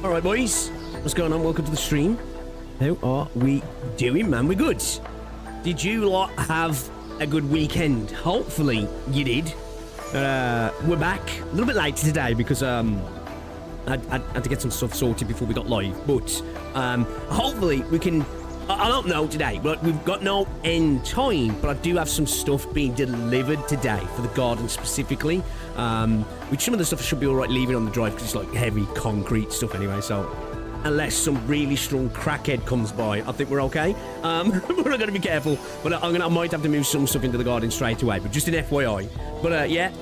All right, boys. What's going on? Welcome to the stream. How are we doing, man? We're good. Did you lot have a good weekend? Hopefully you did. We're back a little bit late today because I had to get some stuff sorted before we got live. But hopefully we can... I don't know today, but we've got no end time. But I do have some stuff being delivered today for the garden specifically. Which some of the stuff should be all right leaving on the drive because it's like heavy concrete stuff anyway. So unless some really strong crackhead comes by, I think we're okay. We're going to be careful. But I might have to move some stuff into the garden straight away. But just an FYI. But yeah.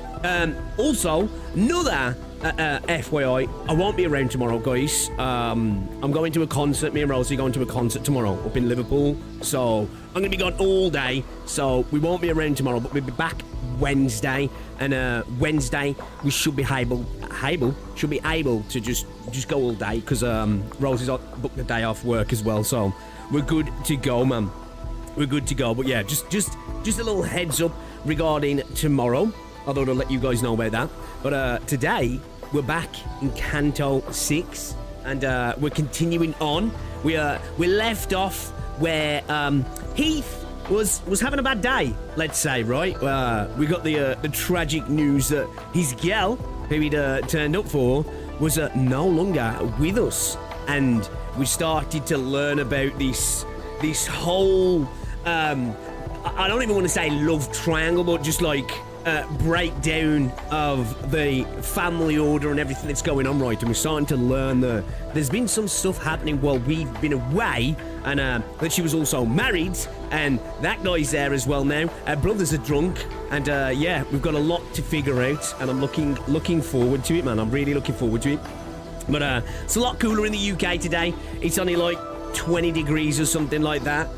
Also, another... FYI, I won't be around tomorrow, guys. I'm going to a concert. Me and Rosie are going to a concert tomorrow up in Liverpool. So I'm going to be gone all day. So we won't be around tomorrow, but we'll be back Wednesday. And Wednesday we should be able to just go all day because Rosie's booked the day off work as well. So we're good to go, man. We're good to go. But yeah, just a little heads up regarding tomorrow. Although I'll let you guys know about that. But today, we're back in CANTO VI. And we're continuing on. We left off where Heath was having a bad day, let's say, right? We got the tragic news that his gal, who he'd turned up for, was no longer with us. And we started to learn about this whole... I don't even want to say love triangle, but just like... breakdown of the family order and everything that's going on, right? And we're starting to learn that there's been some stuff happening while we've been away, and that she was also married, and that guy's there as well now. Our brothers are drunk, and yeah, we've got a lot to figure out, and I'm looking forward to it, man. I'm really looking forward to it. But it's a lot cooler in the UK today. It's only like 20 degrees or something like that.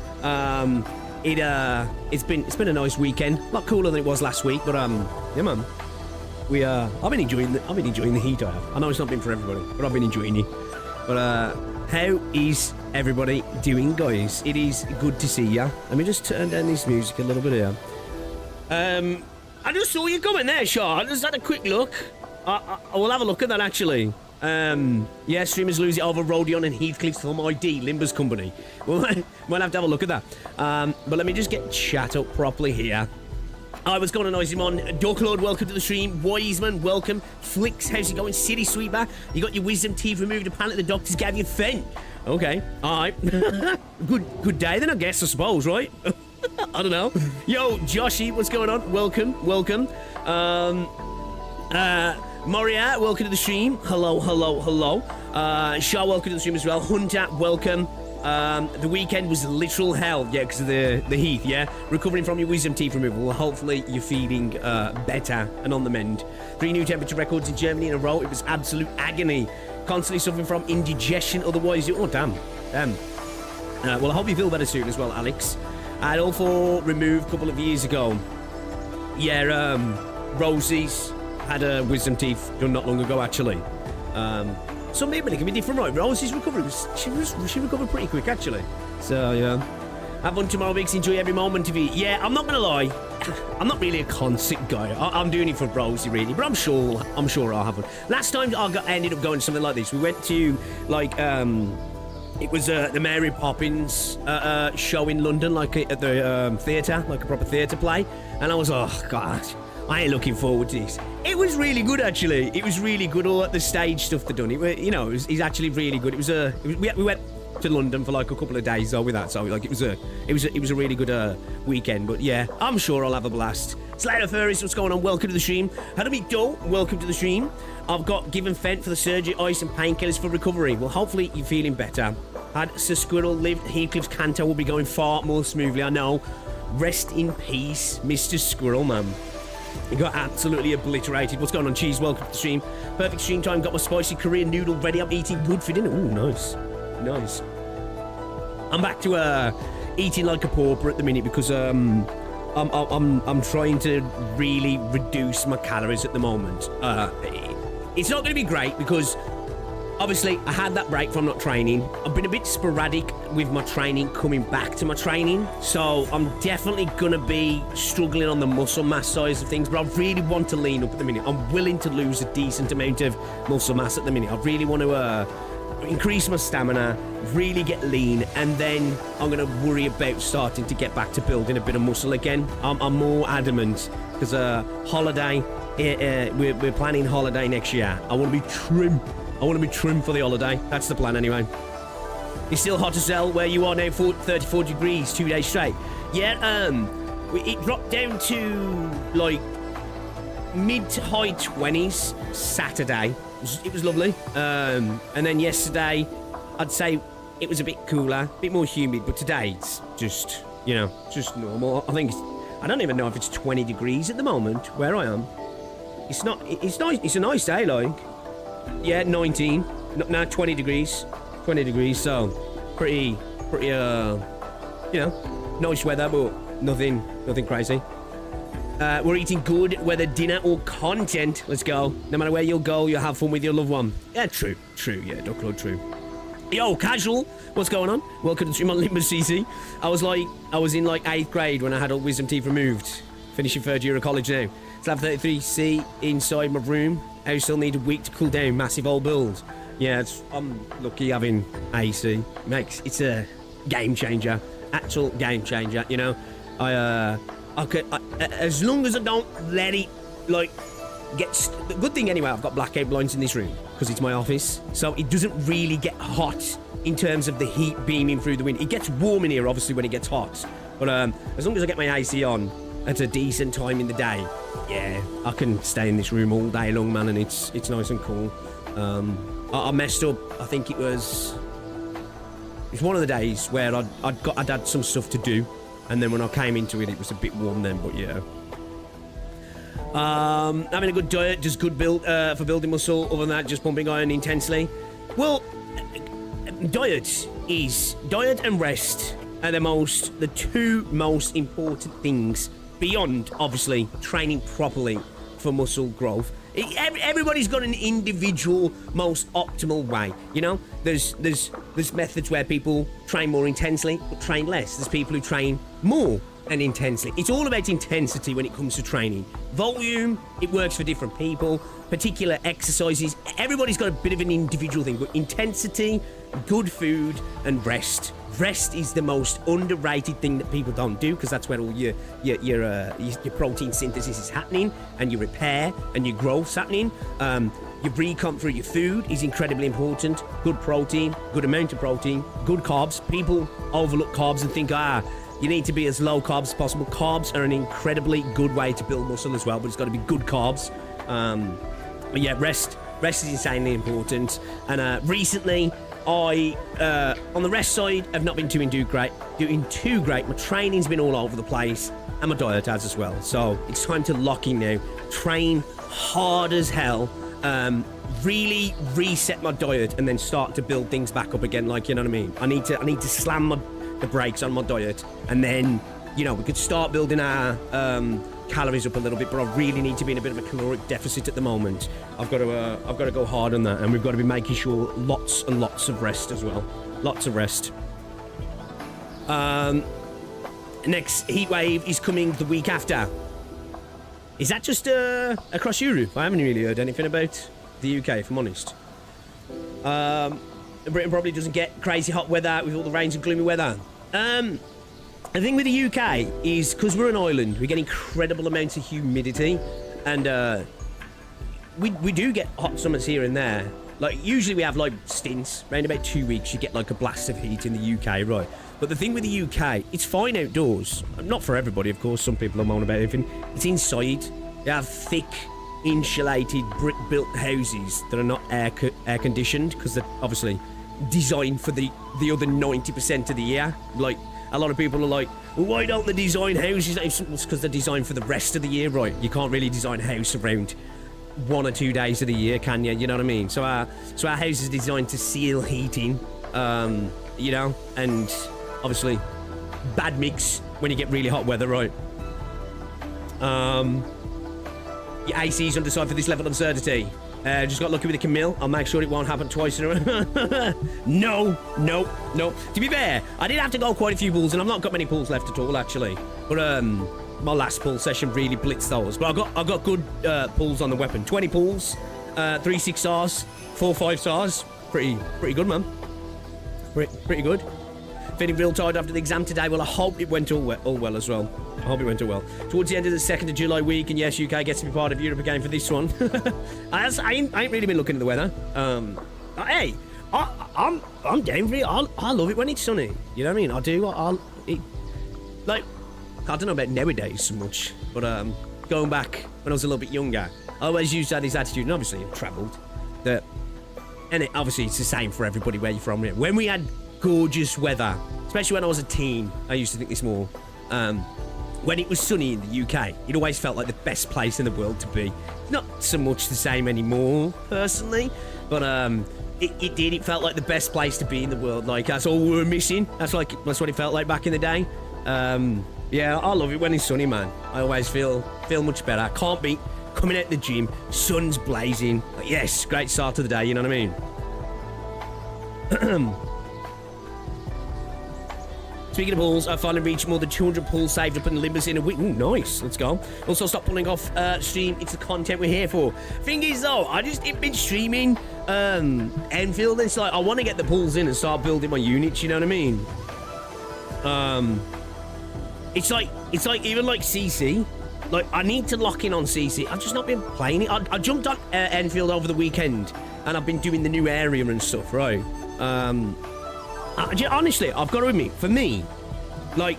It's been a nice weekend. A lot cooler than it was last week, but yeah, man. I've been enjoying the heat. I have. I know it's not been for everybody, but I've been enjoying it. But how is everybody doing, guys? It is good to see ya. Let me just turn down this music a little bit here. I just saw you coming there, Shaw. I just had a quick look. I will have a look at that actually. Yeah, streamers lose it over Rodion and Heathcliff's film ID, Limbus Company. We'll have to have a look at that. But let me just get chat up properly here. What's going on, Noisymon? Dorklord, welcome to the stream. Wiseman, welcome. Flicks, how's it going? City Sweeper, you got your wisdom teeth removed. Apparently the doctors gave you Fen. Okay, alright. good day then, I guess, I suppose, right? I don't know. Yo, Joshy, what's going on? Welcome. Moria, welcome to the stream. Hello. Shah, welcome to the stream as well. Hunter, welcome. The weekend was literal hell, yeah, because of the heat, yeah? Recovering from your wisdom teeth removal. Well, hopefully you're feeling better and on the mend. 3 new temperature records in Germany in a row. It was absolute agony. Constantly suffering from indigestion, otherwise... Oh, damn. Well, I hope you feel better soon as well, Alex. I had all 4 removed a couple of years ago. Yeah, Rosie's... had a wisdom teeth done not long ago, actually. So maybe it can be different, right? Rosie's recovery she recovered pretty quick, actually. So yeah, have fun tomorrow, Biggs. Enjoy every moment of it. Yeah, I'm not gonna lie, I'm not really a concert guy. I'm doing it for Rosie, really, but I'm sure I'll have fun. Last time I ended up going to something like this. We went to like it was the Mary Poppins show in London, like at the theatre, like a proper theatre play, and I was, oh god, I ain't looking forward to this. It was really good, actually. It was really good. All the stage stuff they'd done. It's actually really good. We went to London for like a couple of days though with that, so like it was a really good weekend. But yeah, I'm sure I'll have a blast. Slater Furries, what's going on? Welcome to the stream. How do we do? Welcome to the stream. I've got given Fent for the surgery, ice and painkillers for recovery. Well, hopefully you're feeling better. Had Sir Squirrel lived, Heathcliff's Canto will be going far more smoothly. I know. Rest in peace, Mr. Squirrel, man. He got absolutely obliterated. What's going on, Cheese? Welcome to the stream. Perfect stream time. Got my spicy Korean noodle ready. I'm eating good for dinner. Ooh, nice. I'm back to eating like a pauper at the minute because I'm trying to really reduce my calories at the moment. It's not going to be great because obviously I had that break from not training. I've been a bit sporadic with my training coming back to my training, so I'm definitely going to be struggling on the muscle mass size of things, but I really want to lean up at the minute. I'm willing to lose a decent amount of muscle mass at the minute. I really want to increase my stamina, really get lean, and then I'm going to worry about starting to get back to building a bit of muscle again. I'm more adamant because holiday, we're planning holiday next year. I want to be trim. I want to be trim for the holiday. That's the plan anyway. It's still hot as hell where you are now, 34 degrees, 2 days straight. Yeah, it dropped down to like mid to high 20s Saturday. It was lovely. And then yesterday, I'd say it was a bit cooler, a bit more humid, but today it's just, you know, just normal. I don't even know if it's 20 degrees at the moment where I am. It's nice. It's a nice day, like. Yeah, 19. No, 20 degrees. 20 degrees, so pretty, you know, nice weather, but nothing crazy. We're eating good, whether dinner or content. Let's go. No matter where you'll go, you'll have fun with your loved one. Yeah, true. Yeah, Duckload, true. Yo, casual. What's going on? Welcome to stream on Limbus CC. I was in like 8th grade when I had all wisdom teeth removed. Finishing 3rd year of college now. Slab 33C inside my room. I still need a week to cool down. Massive old build. Yeah, I'm lucky having AC. It's a game changer. Actual game changer, you know. As long as I don't let it, like, the good thing anyway, I've got blackout blinds in this room because it's my office, so it doesn't really get hot in terms of the heat beaming through the window. It gets warm in here, obviously, when it gets hot, but as long as I get my AC on at a decent time in the day, yeah, I can stay in this room all day long, man, and it's nice and cool. I messed up. I think it was one of the days where I'd had some stuff to do, and then when I came into it, it was a bit warm then. But yeah, having a good diet, just good build for building muscle. Other than that, just pumping iron intensely. Well, diet and rest are the two most important things beyond obviously training properly for muscle growth. Everybody's got an individual, most optimal way. You know, there's methods where people train more intensely but train less. There's people who train more and intensely. It's all about intensity when it comes to training. Volume, it works for different people. Particular exercises, everybody's got a bit of an individual thing. But intensity, good food, and rest. Rest is the most underrated thing that people don't do, because that's where all your protein synthesis is happening, and your repair and your growth's happening. Your recomp through your food is incredibly important. Good protein, good amount of protein, good carbs. People overlook carbs and think, you need to be as low carbs as possible. Carbs are an incredibly good way to build muscle as well, but it's got to be good carbs. But yeah, rest is insanely important. And recently, I, on the rest side, have not been doing too great. My training's been all over the place, and my diet has as well. So it's time to lock in now. Train hard as hell. Really reset my diet, and then start to build things back up again. Like, you know what I mean? I need to slam the brakes on my diet, and then, you know, we could start building our calories up a little bit. But I really need to be in a bit of a caloric deficit at the moment. I've got to go hard on that, and we've got to be making sure lots and lots of rest as well. Lots of rest. Next heat wave is coming the week after. Is that just across Europe? I haven't really heard anything about the UK, if I'm honest. Britain probably doesn't get crazy hot weather with all the rains and gloomy weather. The thing with the UK is, because we're an island, we get incredible amounts of humidity, and we do get hot summers here and there. Like, usually we have like stints. Around about 2 weeks you get like a blast of heat in the UK, right? But the thing with the UK, it's fine outdoors. Not for everybody, of course. Some people are moaning about everything. It's inside. You have thick, insulated, brick-built houses that are not air conditioned, because they're obviously designed for the other 90% of the year. Like, a lot of people are like, well, why don't they design houses? It's because they're designed for the rest of the year, right? You can't really design a house around 1 or 2 days of the year, can you? You know what I mean? So our house is designed to seal heating, you know, and obviously bad mix when you get really hot weather, right? Your AC is undecided for this level of uncertainty. Just got lucky with the Camille. I'll make sure it won't happen twice in a row. No. To be fair, I did have to go quite a few pools, and I've not got many pools left at all, actually. But my last pool session really blitzed those. But I got good pools on the weapon. 20 pools, 3 6 stars, 4 5 stars. pretty good, man. Pretty good. Feeling real tired after the exam today. Well, I hope it went all well as well. I hope it went all well. Towards the end of the 2nd of July week, and yes, UK gets to be part of Europe again for this one. I ain't really been looking at the weather. Hey, I'm down for it. I love it when it's sunny. You know what I mean? I do. Like, I don't know about nowadays so much, but going back when I was a little bit younger, I always used to have this attitude, and obviously I've travelled, that, and obviously it's the same for everybody where you're from. When we had gorgeous weather, especially when I was a teen, I used to think this more, when it was sunny in the UK, it always felt like the best place in the world to be. Not so much the same anymore, personally, but it did. It felt like the best place to be in the world. Like, that's all we were missing. That's what it felt like back in the day. Yeah, I love it when it's sunny, man. I always feel much better. I can't beat coming out the gym, sun's blazing. Like, yes, great start to the day, you know what I mean? Speaking of pulls, I finally reached more than 200 pulls saved up in Limbus in a week. Ooh, nice. Let's go. Also, stop pulling off stream. It's the content we're here for. Thing is, though, I just ain't been streaming Enfield. It's like, I want to get the pulls in and start building my units, you know what I mean? It's like even like CC. Like, I need to lock in on CC. I've just not been playing it. I jumped on Enfield over the weekend, and I've been doing the new area and stuff, right? Honestly, I've got to admit, for me, like,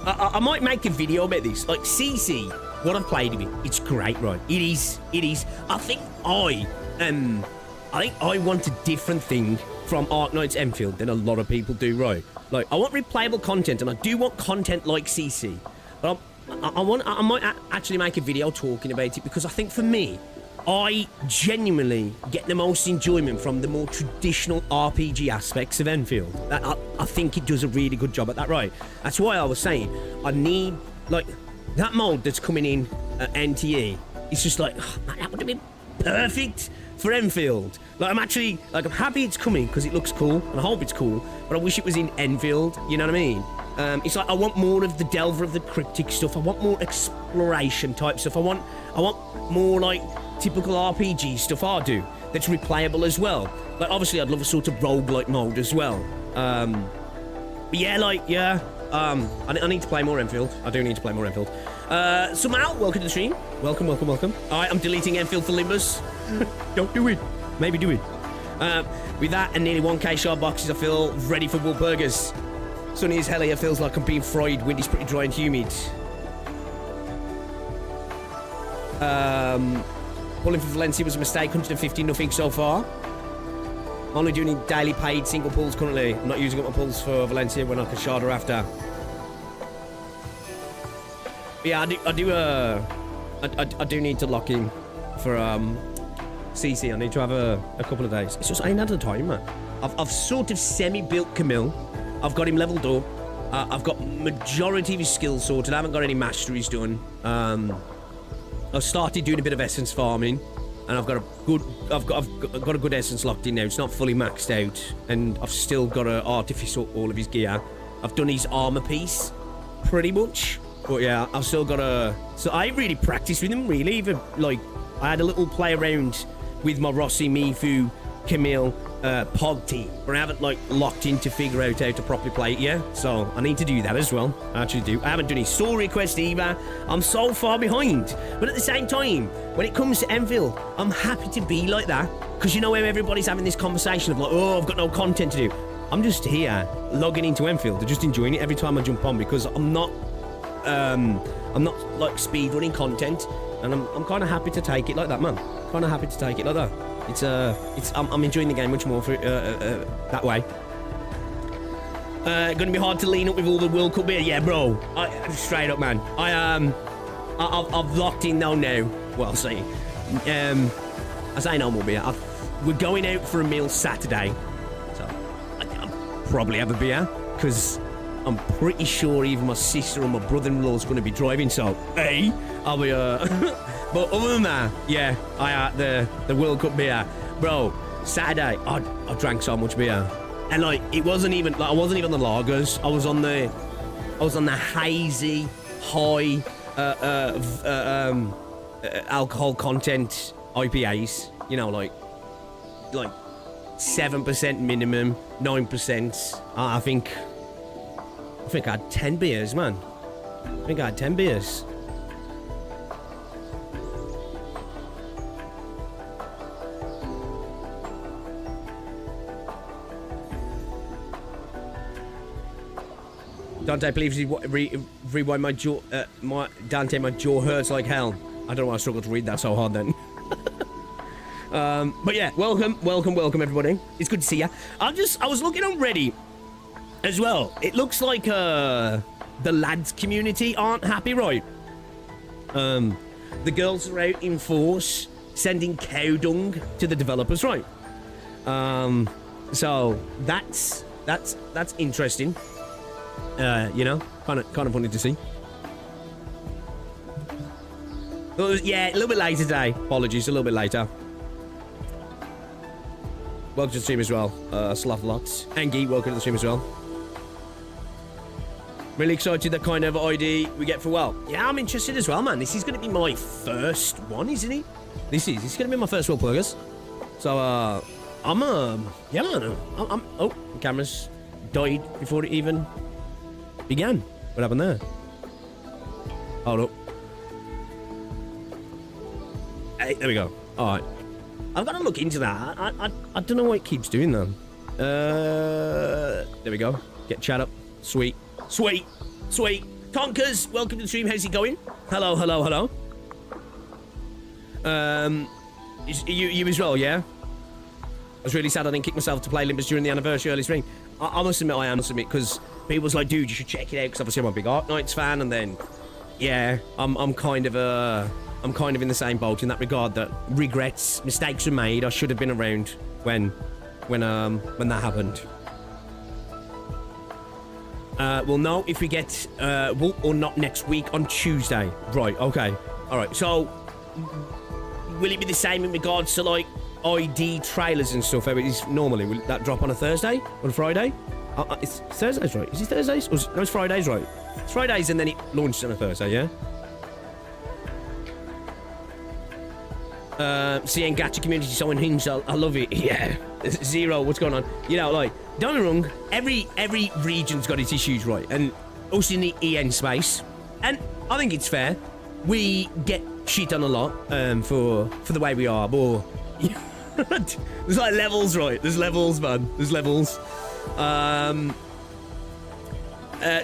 I might make a video about this. Like, CC, what I've played with, it's great, right? It is. I think I want a different thing from Arknight's Enfield than a lot of people do, right? Like, I want replayable content, and I do want content like CC. But I might actually make a video talking about it, because I think for me, I genuinely get the most enjoyment from the more traditional RPG aspects of Enfield. I think it does a really good job at that, right? That's why I was saying, I need, like, that mode that's coming in at NTE. It's just like, oh, man, that would have been perfect for Enfield. Like, I'm happy it's coming because it looks cool, and I hope it's cool, but I wish it was in Enfield, you know what I mean? It's like, I want more of the Delver of the Cryptic stuff. I want more exploration type stuff. I want more, like, typical RPG stuff I do that's replayable as well. Like, obviously, I'd love a sort of roguelike mode as well. But yeah, I need to play more Enfield. I do need to play more Enfield. Somehow, welcome to the stream. Welcome. Alright, I'm deleting Enfield for Limbus. Don't do it. Maybe do it. With that and nearly 1k shard boxes, I feel ready for Burgers. Sunny as hell here, feels like I'm being fried. Wind is pretty dry and humid. Pulling for Valencia was a mistake. 150, nothing so far. Only doing daily paid single pulls currently. I'm not using up my pulls for Valencia when I can sharder after. But yeah, I do need to lock in for CC. I need to have a couple of days. It's just I ain't had the time, man. I've sort of semi-built Camille. I've got him leveled up. I've got majority of his skills sorted. I haven't got any masteries done. I've started doing a bit of essence farming, and I've got a good essence locked in now. It's not fully maxed out, and I've still got to artifice all of his gear. I've done his armor piece, pretty much. But yeah, I've still got to. So I really practiced with him, really. Even, like, I had a little play around with my Rossi, Mifu, Camille, Pog team, but I haven't, like, locked in to figure out how to properly play it yet. So I need to do that as well. I actually do. I haven't done his story quest either. I'm so far behind. But at the same time, when it comes to Enfield, I'm happy to be like that, because you know how everybody's having this conversation of like, oh, I've got no content to do. I'm just here logging into Enfield and just enjoying it every time I jump on, because I'm not like speedrunning content, and I'm kind of happy to take it like that, man. Kind of happy to take it like that. I'm enjoying the game much more for that way. Gonna be hard to lean up with all the World Cup beer. Yeah, bro. Straight up, man. I've locked in now. Well, see. I say no more beer. We're going out for a meal Saturday, so I'll probably have a beer, because I'm pretty sure even my sister and my brother-in-law's going to be driving, so hey, I'll be but other than that, yeah, the World Cup beer, bro. Saturday, I drank so much beer, and like it wasn't even like I wasn't even the lagers. I was on the hazy, high alcohol content IPAs. You know, like 7% minimum, 9%. I think I had 10 beers, man. I think I had 10 beers. Dante, please rewind my jaw. My jaw hurts like hell. I don't know why I struggled to read that so hard then. But yeah, welcome everybody. It's good to see ya. I was looking on Reddit as well. It looks like the lads community aren't happy, right? The girls are out in force sending cow dung to the developers, right? So that's interesting. You know, kind of funny to see. Yeah, a little bit later today. Apologies, a little bit later. Welcome to the stream as well. Slav lots. Angie, welcome to the stream as well. Really excited that kind of ID we get for well. Yeah, I'm interested as well, man. This is going to be my first one, isn't it? This is going to be my first World Burgers. So, yeah, man. Oh, the camera's died before it even began. What happened there? Hold up. Hey, there we go. All right. I've got to look into that. I don't know why it keeps doing that. There we go. Get chat up. Sweet. Tonkers, welcome to the stream. How's it going? Hello. You as well, yeah? I was really sad I didn't kick myself to play Limbus during the anniversary early spring. I must admit, because people was like, dude, you should check it out, because obviously I'm a big Ark Knights fan, and then, yeah, I'm kind of in the same boat in that regard, that mistakes were made. I should have been around when that happened. We'll know if we get Wolf or not next week on Tuesday. Right, okay. Alright, so will it be the same in regards to like ID trailers and stuff? Normally, will that drop on a Thursday? On a Friday? It's Thursdays, right? Is it Thursdays? No, it's Fridays, right? It's Fridays and then it launches on a Thursday, yeah? CN gacha community so unhinged. I love it. Yeah. Zero, what's going on? You know, like, don't get me wrong, every region's got its issues, right? And us in the EN space, and I think it's fair, we get shit on a lot for the way we are, but there's like levels, right? There's levels, man. There's levels.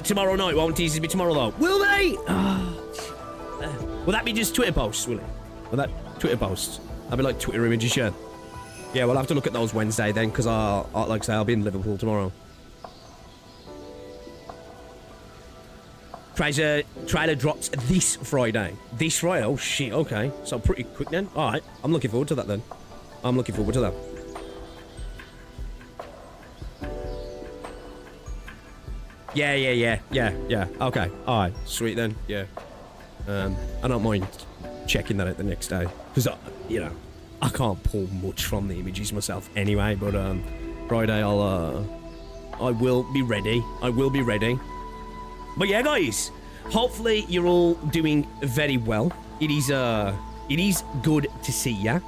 Tomorrow night, won't teasers be tomorrow though? Will they? Will that be just Twitter posts, will it? Will that Twitter posts? I'll be like Twitter images, yeah. Yeah, we'll have to look at those Wednesday then, because like I say, I'll be in Liverpool tomorrow. Trailer drops this Friday. This Friday? Oh shit, okay. So pretty quick then. Alright, I'm looking forward to that then. I'm looking forward to that. Yeah. Okay, alright. Sweet then, yeah. I don't mind checking that out the next day. Because, you know, I can't pull much from the images myself anyway, but Friday I will be ready. But yeah, guys, hopefully you're all doing very well. It is good to see ya.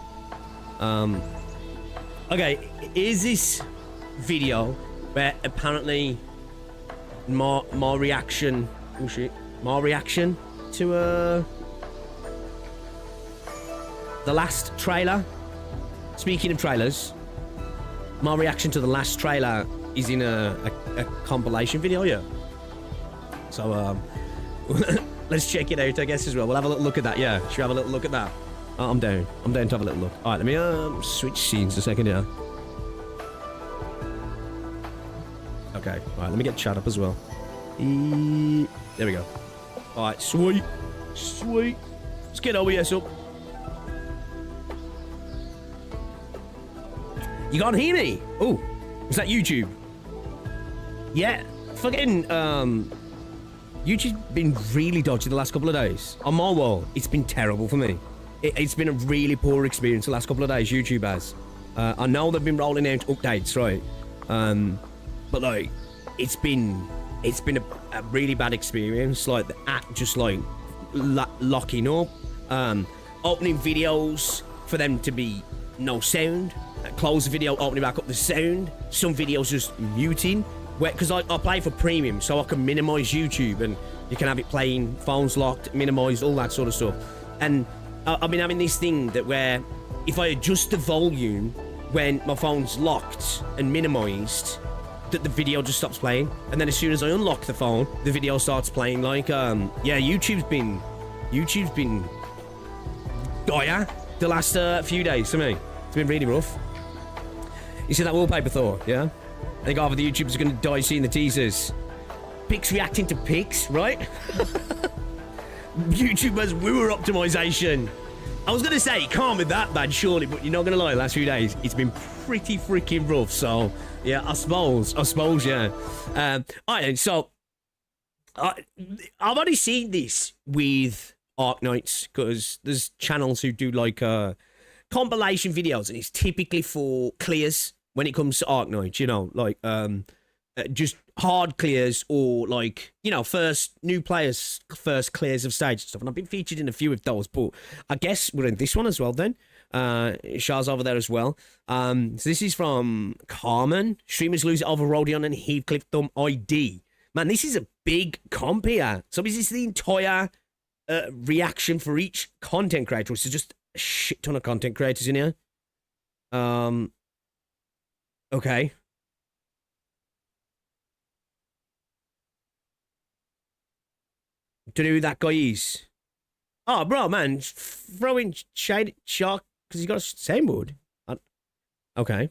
Okay, is this video where apparently my reaction to the last trailer. Speaking of trailers, my reaction to the last trailer is in a compilation video, yeah. So let's check it out, I guess, as well. We'll have a little look at that, yeah. Should we have a little look at that? Oh, I'm down to have a little look. All right, let me switch scenes a second, yeah. Okay, all right, let me get chat up as well. There we go. All right, sweet. Let's get OBS up. You can't hear me? Oh, was that YouTube? Yeah, fucking, YouTube's been really dodgy the last couple of days. On my wall, it's been terrible for me. It's been a really poor experience the last couple of days, YouTube has. I know they've been rolling out updates, right? But like, it's been a really bad experience. Like, the app just like locking up, opening videos for them to be no sound, close the video, open it back up the sound. Some videos just muting. Because I play for premium, so I can minimize YouTube, and you can have it playing, phones locked, minimized, all that sort of stuff. And I've been having this thing that where if I adjust the volume when my phone's locked and minimized, that the video just stops playing. And then as soon as I unlock the phone, the video starts playing. Like, yeah, YouTube's been dire the last few days to me. It's been really rough. You see that wallpaper, Thor? Yeah? I think half of the YouTubers are going to die seeing the teasers. Pics reacting to pics, right? YouTubers wooer optimization. I was going to say, it can't be that bad, surely, but you're not going to lie, the last few days, it's been pretty freaking rough, so, yeah, I suppose, yeah. Alright, so, I've only seen this with Arknights, because there's channels who do, like, compilation videos, and it's typically for clears when it comes to Arknights, you know, like, just hard clears or, like, you know, new players' first clears of stage and stuff. And I've been featured in a few of those, but I guess we're in this one as well then. Char's over there as well. So this is from Carmen. Streamers lose it over Rodion and Heathcliff Thumb ID. Man, this is a big comp here. So is this the entire reaction for each content creator? Or is there just a shit ton of content creators in here? Okay. To know who that guy is. Oh, bro, man, throwing shade shark because he's got a soundboard. Okay.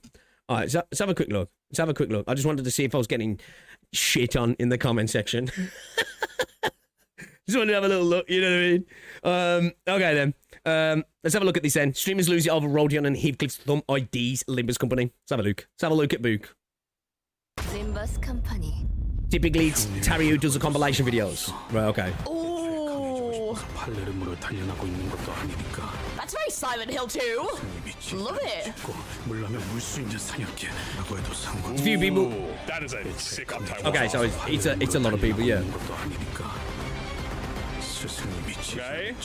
All right, let's have a quick look. I just wanted to see if I was getting shit on in the comment section. Just wanted to have a little look, you know what I mean? Okay, then. Let's have a look at this then. Streamers lose it over Rodion and Heathcliff's Thumb IDs, Limbus Company. Let's have a look. Let's have a look at Book. Limbus Company. Typically, it's Terry who does the compilation videos. Right, okay. Ooh. That's very Silent Hill 2. Love it. A few people. That is a sick uptime. Okay, so it's a lot of people, yeah. Okay.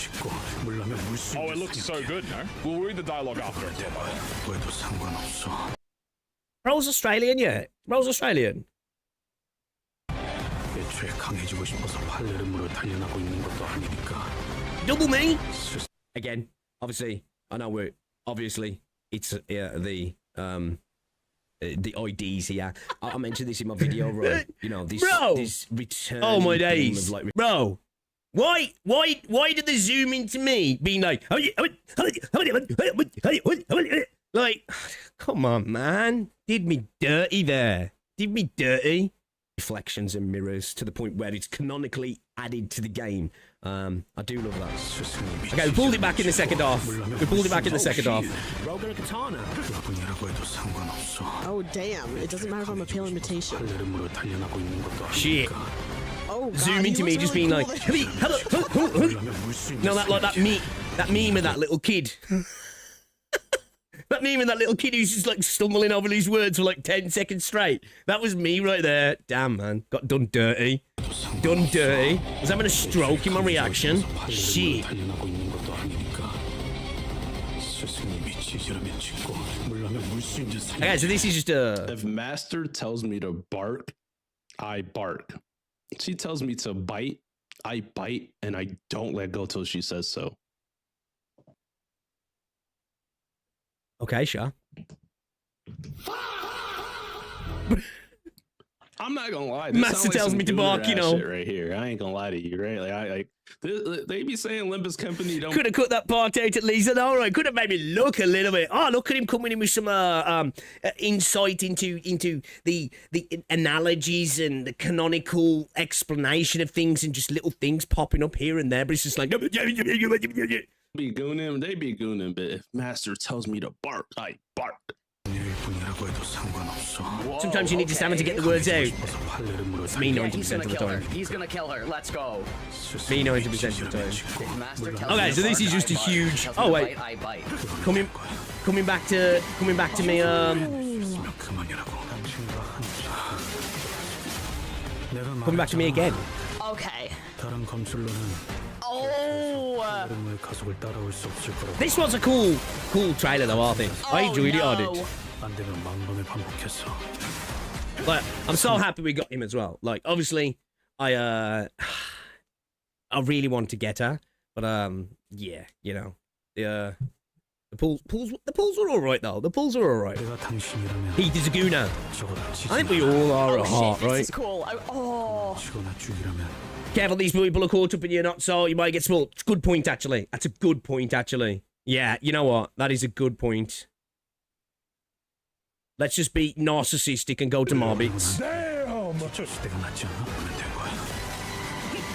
Oh, it looks so good, no? We'll read the dialogue after. Bro's Australian, yeah. Bro's Australian. Double me. Again, obviously, I know we're obviously it's the IDs here. I mentioned this in my video, right? You know, this return. Oh my days, bro. Why did they zoom into me being like, come on, man, did me dirty there, reflections and mirrors to the point where it's canonically added to the game. I do love that. Okay, we pulled it back in the second half. Rogan a katana. Oh damn! It doesn't matter if I'm a pale imitation. Shit. Oh, God, zoom into me just being like, no, that meme of that little kid. That meme of that little kid who's just like stumbling over these words for like 10 seconds straight. That was me right there. Damn, man. Got done dirty. Was having a stroke in my reaction. Shit. Okay, so this is just a... If Master tells me to bark, I bark. She tells me to bite, I bite, and I don't let go till she says so. Okay, sure. I'm not gonna lie. Master tells me to bark, you know. Shit right here. I ain't gonna lie to you, right? Like, they be saying Limbus Company don't. Could have cut that part out at least. All right, could have made me look a little bit. Oh, look at him coming in with some insight into the analogies and the canonical explanation of things and just little things popping up here and there. But it's just like. Be gooning, they be gooning, but if Master tells me to bark, I bark. Sometimes you need to stammer to get the words out. It's me 90% of the time. He's gonna kill her. Let's go. Me 90% of the time. Okay, so this is just a huge. Oh wait, I bite. Coming back to me. Coming back to me again. Okay. Oh. This was a cool trailer though, I think. I enjoyed it, I did. But I'm so happy we got him as well. Like, obviously, I really want to get her, but yeah, you know, the pools were all right though. The pools were all right. Heath is a gooner. I think we all are at heart, right? This is cool. Oh. Careful, these people are caught up in you, not so. You might get spoiled. It's a good point, actually. That's a good point, actually. Yeah, you know what? That is a good point. Let's just be narcissistic and go to Morbits. Damn!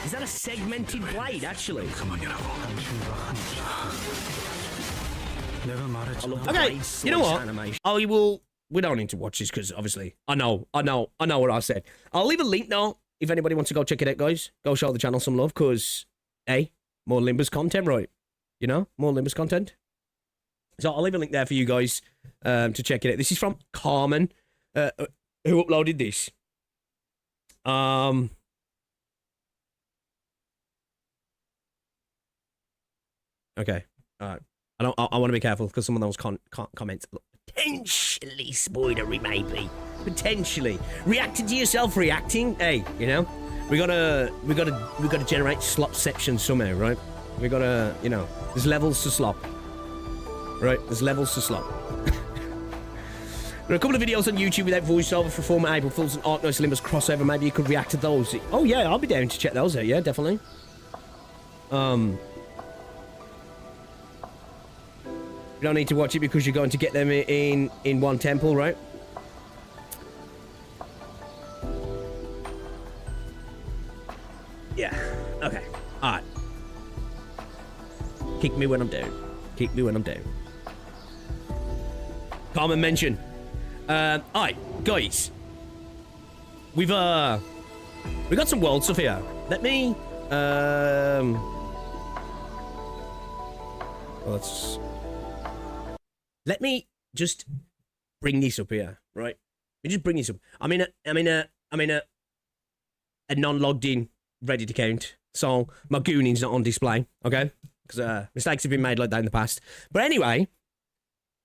Is that a segmented blade, actually? Okay, you know what? I will... We don't need to watch this, because obviously... I know what I said. I'll leave a link, though, if anybody wants to go check it out, guys. Go show the channel some love, because... Hey, more Limbus content, right? You know? More Limbus content. So I'll leave a link there for you guys to check it out. This is from Carmen, who uploaded this. Okay. All right. I want to be careful because some of those comments look potentially spoilery, maybe. Potentially. Reacting to yourself reacting. Hey, you know, we gotta generate slopception somehow, right? We gotta, you know, there's levels to slop. Right, there's levels to slop. There are a couple of videos on YouTube without voiceover for former April Fools and Ark Knights Limbus crossover. Maybe you could react to those. Oh yeah, I'll be down to check those out. Yeah, definitely. You don't need to watch it because you're going to get them in one temple, right? Yeah. Okay. All right. Kick me when I'm down. Kick me when I'm down. Common mention. Alright, guys. We've got some world stuff here. Let me let me just bring this up here, right? Let me just bring this up. I'm in a non-logged in Reddit account, so my gooning's not on display, okay? Because mistakes have been made like that in the past. But anyway,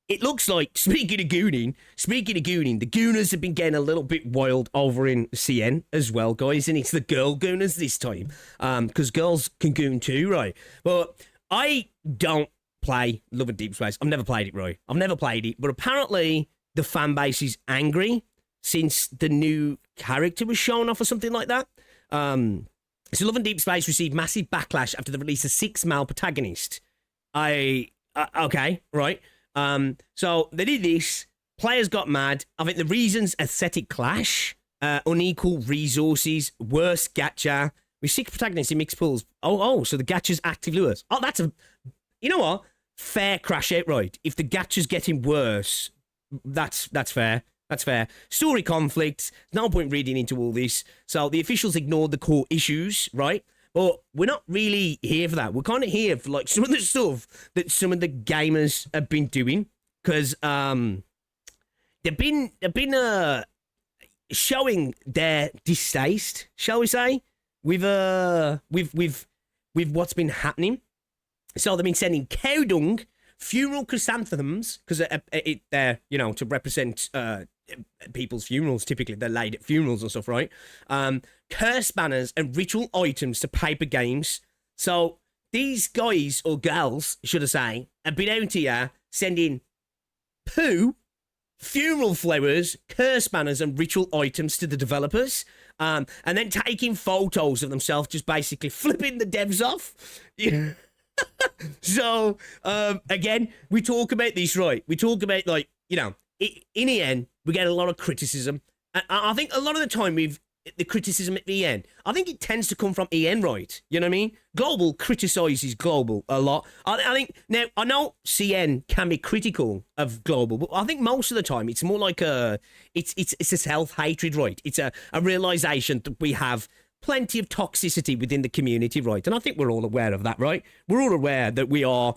it looks like, speaking of gooning, the gooners have been getting a little bit wild over in CN as well, guys. And it's the girl gooners this time. Because girls can goon too, right? But I don't play Love and Deep Space. I've never played it, right? I've never played it. But apparently, the fan base is angry since the new character was shown off or something like that. So Love and Deep Space received massive backlash after the release of 6 male protagonists. Okay, right. So they did this. Players got mad. I think the reasons: aesthetic clash, unequal resources, worse gacha. With 6 protagonists in mixed pools. So the gacha's actively worse. Oh, that's a... You know what? Fair crash out, right? If the gacha's getting worse, that's fair. That's fair. Story conflicts. No point reading into all this. So the officials ignored the core issues, right? But we're not really here for that. We're kind of here for like some of the stuff that some of the gamers have been doing, because they've been showing their distaste, shall we say, with what's been happening. So they've been sending cow dung, funeral chrysanthemums, because they're, you know, to represent people's funerals. Typically they're laid at funerals and stuff, right? Curse banners and ritual items to paper games. So these guys, or girls should I say, have been out here sending poo, funeral flowers, curse banners and ritual items to the developers, and then taking photos of themselves, just basically flipping the devs off. Yeah. So again, we talk about this, right? We talk about, like, you know, in the end, we get a lot of criticism. And I think a lot of the time the criticism at the end, I think it tends to come from EN, right? You know what I mean? Global criticises Global a lot. I think, now, I know CN can be critical of Global, but I think most of the time it's more like it's a self-hatred, right? It's a realisation that we have plenty of toxicity within the community, right? And I think we're all aware of that, right? We're all aware that we are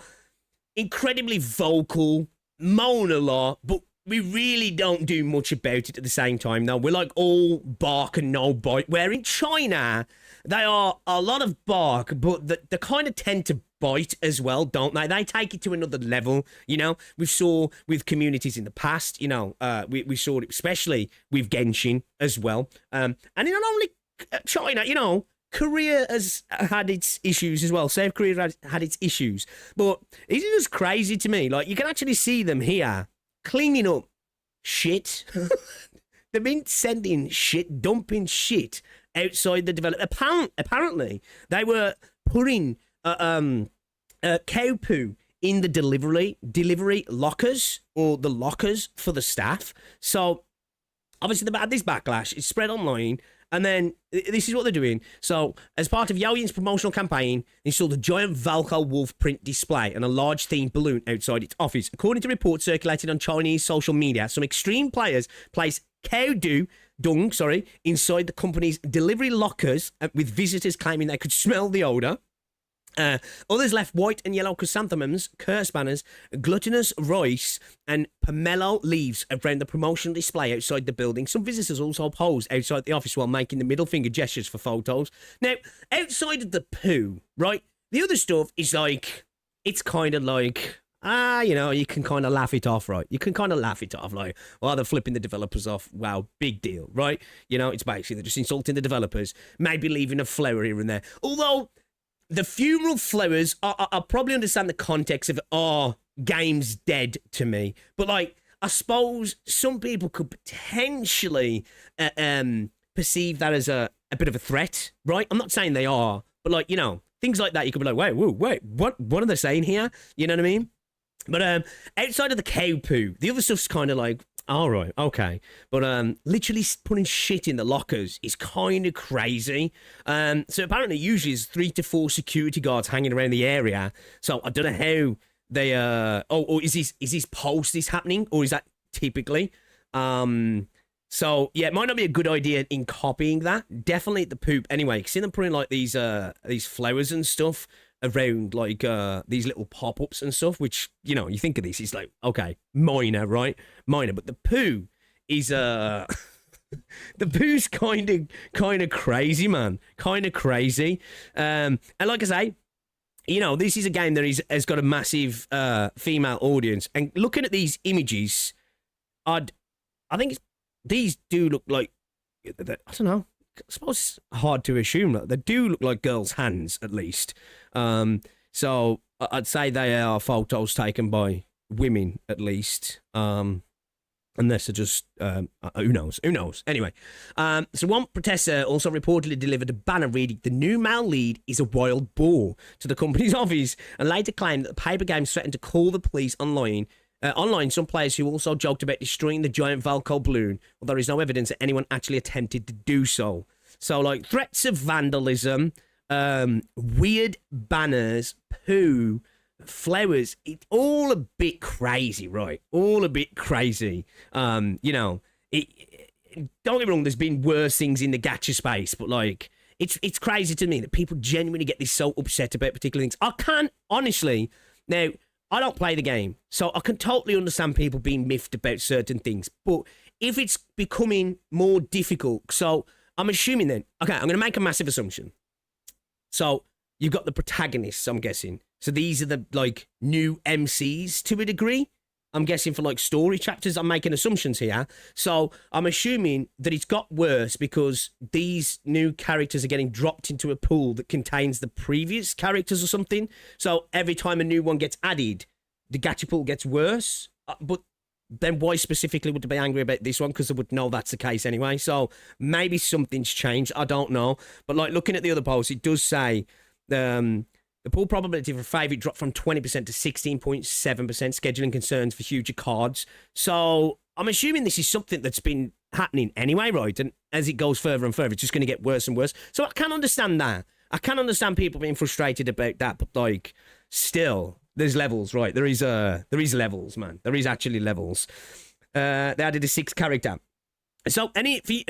incredibly vocal, moan a lot, but we really don't do much about it at the same time, though. We're like all bark and no bite. Where in China, they are a lot of bark, but they kind of tend to bite as well, don't they? They take it to another level, you know? We saw with communities in the past, you know, we saw it especially with Genshin as well. And not only China, you know, Korea has had its issues as well. South Korea has had its issues. But it's just crazy to me. Like, you can actually see them here cleaning up shit. They've been sending shit, dumping shit outside the development. Apparently, they were putting cow poo in the delivery lockers, or the lockers for the staff. So, obviously, they've had this backlash. It's spread online. And then this is what they're doing. So, as part of Yaoyin's promotional campaign, they installed a giant Valko wolf print display and a large themed balloon outside its office. According to reports circulated on Chinese social media, some extreme players placed dung, inside the company's delivery lockers, with visitors claiming they could smell the odour. Others left white and yellow chrysanthemums, curse banners, gluttonous rice, and pomelo leaves around the promotional display outside the building. Some visitors also posed outside the office while making the middle finger gestures for photos. Now, outside of the poo, right, the other stuff is like, it's kind of like, you know, you can kind of laugh it off, right? You can kind of laugh it off, like, well, they're flipping the developers off. Wow, big deal, right? You know, it's basically they're just insulting the developers, maybe leaving a flower here and there. Although, the funeral flowers, I probably understand the context of, game's dead to me. But, like, I suppose some people could potentially perceive that as a bit of a threat, right? I'm not saying they are, but, like, you know, things like that, you could be like, wait, what are they saying here? You know what I mean? But outside of the cow poo, the other stuff's kind of like, all right, okay. But literally putting shit in the lockers is kind of crazy. So apparently usually there's 3 to 4 security guards hanging around the area. So I don't know how they is this post this happening, or is that typically? So yeah, it might not be a good idea in copying that. Definitely the poop. Anyway, see them putting like these flowers and stuff around, like these little pop-ups and stuff, which, you know, you think of this, it's like, okay, minor, right? Minor, but the poo is the poo's kind of crazy, man. Kind of crazy. And like I say, you know, this is a game that has got a massive female audience. And looking at these images, I think these do look like, I don't know, I suppose it's hard to assume that they do look like girls' hands, at least. So I'd say they are photos taken by women, at least. Unless they're just, who knows? Anyway, so one protester also reportedly delivered a banner reading, "The new male lead is a wild boar," to the company's office, and later claimed that the paper games threatened to call the police online. Some players who also joked about destroying the giant Valko balloon, well, there is no evidence that anyone actually attempted to do so. So, like, threats of vandalism, weird banners, poo, flowers, it's all a bit crazy, right? All a bit crazy. You know, don't get me wrong, there's been worse things in the gacha space, but, like, it's crazy to me that people genuinely get this so upset about particular things. I can't, honestly, now, I don't play the game, so I can totally understand people being miffed about certain things. But if it's becoming more difficult, so I'm assuming then, okay, I'm going to make a massive assumption. So you've got the protagonists, I'm guessing. So these are the, like, new MCs to a degree. I'm guessing for, like, story chapters. I'm making assumptions here. So I'm assuming that it's got worse because these new characters are getting dropped into a pool that contains the previous characters or something. So every time a new one gets added, the gacha pool gets worse. But then why specifically would they be angry about this one? Because they would know that's the case anyway. So maybe something's changed. I don't know. But, like, looking at the other post, it does say the pool probability for favourite dropped from 20% to 16.7%, scheduling concerns for future cards. So I'm assuming this is something that's been happening anyway, right? And as it goes further and further, it's just going to get worse and worse. So I can understand that. I can understand people being frustrated about that, but, like, still, there's levels, right? There is levels, man. There is actually levels. They added a 6th character. So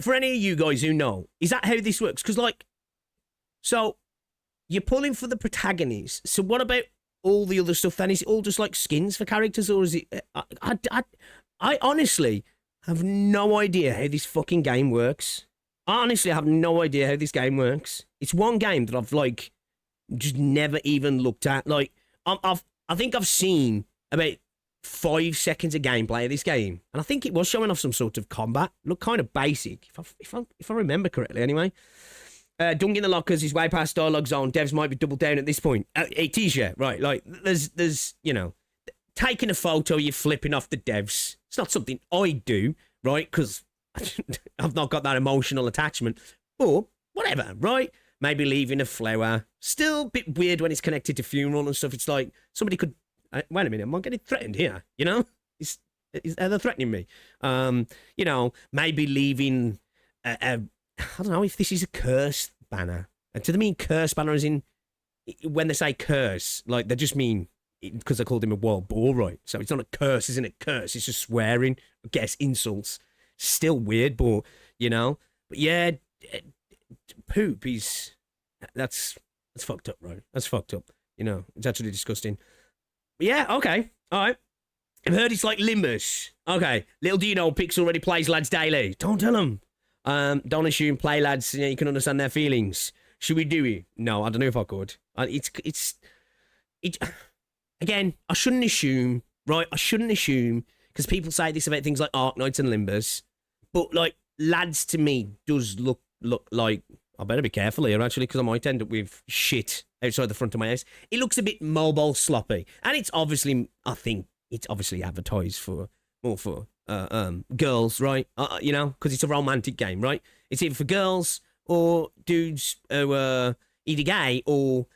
for any of you guys who know, is that how this works? Because, like, so you're pulling for the protagonists. So what about all the other stuff then? Is it all just like skins for characters, or is it? I honestly have no idea how this fucking game works. Honestly, I have no idea how this game works. It's one game that I've like just never even looked at. Like, I think I've seen about 5 seconds of gameplay of this game, and I think it was showing off some sort of combat. Looked kind of basic, if I remember correctly. Anyway, dunking the lockers is way past dialogue zone. Devs might be double down at this point. It is, yeah, right. Like, there's you know, taking a photo, you're flipping off the devs. It's not something I do, right? Because I've not got that emotional attachment. But whatever, right? Maybe leaving a flower. Still a bit weird when it's connected to funeral and stuff. It's like somebody could. Wait a minute, am I getting threatened here? You know, are they threatening me? You know, maybe leaving. I don't know if this is a curse banner. Do they mean curse banner as in when they say curse, like they just mean because they called him a wild boar, right? So it's not a curse, isn't it? Curse, it's just swearing. I guess insults. Still weird, but you know. But yeah, poop is that's fucked up, right? That's fucked up. You know, it's actually disgusting. But yeah, okay, all right. I've heard it's like Limbus. Okay, little do you know, Pix already plays lads daily. Don't tell them. Don't assume play lads. You can understand their feelings. Should we do it? No, I don't know if I could. It's again. I shouldn't assume, right? I shouldn't assume because people say this about things like Arknights and Limbus, but like lads to me does look like. I better be careful here, actually, because I might end up with shit outside the front of my house. It looks a bit mobile sloppy. And it's obviously, I think, it's obviously advertised for, more for girls, right? You know, because it's a romantic game, right? It's either for girls or dudes who are either gay or,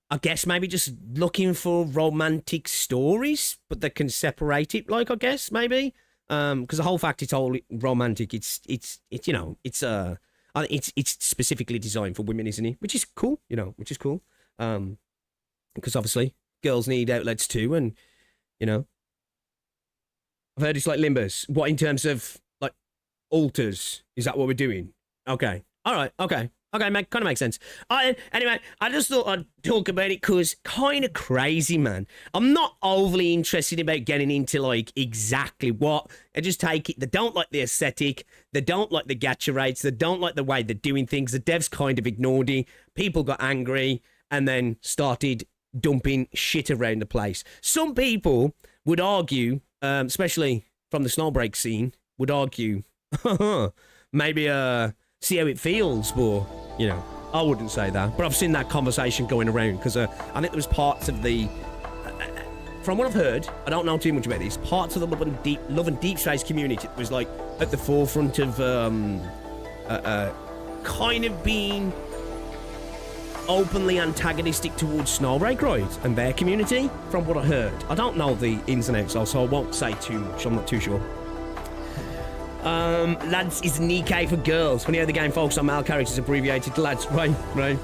I guess, maybe just looking for romantic stories, but they can separate it, like, I guess, maybe. Because the whole fact it's all romantic, it's you know, it's specifically designed for women, isn't it? Which is cool, you know, which is cool. Because obviously girls need outlets too, and you know, I've heard it's like Limbus. What in terms of like altars? Is that what we're doing? Okay, all right, okay. Okay, kind of makes sense. Anyway, I just thought I'd talk about it because kind of crazy, man. I'm not overly interested about getting into, like, exactly what. I just take it. They don't like the aesthetic. They don't like the gacha rates. They don't like the way they're doing things. The devs kind of ignored it. People got angry and then started dumping shit around the place. Some people would argue, especially from the Snowbreak scene, would argue, maybe, see how it feels, but, you know, I wouldn't say that. But I've seen that conversation going around, because I think there was parts of the, from what I've heard, I don't know too much about this, parts of the Love and Deep Space community was, like, at the forefront of, kind of being openly antagonistic towards Snowbreak, right, and their community, from what I heard. I don't know the ins and outs, so I won't say too much, I'm not too sure. Lads is Nikkei for girls. Funny how the game focuses on male characters abbreviated to lads. Right.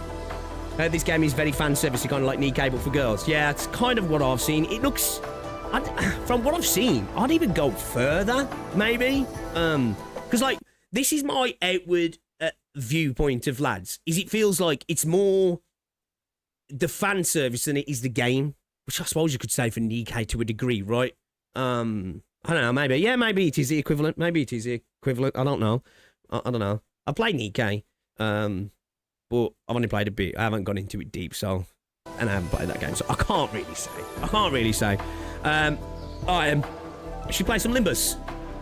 This game is very fan servicey, kind of like Nikkei, but for girls. Yeah, it's kind of what I've seen. It looks, from what I've seen, I'd even go further, maybe. Because, like, this is my outward viewpoint of lads. Is it feels like it's more the fan service than it is the game, which I suppose you could say for Nikkei to a degree, right? I don't know, maybe. Yeah, maybe it is the equivalent. Maybe it is the equivalent. I don't know. I don't know. I played Nikkei, but I've only played a bit. I haven't gone into it deep, so... And I haven't played that game, so I can't really say. I should play some Limbus.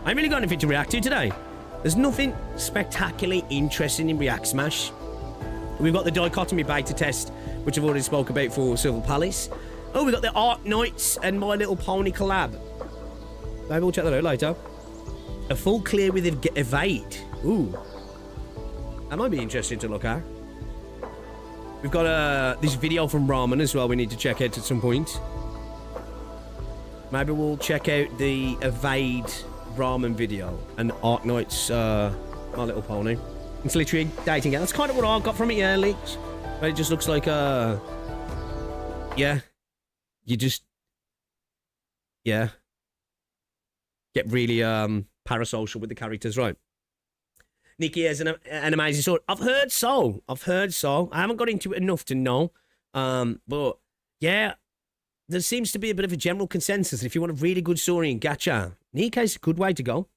I ain't really got anything to react to today. There's nothing spectacularly interesting in React Smash. We've got the dichotomy beta test, which I've already spoke about for Silver Palace. Oh, we've got the Arknights and My Little Pony collab. Maybe we'll check that out later. A full clear with evade. Ooh. That might be interesting to look at. We've got this video from Ramen as well we need to check out at some point. Maybe we'll check out the evade Ramen video and Arknight's My Little Pony. It's literally a dating game. That's kind of what I got from it, yeah, leaks. But it just looks like, yeah. You just... Yeah. Get really parasocial with the characters, right? Nikki has an amazing sword. I've heard so. I haven't got into it enough to know. But yeah, there seems to be a bit of a general consensus. If you want a really good story in gacha, Nikkei's a good way to go.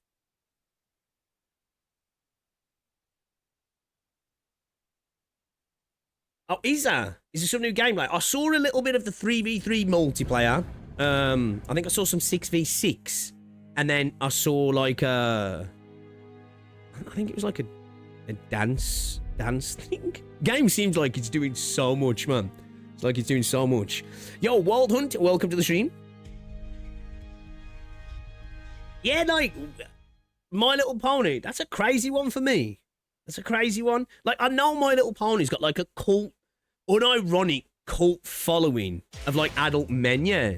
Oh, is there some new gameplay? I saw a little bit of the 3v3 multiplayer. I think I saw some 6v6. And then I saw like I think it was like a dance thing. Game seems like it's doing so much, man. It's like it's doing so much. Yo, Wild Hunt, welcome to the stream. Yeah, like, My Little Pony, that's a crazy one for me. That's a crazy one. Like, I know My Little Pony's got like a cult, unironic cult following of like adult men, yeah.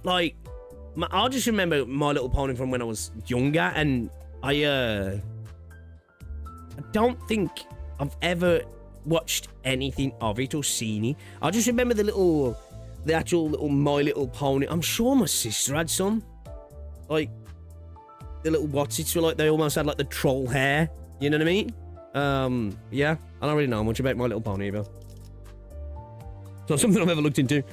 Like, I just remember My Little Pony from when I was younger, and I don't think I've ever watched anything of it or seen it. I just remember the actual little My Little Pony. I'm sure my sister had some. Like, the little what's-its were like, they almost had like the troll hair. You know what I mean? Yeah, I don't really know much about My Little Pony either. It's not something I've ever looked into.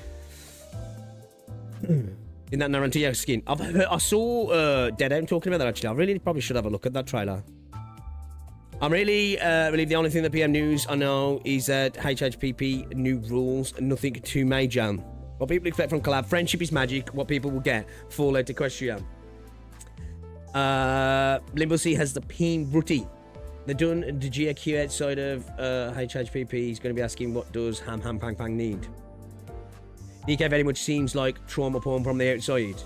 In that Narantia skin. I saw Dead talking about that actually. I really probably should have a look at that trailer. I'm really believe the only thing the PM News I know is that HHPP new rules, nothing too major. What people expect from collab, friendship is magic, what people will get, full led Equestria. Limbus has the Peen Rutty. The done the GQ outside of HHPP is going to be asking what does Ham Pang Pang need. DK very much seems like trauma porn from the outside.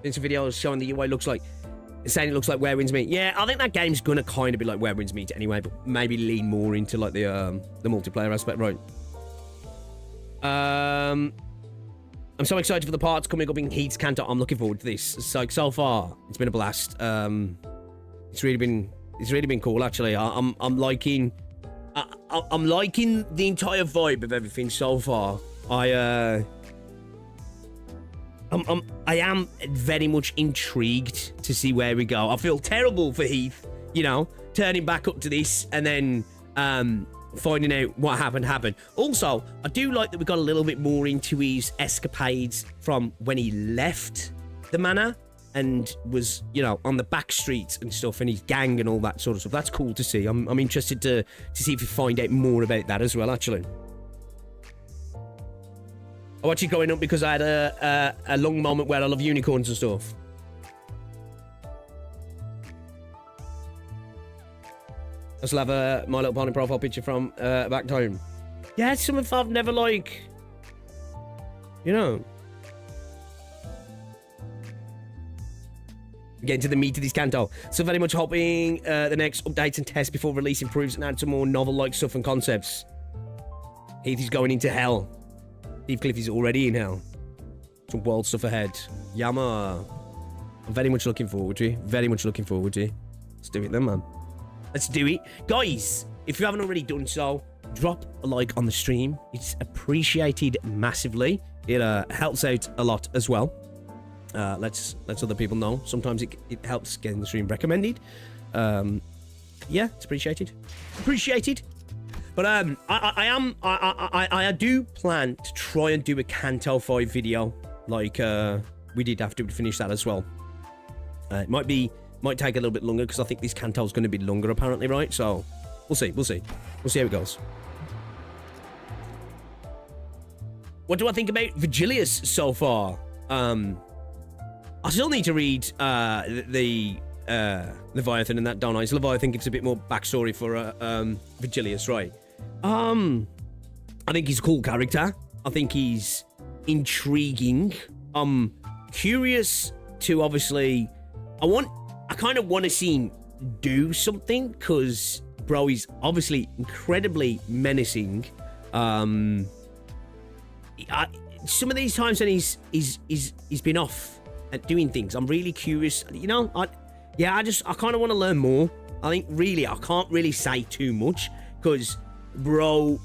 In some videos showing the UI looks like, saying it looks like Where Winds Meet. Yeah, I think that game's gonna kind of be like Where Winds Meet anyway, but maybe lean more into like the multiplayer aspect, right? I'm so excited for the parts coming up in Heath's Canto. I'm looking forward to this. It's like so far, it's been a blast. It's really been cool actually. I'm liking the entire vibe of everything so far. I am very much intrigued to see where we go. I feel terrible for Heath, you know, turning back up to this and then finding out what happened. Also, I do like that we got a little bit more into his escapades from when he left the manor and was, you know, on the back streets and stuff, and his gang and all that sort of stuff. That's cool to see. I'm interested to see if we find out more about that as well, actually. I watched it growing up because I had a long moment where I love unicorns and stuff. I still have a My Little Pony profile picture from back home. Yeah, it's something I've never, like, you know. Getting to the meat of this Canto. So very much hoping the next updates and tests before release improves and adds some more novel-like stuff and concepts. Heath is going into hell. Heathcliff is already in hell. Some wild stuff ahead. Yama. I'm very much looking forward to it. Very much looking forward to it. Let's do it then, man. Let's do it. Guys, if you haven't already done so, drop a like on the stream. It's appreciated massively. It helps out a lot as well. Let's other people know. Sometimes it helps getting the stream recommended. Yeah, it's appreciated. Appreciated. But I do plan to try and do a CANTO VI video, like we did after we finished that as well. It might take a little bit longer because I think this Canto's going to be longer apparently, right? So we'll see how it goes. What do I think about Vigilius so far? I still need to read the Leviathan and that, don't I? So Leviathan gives a bit more backstory for Vigilius, right? I think he's a cool character. I think he's intriguing. I'm curious to obviously... I kind of want to see him do something because, bro, he's obviously incredibly menacing. Some of these times when he's been off at doing things, I'm really curious. You know, I kind of want to learn more. I think really I can't really say too much because, bro,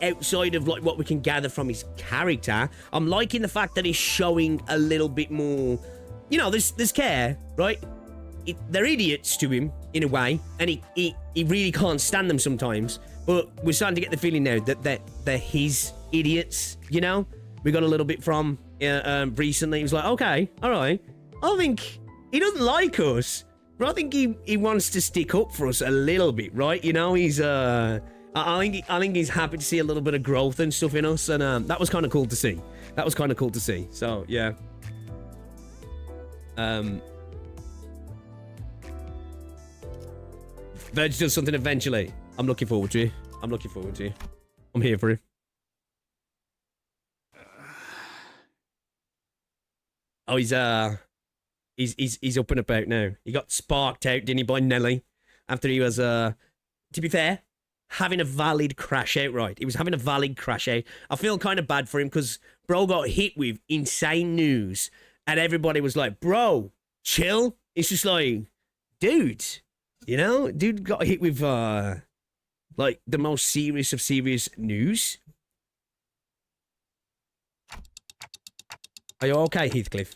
outside of like what we can gather from his character, I'm liking the fact that he's showing a little bit more. You know, there's care, right? They're idiots to him in a way, and he really can't stand them sometimes. but we're starting to get the feeling now that they're his idiots. You know, we got a little bit from recently. He was like, okay, all right. I think he doesn't like us, but I think he wants to stick up for us a little bit, right? You know, he's I think he's happy to see a little bit of growth and stuff in us, and that was kind of cool to see. That was kind of cool to see. So yeah. Verge does something eventually. I'm looking forward to it. I'm looking forward to it. I'm here for it. Oh, he's up and about now. He got sparked out, didn't he, by Nelly? After he was, to be fair, having a valid crash out, right? He was having a valid crash out. I feel kind of bad for him because bro got hit with insane news and everybody was like, bro, chill. It's just like, dude, you know? Dude got hit with, like, the most serious of serious news. Are you okay, Heathcliff?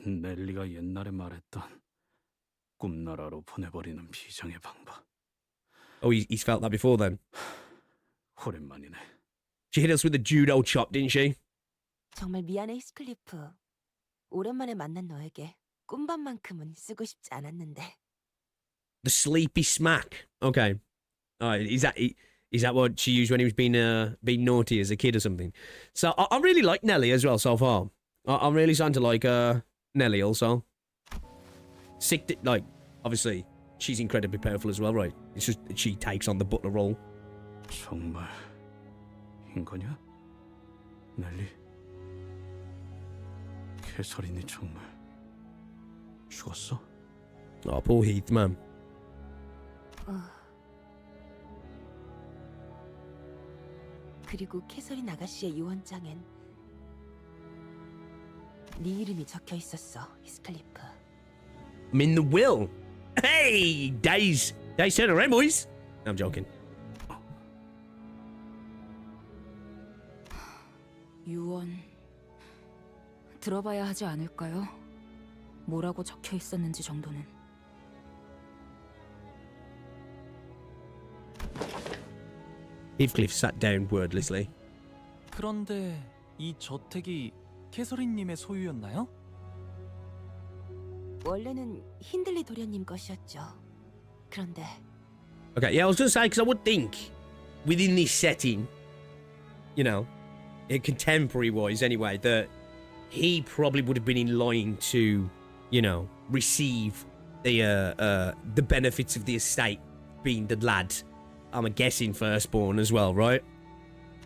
넬리가 옛날에 말했던 꿈나라로 보내버리는 비장의 방법. Oh, he's felt that before then. 오랜만이네. She hit us with a judo chop, didn't she? 정말 미안해, 히스클리프. 오랜만에 만난 너에게 꿈밤만큼은 쓰고 싶지 않았는데. The sleepy smack. Okay. Is that what she used when he was being naughty as a kid or something? So I really like Nelly as well so far. I'm really starting to like Nelly also. Like, obviously, she's incredibly powerful as well, right? It's just that she takes on the butler role. 정말 인거냐? 넬리? 캐서린이 정말 죽었어? Oh, poor Heath, man. 그리고 캐서린 아가씨의 유언장엔 네 이름이 적혀 있었어, 히스클리프. I'm in the will. Hey, days turn around, boys. No, I'm joking. 유언 들어봐야 하지 않을까요? 뭐라고 적혀 있었는지 정도는. Heathcliff sat down wordlessly. 그런데 이 저택이 캐서린님의 소유였나요? 원래는 힌들리 도련님 것이었죠. 그런데 Okay, yeah, I was going to say, because I would think within this setting, you know, contemporary-wise anyway, that he probably would have been in line to, you know, receive the benefits of the estate, being the lad. I'm guessing firstborn as well, right?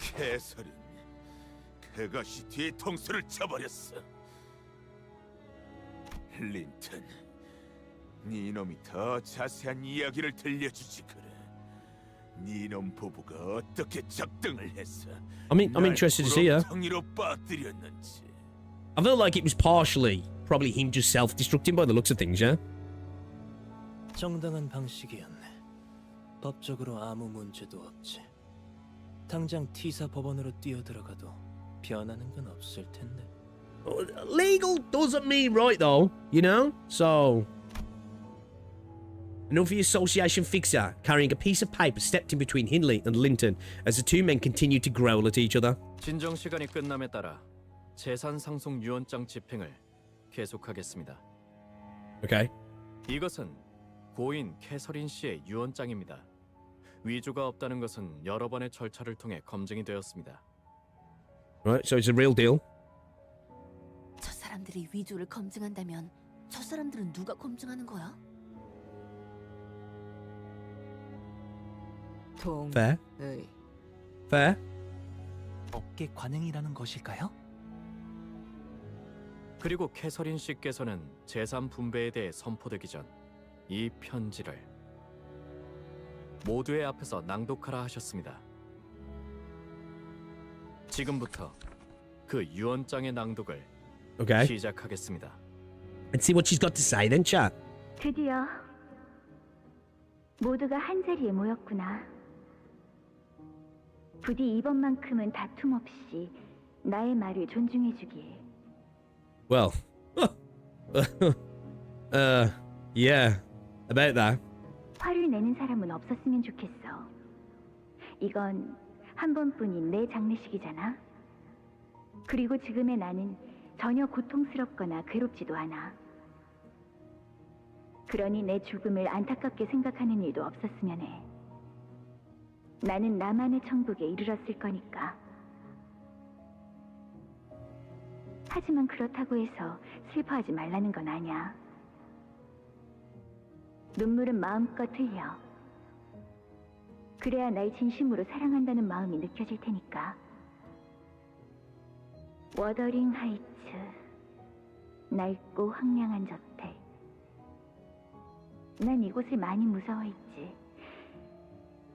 캐서린, 그것이 뒤통수를 쳐버렸어. 린턴, 네 놈이 더 자세한 이야기를 들려주지 그래. 네 놈 부부가 어떻게 적등을 했어? I'm interested to see her. 정의로 빠뜨렸는지. I feel like it was partially probably him just self-destructing by the looks of things, yeah? 정당한 방식이었네. 법적으로 아무 문제도 없지. 당장 T사 법원으로 뛰어들어가도 변하는 건 없을 텐데. Legal doesn't mean right, though, you know? So, an unfair association fixer carrying a piece of paper stepped in between Hindley and Linton as the two men continued to growl at each other. 진정 시간이 끝남에 따라 재산 상속 유언장 집행을 계속하겠습니다. Okay. 이것은 고인 캐서린 씨의 유언장입니다. 위조가 없다는 것은 여러 번의 절차를 통해 검증이 되었습니다. Right, so it's a real deal. 저 사람들이 위조를 검증한다면 저 사람들은 누가 검증하는 거야? Fair. Fair. 업계 관행이라는 것일까요? 그리고 캐서린 씨께서는 재산 분배에 대해 선포되기 전 이 편지를 모두의 앞에서 낭독하라 하셨습니다. 지금부터 그 유언장의 낭독을 Okay. 시작하겠습니다. Let's see what she's got to say then, chat. 드디어 모두가 한자리에 모였구나. 부디 이번만큼은 다툼 없이 나의 말을 존중해주길. Well, yeah, about that. 화를 내 내는 사람은 없었으면 좋겠어. 이건 한 번뿐인 내 장례식이잖아. 그리고 지금의 나는 전혀 고통스럽거나 괴롭지도 않아. 그러니 내 죽음을 안타깝게 생각하는 일도 없었으면 해. 나는 나만의 천국에 이르렀을 거니까. 하지만 그렇다고 해서 슬퍼하지 말라는 건 아니야. 눈물은 마음껏 흘려. 그래야 날 진심으로 사랑한다는 마음이 느껴질 테니까. 워더링 하이츠, 낡고 황량한 저택. 난 이곳을 많이 무서워했지.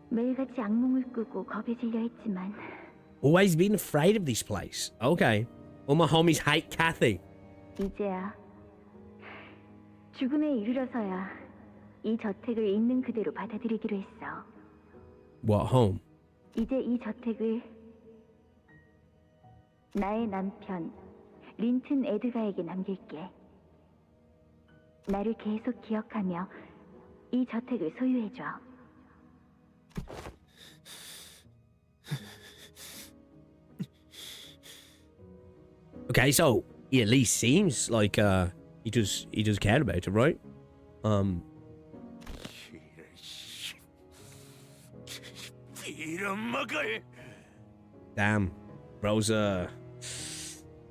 매일같이 악몽을 꾸고 겁에 질려 했지만 Always been afraid of this place. Okay. All my homies hate Kathy. 이제야 죽음에 이르러서야 이 저택을 있는 그대로 받아들이기로 했어. What, home? 이제 이 저택을 나의 남편 린튼 에드가에게 남길게. 나를 계속 기억하며 이 저택을 소유해줘. Okay, so he at least seems like he does care about it, right? 빌어먹을. Damn, bro's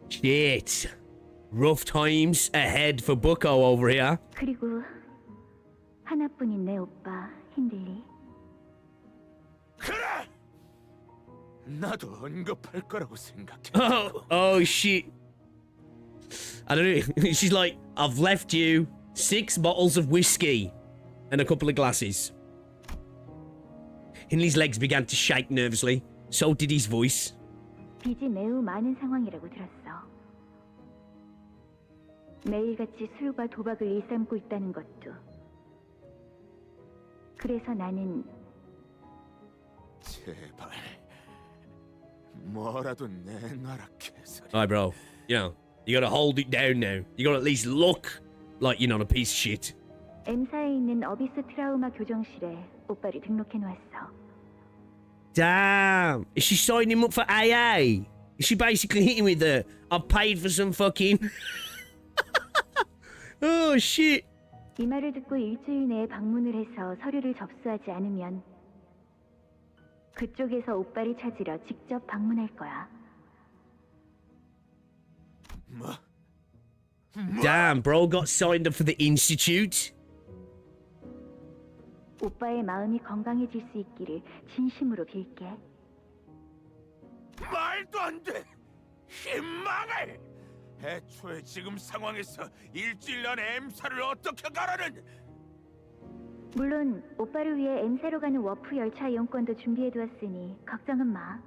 shit. Rough times ahead for Bucko over here. 그리고 하나뿐인 내 오빠 힌들리. 그래. 나도 언급할 거라고 생각해. Oh shit. I don't know. She's like, I've left you 6 bottles of whiskey and a couple of glasses. Hindley's legs began to shake nervously. So did his voice. 빚이 매우 많은 상황이라고 들었어. 매일같이 술과 도박을 일삼고 있다는 것도. 그래서 나는 제발 뭐라도 내놔라 개소리. Alright, bro. You know, you gotta hold it down now. You gotta at least look like you're not a piece of shit. M사에 있는 어비스 트라우마 교정실에 오빠를 등록해 놓았어. Damn. Is she signing him up for AA? Is she basically hitting with the, I've paid for some fucking... Oh, shit. 이 말을 듣고 일주일 내에 방문을 해서 서류를 접수하지 않으면 그쪽에서 오빠를 찾으러 직접 방문할 거야. Damn, bro got signed up for the institute. 오빠의 마음이 건강해질 수 있기를 진심으로 빌게. 말도 안 돼. 희망을. 애초에 지금 상황에서 일주일 안에 M사를 어떻게 가라는. 물론 오빠를 위해 M사로 가는 워프 열차 이용권도 준비해두었으니 걱정은 마.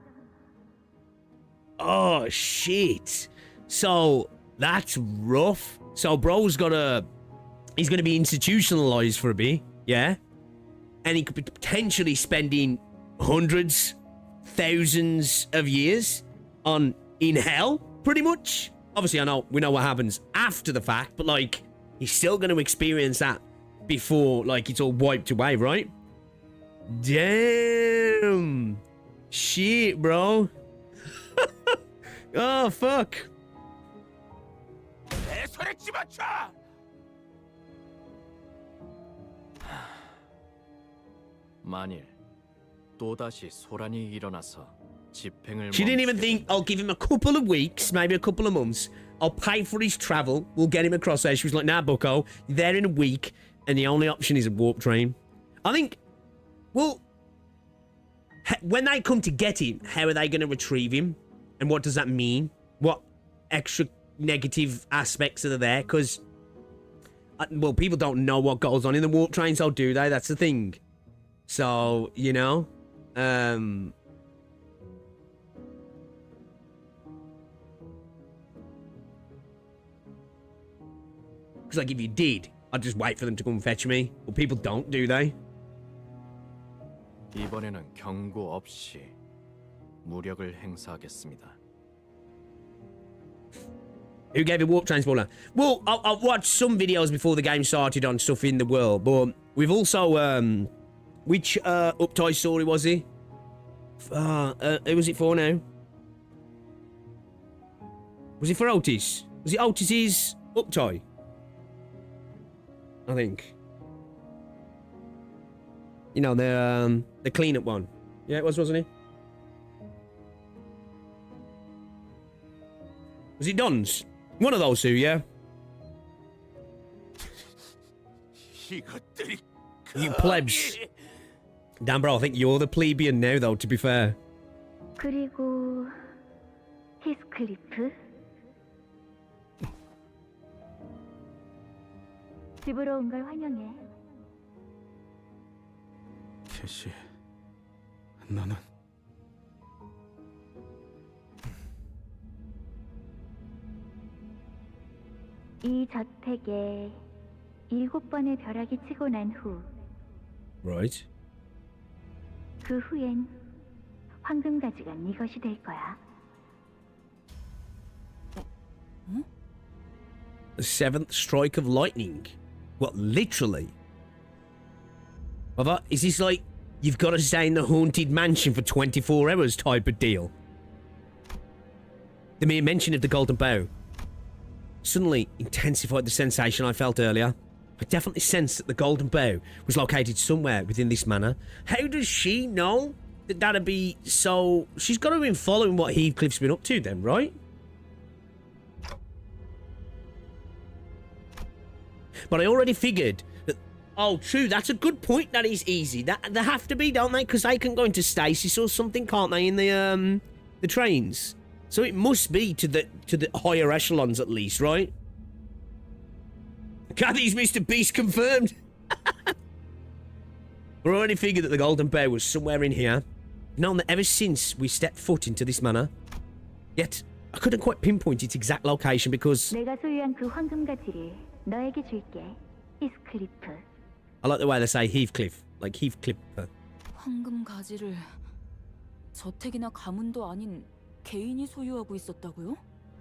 Oh, shit. So, that's rough. So, bro's he's gonna be institutionalized for a bit, yeah? And he could be potentially spending hundreds, thousands of years in hell, pretty much. Obviously, we know what happens after the fact, but, like, he's still going to experience that before, like, it's all wiped away, right? Damn. Shit, bro. Oh, fuck. 내 손에 집어쳐. 만일 또다시 소란이 일어나서 집행을 She didn't even think, I'll give him a couple of weeks, maybe a couple of months. I'll pay for his travel. We'll get him across there. She was like, nah, bucko, you're there in a week, and the only option is a warp train. I think, well, when they come to get him, how are they going to retrieve him? And what does that mean? What extra negative aspects are there? Because, well, people don't know what goes on in the warp train, so do they? That's the thing. So, you know, because like if you did, I'd just wait for them to come fetch me. But people don't, do they? 이번에는 경고 없이 무력을 행사하겠습니다. Who gave a warp transporter? Well, I've watched some videos before the game started on stuff in the world, but we've also Which uptie story was he? Who was it for now? Was it for Otis? Was it Otis's uptie? I think. You know, the cleanup one. Yeah, it was, wasn't it? Was it Don's? One of those two, yeah? You plebs. Damn, bro, I think you're the plebeian now, though, to be fair. 그리고 히스클리프? 집으로 온 걸 환영해. 캐시, 너는 이 저택에 7번의 벼락이 치고 난 후, Right. 그 후엔 황금가지가 네 것이 될 거야. The seventh strike of lightning. What, literally? Is this like, you've got to stay in the haunted mansion for 24 hours type of deal? The mere mention of the golden bow suddenly intensified the sensation I felt earlier. I definitely sensed that the golden bow was located somewhere within this manor. How does she know that that'd be so... She's got to have been following what Heathcliff's been up to then, right? But I already figured that... Oh, true, that's a good point. That is easy. They have to be, don't they? Because they can go into stasis or something, can't they, in the trains? So it must be to the higher echelons at least, right? Kathy's Mr. Beast confirmed. We already figured that the golden bow was somewhere in here. Known that ever since we stepped foot into this manor. Yet, I couldn't quite pinpoint its exact location because... 내가 소유한 그 황금가지를 너에게 줄게, 히스클리프. I like the way they say Heathcliff. Like Heathcliff. 황금 가지를 저택이나 가문도 아닌 개인이 소유하고 있었다고요?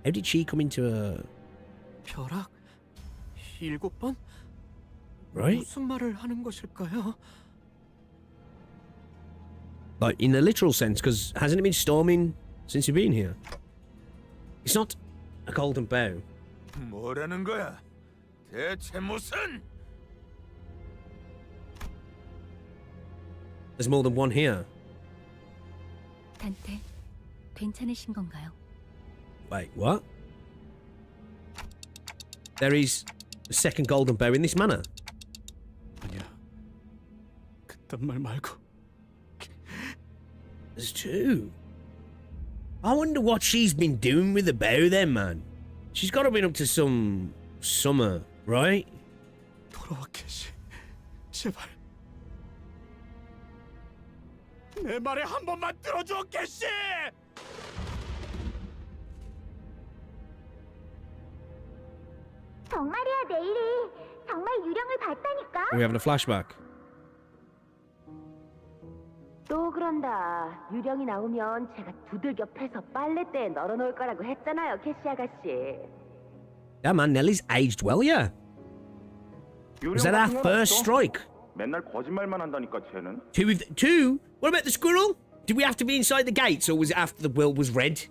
How did she come into a... 벼락 7번? Right? 무슨 말을 하는 것일까요? Like, in a literal sense, because hasn't it been storming since you've been here? It's not a golden bow. 뭐라는 거야? 대체 무슨? There's more than one here. 단테, 괜찮으신 건가요? Wait, what? There is a second golden bow in this manor. 아니야. 그딴 말 말고. There's two. I wonder what she's been doing with the bow then, man. She's got to be up to some summer, right? 돌아와, 캐시. 제발. 내 말에 한 번만 들어줘, 캐시! 정말이야, 내일이 정말 유령을 봤다니까. Are we having a flashback? 또 그런다. 유령이 나오면 제가 두들겨 패서 빨래대에 널어놓을 거라고 했잖아요, 캐시 아가씨. Yeah, man, Nellie's aged well, yeah. Was that our first strike? 맨날 거짓말만 한다니까 쟤는. Two? What about the squirrel? Did we have to be inside the gates, or was it after the will was read?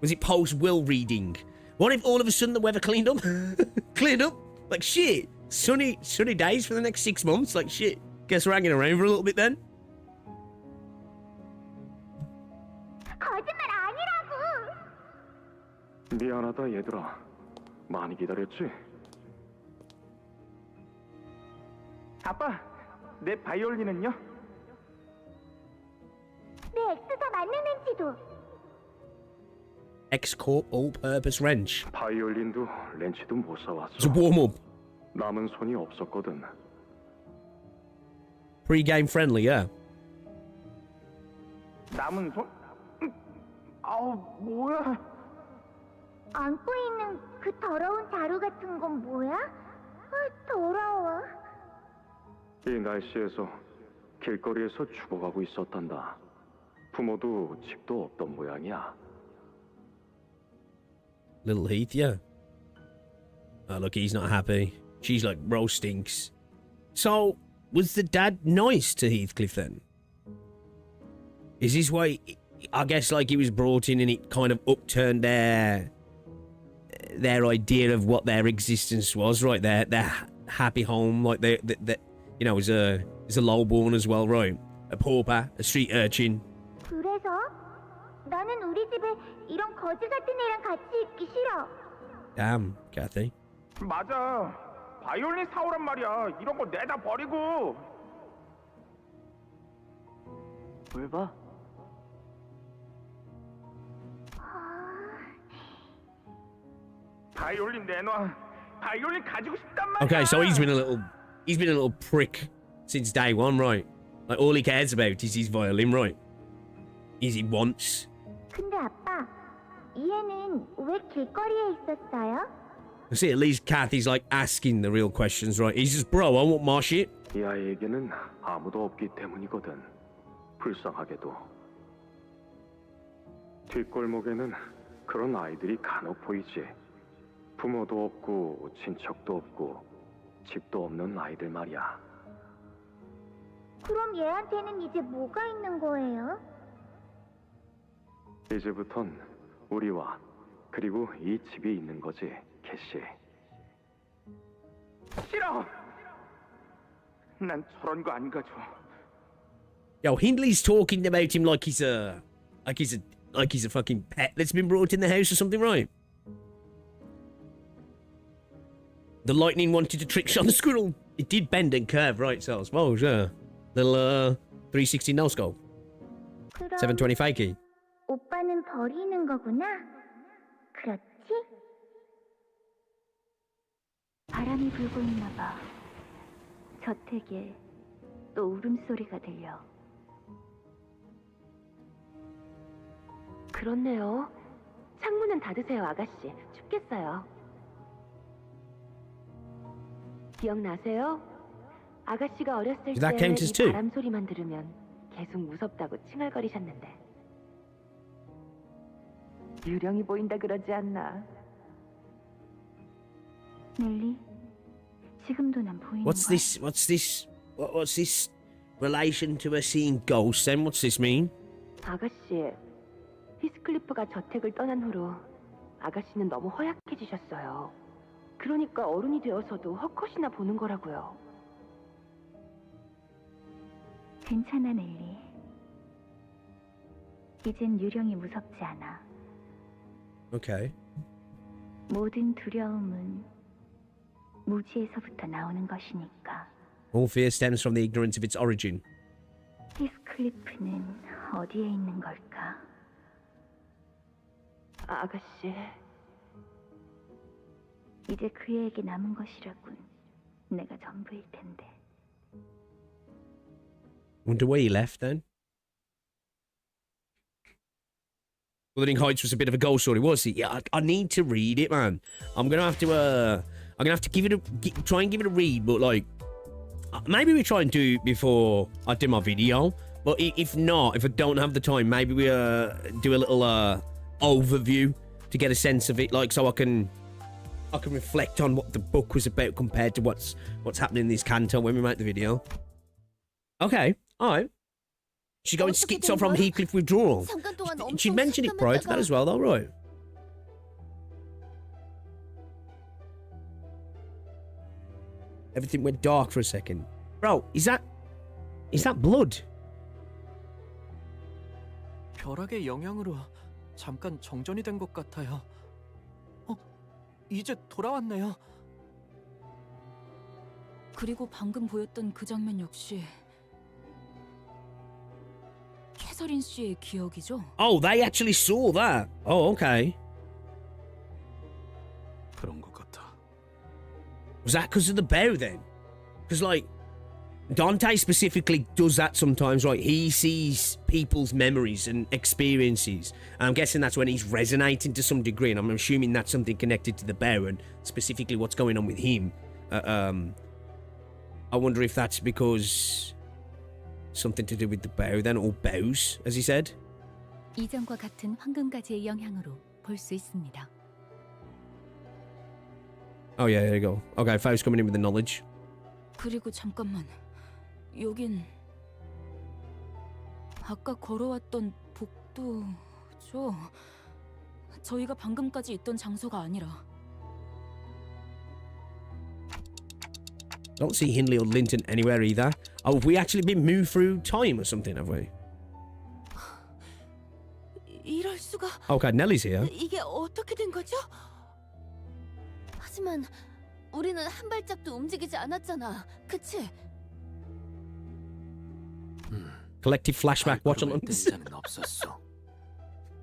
Was it post-will reading? What if all of a sudden the weather cleaned up? Cleared up? Like shit. Sunny days for the next 6 months? Like shit. Guess we're hanging around for a little bit then? 거짓말 아니라고. 미안하다 얘들아. 많이 기다렸지? 아빠, 내 바이올린은요? 내 엑스가 맞는 렌치도. X-Corp all-purpose wrench. 바이올린도 렌치도 못 사왔어. It's a warm-up. 남은 손이 없었거든. Pre-game friendly, yeah. 남은 손? 아우, 뭐야? 안고 있는 그 더러운 자루 같은 건 뭐야? 아, 더러워. 이 날씨에서 길거리에서 죽어가고 있었단다. 부모도 집도 없던 모양이야. Little Heath, yeah. Oh, look, he's not happy. She's like, bro stinks. So, was the dad nice to Heathcliff then? Is this why? I guess like he was brought in and it kind of upturned their idea of what their existence was, right? Their happy home, like they you know, as a lowborn as well, right? A pauper, a street urchin. 그래서 나는 우리 집에 이런 거지 같은 애랑 같이 있기 싫어. Damn, Kathy. 맞아. 바이올린 사오란 말이야. 이런 거 내다 버리고. 뭘 봐? 바이올린 내놔. 바이올린 가지고 싶단 말이야. Okay, so he's been a little prick since day one, right? Like all he cares about is his violin, right? Is he wants. 근데 아빠, 이 애는 왜 길거리에 있었어요? See, at least Kathy's like asking the real questions, right? He's just, bro, I want my shit. 이 아이에게는 아무도 없기 때문이거든. 불쌍하게도. 뒷골목에는 그런 아이들이 간혹 보이지. 부모도 없고 친척도 없고 집도 없는 아이들 말이야. 그럼 얘한테는 이제 뭐가 있는 거예요? 이제부턴 우리와 그리고 이 집이 있는 거지, 캐시. 싫어. 난 저런 거 안 가져. Yo, Hindley's talking about him like he's a fucking pet that's been brought in the house or something, right? The lightning wanted to trick shot the squirrel. It did bend and curve, right? So I suppose, yeah. Little 360 no scope. 720 fakie. 오빠는 버리는 거구나. 그렇지? 바람이 불고 있나 봐. 저택에 또 울음소리가 들려. 그렇네요. 창문은 닫으세요, 아가씨. 춥겠어요. 기억나세요? 아가씨가 어렸을 That 때 counts as 이 two. 바람 소리만 들으면 계속 무섭다고 칭얼거리셨는데. 유령이 보인다 그러지 않나? 넬리, 지금도 난 보이는 What's 거야. what's this relation to her seeing ghosts then? What's this mean? 아가씨, 히스클리프가 저택을 떠난 후로 아가씨는 너무 허약해지셨어요. 그러니까 어른이 되어서도 헛것이나 보는 거라고요. 괜찮아, 넬리. 이젠 유령이 무섭지 않아. Okay. 모든 두려움은 무지에서부터 나오는 것이니까. All fear stems from the ignorance of its origin. 히스클리프는 어디에 있는 걸까? 아가씨, 이제 그애에게 남은 것이라군. 내가 전부일 텐데. Wonder where he left then? Wuthering Heights was a bit of a ghost story, was it? Yeah, I need to read it, man. I'm gonna have to give it try and give it a read, but like, maybe we try and do it before I do my video. But if not, if I don't have the time, maybe we do a little overview to get a sense of it, like, so I can reflect on what the book was about compared to what's happening in this canto when we make the video. Okay, all right. She's going schizo from Heathcliff withdrawal. She'd mentioned it prior to that as well, though, right? Everything went dark for a second. Bro, is that blood? 벼락의 영향으로 잠깐 정전이 된 것 같아요. 이제 돌아왔네요. 그리고 방금 보였던 그 장면 역시 캐서린 씨의 기억이죠? Oh, they actually saw that. Oh, okay. 그런 것 같아. Was that because of the bow then? Because, like, Dante specifically does that sometimes, right? He sees people's memories and experiences. And I'm guessing that's when he's resonating to some degree. And I'm assuming that's something connected to the bear and specifically what's going on with him. I wonder if that's because something to do with the bow then, or bows, as he said. 이전과 같은 황금가지의 영향으로 볼 수 있습니다. Oh, yeah, there you go. Okay, Faust's coming in with the knowledge. 그리고 잠깐만. 여긴 아까 걸어왔던 복도죠. 저희가 방금까지 있던 장소가 아니라. Don't see Hindley or Linton anywhere either. Oh, have we actually been moved through time or something, have we? 이럴 수가. Okay, Nellie's here. 이게 어떻게 된 거죠? 하지만 우리는 한 발짝도 움직이지 않았잖아. 그치? Collective flashback watch on this. 자는 없었어.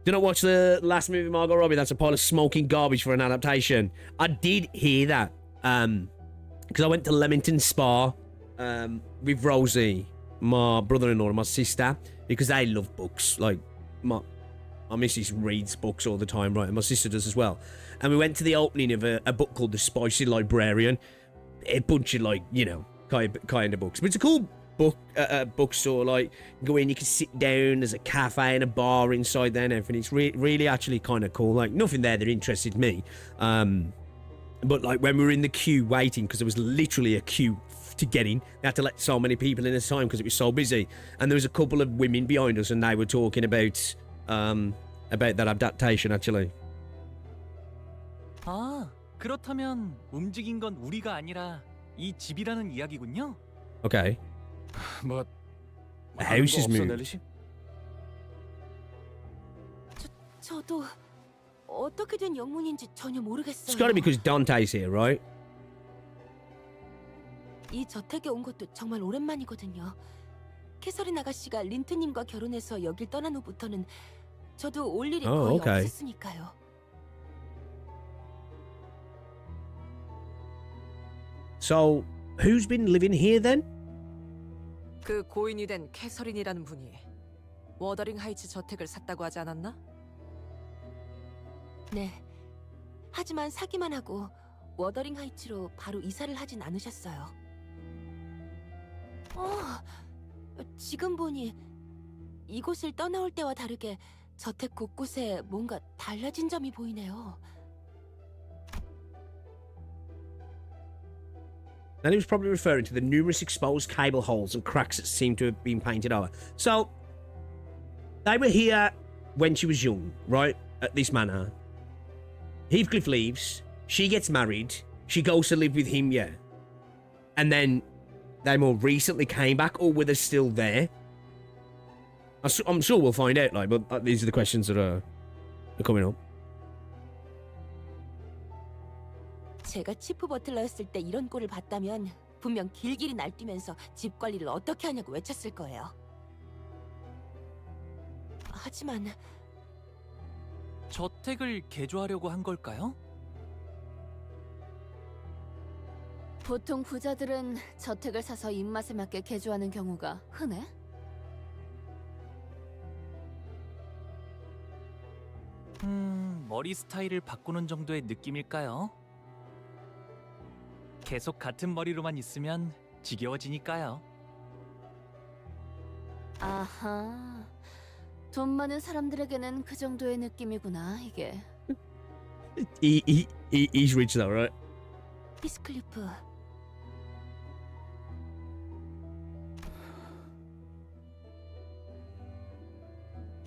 Do not watch the last movie, Margot Robbie. That's a pile of smoking garbage for an adaptation. I did hear that. Because I went to Leamington Spa with Rosie, my brother-in-law and my sister, because they love books. Like, my missus reads books all the time, right? And my sister does as well. And we went to the opening of a book called The Spicy Librarian. A bunch of, like, you know, kind of books. But it's a cool bookstore. Like, you go in, you can sit down, there's a cafe and a bar inside there and everything. It's really actually kind of cool. Like, nothing there that interested me. But like when we were in the queue waiting, because there was literally a queue to get in, they had to let so many people in at a time because it was so busy. And there was a couple of women behind us, and they were talking about that adaptation actually. 아, 그렇다면 움직인 건 우리가 아니라 이 집이라는 이야기군요. Okay. 뭐 The house is moved. 저도 어떻게 된 영문인지 전혀 모르겠어요. It's got to be because Dante's here, right? 이 저택에 온 것도 정말 오랜만이거든요. 캐서린 아가씨가 린트님과 결혼해서 여길 떠난 후부터는 저도 올 일이 거의 없었으니까요. So, who's been living here then? 그 고인이 된 캐서린이라는 분이 워더링 하이츠 저택을 샀다고 하지 않았나? 네. 하지만 사기만 하고 워더링 하이츠로 바로 이사를 하진 않으셨어요. 지금 보니 이곳을 떠나올 때와 다르게 저택 곳곳에 뭔가 달라진 점이 보이네요. And he was probably referring to the numerous exposed cable holes and cracks that seem to have been painted over. So, they were here when she was young, right? At this manor. Heathcliff leaves, she gets married, she goes to live with him, yeah. And then they more recently came back, or were they still there? I'm sure we'll find out, like, but these are the questions that are coming up. 제가 치프 버틀러였을 때 이런 꼴을 봤다면 분명 길길이 날뛰면서 집 관리를 어떻게 하냐고 외쳤을 거예요. 하지만 저택을 개조하려고 한 걸까요? 보통 부자들은 저택을 사서 입맛에 맞게 개조하는 경우가 흔해? 머리 스타일을 바꾸는 정도의 느낌일까요? 계속 같은 머리로만 있으면 지겨워지니까요. 아하, 돈 많은 사람들에게는 그 정도의 느낌이구나, 이게. He's rich though, right? 히스클리프.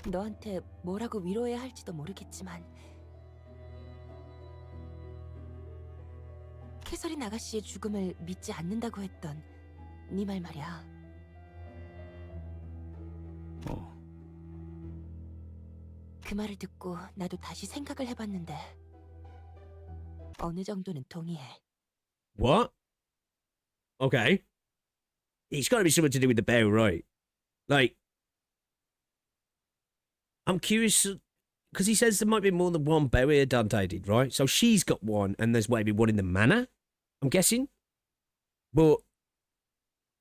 너한테 뭐라고 위로해야 할지도 모르겠지만 캐서린 아가씨의 죽음을 믿지 않는다고 했던 네 말 말이야. 그 말을 듣고 나도 다시 생각을 해봤는데 어느 정도는 동의해. What? Okay. It's got to be something to do with the bow, right? Like, I'm curious, because he says there might be more than one bow here Dante did, right? So she's got one, and there's maybe one in the manor, I'm guessing. But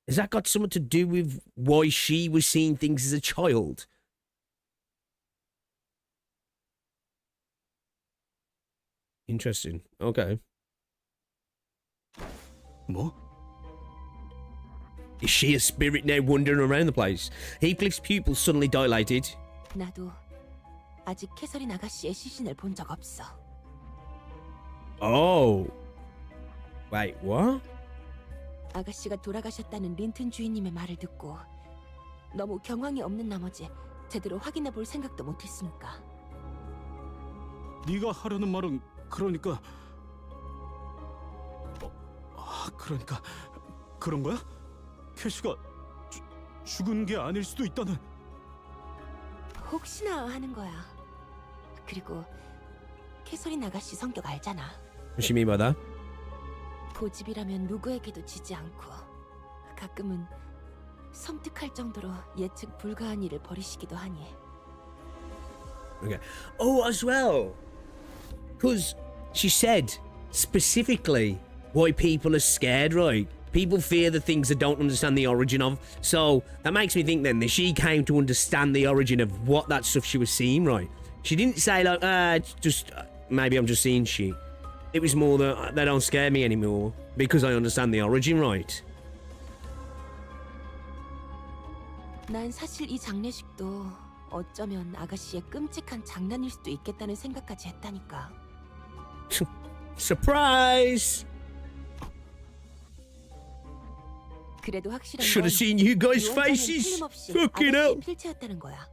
has that got something to do with why she was seeing things as a child? Interesting. Okay. 뭐? Is she a spirit now wandering around the place? Heathcliff's pupils suddenly dilated. 나도 아직 캐서린 아가씨의 시신을 본 적 없어. Oh. Wait, what? 아가씨가 돌아가셨다는 린튼 주인님의 말을 듣고 너무 경황이 없는 나머지 제대로 확인해 볼 생각도 못했으니까. 네가 하려는 말은 그러니까 그러니까 그런 거야? 캐시가 죽은 게 아닐 수도 있다는. 혹시나 하는 거야. 그리고 캐서린 아가씨 성격 알잖아. What's she mean by that? 고집이라면 누구에게도 지지 않고 가끔은 섬뜩할 정도로 예측 불가한 일을 벌이시기도 하니. Okay. Oh, as well. Because she said specifically why people are scared, right? People fear the things they don't understand the origin of. So that makes me think then that she came to understand the origin of what that stuff she was seeing, right? She didn't say like, it's just, maybe I'm just seeing shit. It was more that they don't scare me anymore because I understand the origin, right? 난 사실 이 장례식도 어쩌면 아가씨의 끔찍한 장난일 수도 있겠다는 생각까지 했다니까. Surprise! 그래도 확실한 Should 건 have seen you guys' 유언장은 faces. 틀림없이 Fucking hell. 아가씨의 필체였다는 거야.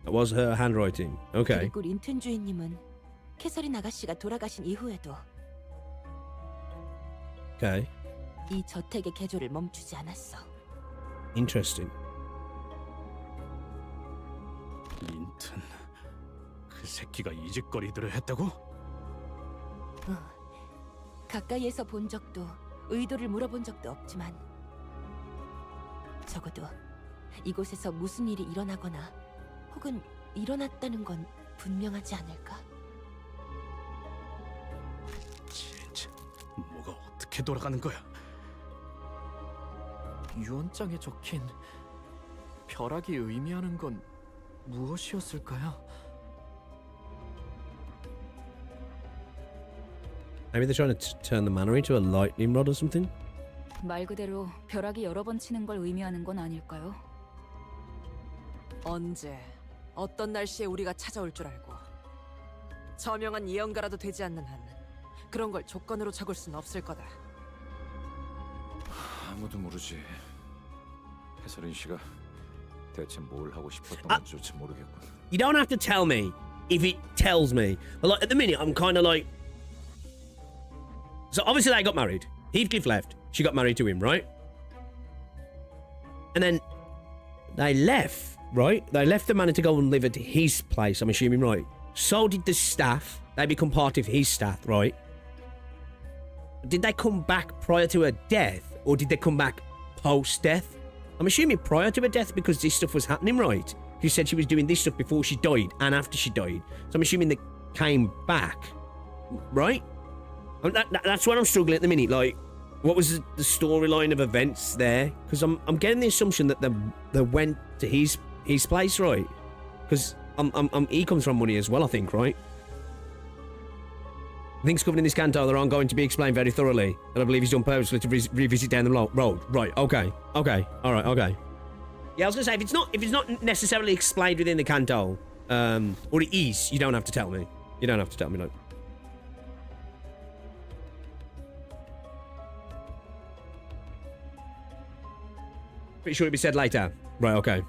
That was her handwriting. Okay. 그리고 린튼 주인님은 캐서린 아가씨가 돌아가신 이후에도 Okay. 이 저택의 개조를 멈추지 않았어. Interesting. 린튼, 그 새끼가 이 짓거리들을 했다고? 가까이에서 본 적도 의도를 물어본 적도 없지만 적어도 이곳에서 무슨 일이 일어나거나 혹은 일어났다는 건 분명하지 않을까? 진짜 뭐가 어떻게 돌아가는 거야? 유언장에 적힌 벼락이 의미하는 건 무엇이었을까요? Maybe they're trying to turn the manor into a lightning rod or something? 말 그대로 벼락이 여러 번 치는 걸 의미하는 건 아닐까요? 언제 어떤 날씨에 우리가 찾아올 줄 알고 저명한 예언가라도 되지 않는 한 그런 걸 조건으로 적을 순 없을 거다. 아무도 모르지. 해서린 씨가 대체 뭘 하고 싶었던 건지조차 모르겠군. You don't have to tell me if it tells me. But like at the minute, I'm kind of like. So obviously they got married. Heathcliff left. She got married to him, right? And then they left, right? They left the manor to go and live at his place, I'm assuming, right? So did the staff. They become part of his staff, right? Did they come back prior to her death? Or did they come back post-death? I'm assuming prior to her death because this stuff was happening, right? She said she was doing this stuff before she died and after she died. So I'm assuming they came back, right? That's what I'm struggling at the minute. Like, what was the storyline of events there? Because I'm getting the assumption that they went to his place, right? Because he comes from money as well, I think, right? Things covered in this canto that aren't going to be explained very thoroughly, and I believe he's done purposely to revisit down the road. Right? Okay. All right. Okay. Yeah, I was gonna say if it's not necessarily explained within the canto, or it is, you don't have to tell me. You don't have to tell me, like. Pretty sure it'll be said later. Right, okay.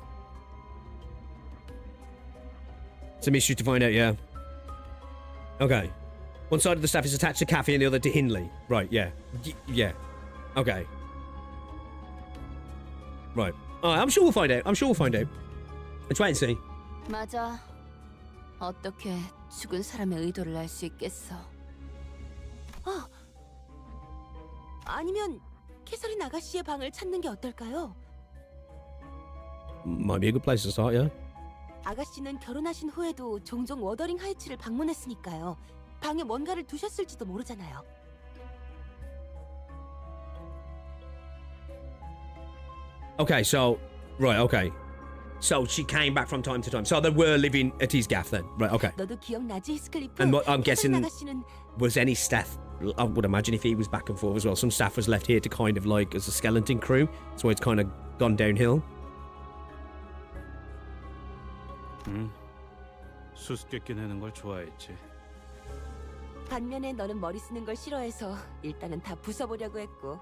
It's a mystery to find out, yeah. Okay. One side of the staff is attached to Kathy and the other to Hindley. Right, yeah. Yeah. Okay. Right. I'm sure we'll find out. Let's wait and see. 맞아. 어떻게 죽은 사람의 의도를 알 수 있겠어? 아니면 캐서린 아가씨의 방을 찾는 게 어떨까요? Might be a good place to start, yeah. 아가씨는 결혼하신 후에도 종종 워더링 하이츠를 방문했으니까요. 방에 뭔가를 두셨을지도 모르잖아요. Okay, so right, okay. So she came back from time to time. So they were living at his gaff then. Right, okay. 너도 기억나지, 히스클리프? And what I'm guessing 아가씨는 was any staff, I would imagine if he was back and forth as well, some staff was left here to kind of like as a skeleton crew. So it's kind of gone downhill. 수수께끼 내는 걸 좋아했지. 반면에 너는 머리 쓰는 걸 싫어해서 일단은 다 부숴보려고 했고.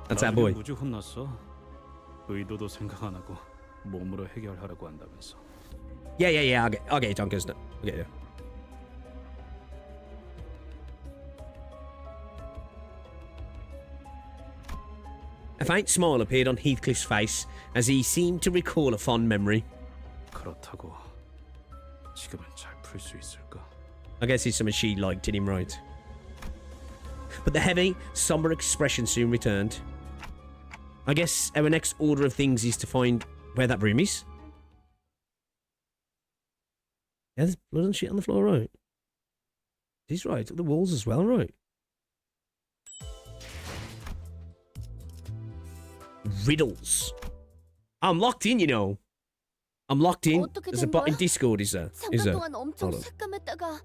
That's that boy. 무지 혼났어. 의도도 생각 안 하고 몸으로 해결하라고 한다면서. Yeah. I get it, Tonkers. I get you. A faint smile appeared on Heathcliff's face as he seemed to recall a fond memory. 그렇다고 지금은 잘 풀 수 있을까? I guess it's something she liked in him, right? But the heavy, somber expression soon returned. I guess our next order of things is to find where that room is. Yeah, there's blood and shit on the floor, right? He's right. The walls as well, right? Riddles. I'm locked in, you know. I'm locked in. There's a bot in Discord, is there? Is there? 잠깐 동안 엄청 삭감했다가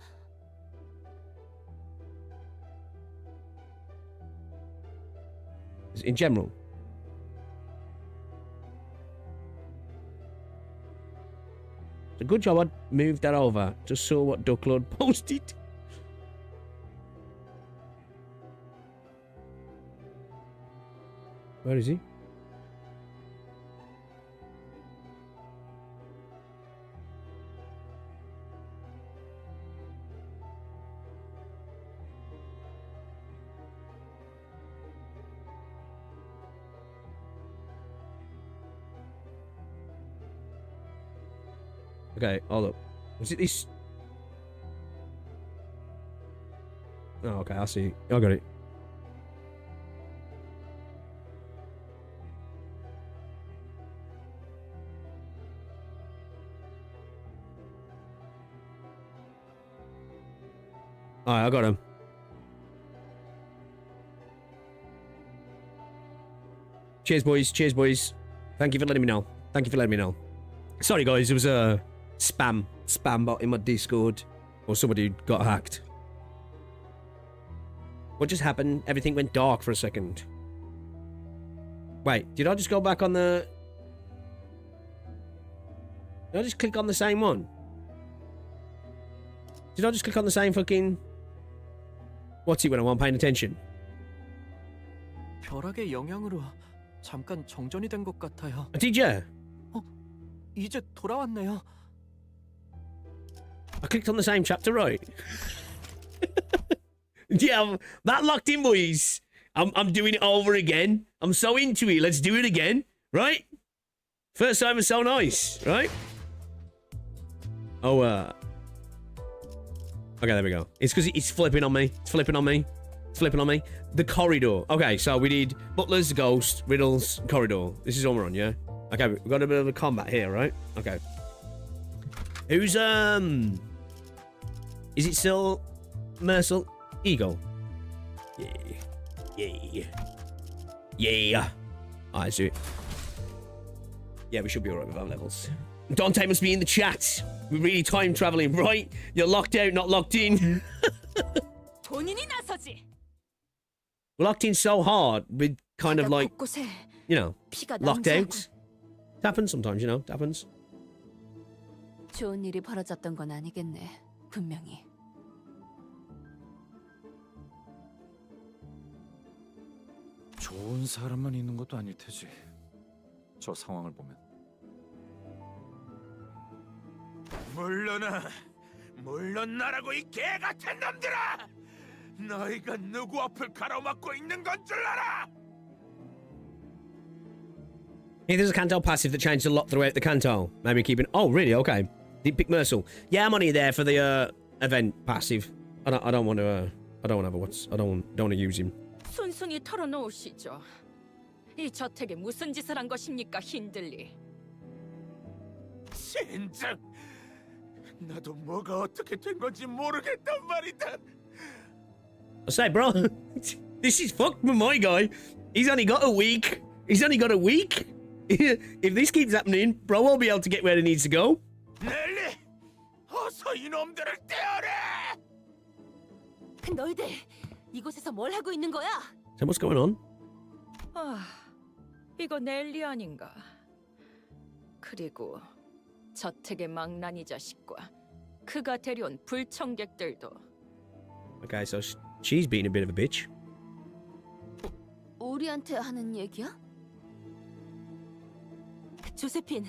In general. It's a good job I moved that over. Just saw what Ducklord posted. Where is he? Okay, hold up. Was it this? Oh, okay, I see. I got it. Alright, I got him. Cheers, boys. Cheers, boys. Thank you for letting me know. Thank you for letting me know. Sorry, guys. It was a spam bot in my Discord, or somebody got hacked. What just happened? Everything went dark for a second. Wait, did I just go back on the... Did I just click on the same one? Did I just click on the same fucking... What's it when I wasn't paying attention? 벼락의 영향으로 잠깐 정전이 된 것 같아요. Did you? 이제 돌아왔네요. I clicked on the same chapter, right? Yeah, that locked in, boys. I'm doing it over again. I'm so into it. Let's do it again, right? First time was so nice, right? Oh, okay, there we go. It's because it's flipping on me. It's flipping on me. It's flipping on me. The corridor. Okay, so we did Butler's, Ghost, Riddles, Corridor. This is all we're on, yeah? Okay, we've got a bit of a combat here, right? Okay. Who's, is it still Mercil Eagle? Yeah. Alright, let's do it. Yeah, we should be alright with our levels. Dante must be in the chat. We're really time traveling, right? You're locked out, not locked in. We're locked in so hard, we're kind of like, you know, locked out. It happens sometimes, you know, it happens. 좋은 일이 벌어졌던 건 아니겠네, 분명히. 좋은 사람만 있는 것도 아닐 테지. 저 상황을 보면. 물러나라고 이 개 같은 놈들아! 너희가 누구 앞을 가로막고 있는 건 줄 알아! Hey, there's a Canto passive that changed a lot throughout the Canto. Maybe keeping. Oh, really? Okay. Did pick Mercil. Yeah, I'm only there for the event passive. I don't want to. I don't want to have a what's. I don't want to use him. 순순히 털어놓으시죠. 이 저택에 무슨 짓을 한 것입니까, 힌들리? 진짜 나도 뭐가 어떻게 된 건지 모르겠단 말이다. I say, bro, this is fucked with my guy. He's only got a week. He's only got a week. If this keeps happening, bro won't be able to get where he needs to go. 넬리, 어서 이놈들을 떼어내! 너희들 이곳에서 뭘 하고 있는 거야? So what's going on? 아, 이거 넬리 아닌가? 그리고 저택의 망나니 자식과 그가 데려온 불청객들도. Okay, so she's being a bit of a bitch. 우리한테 하는 얘기야? 조세핀,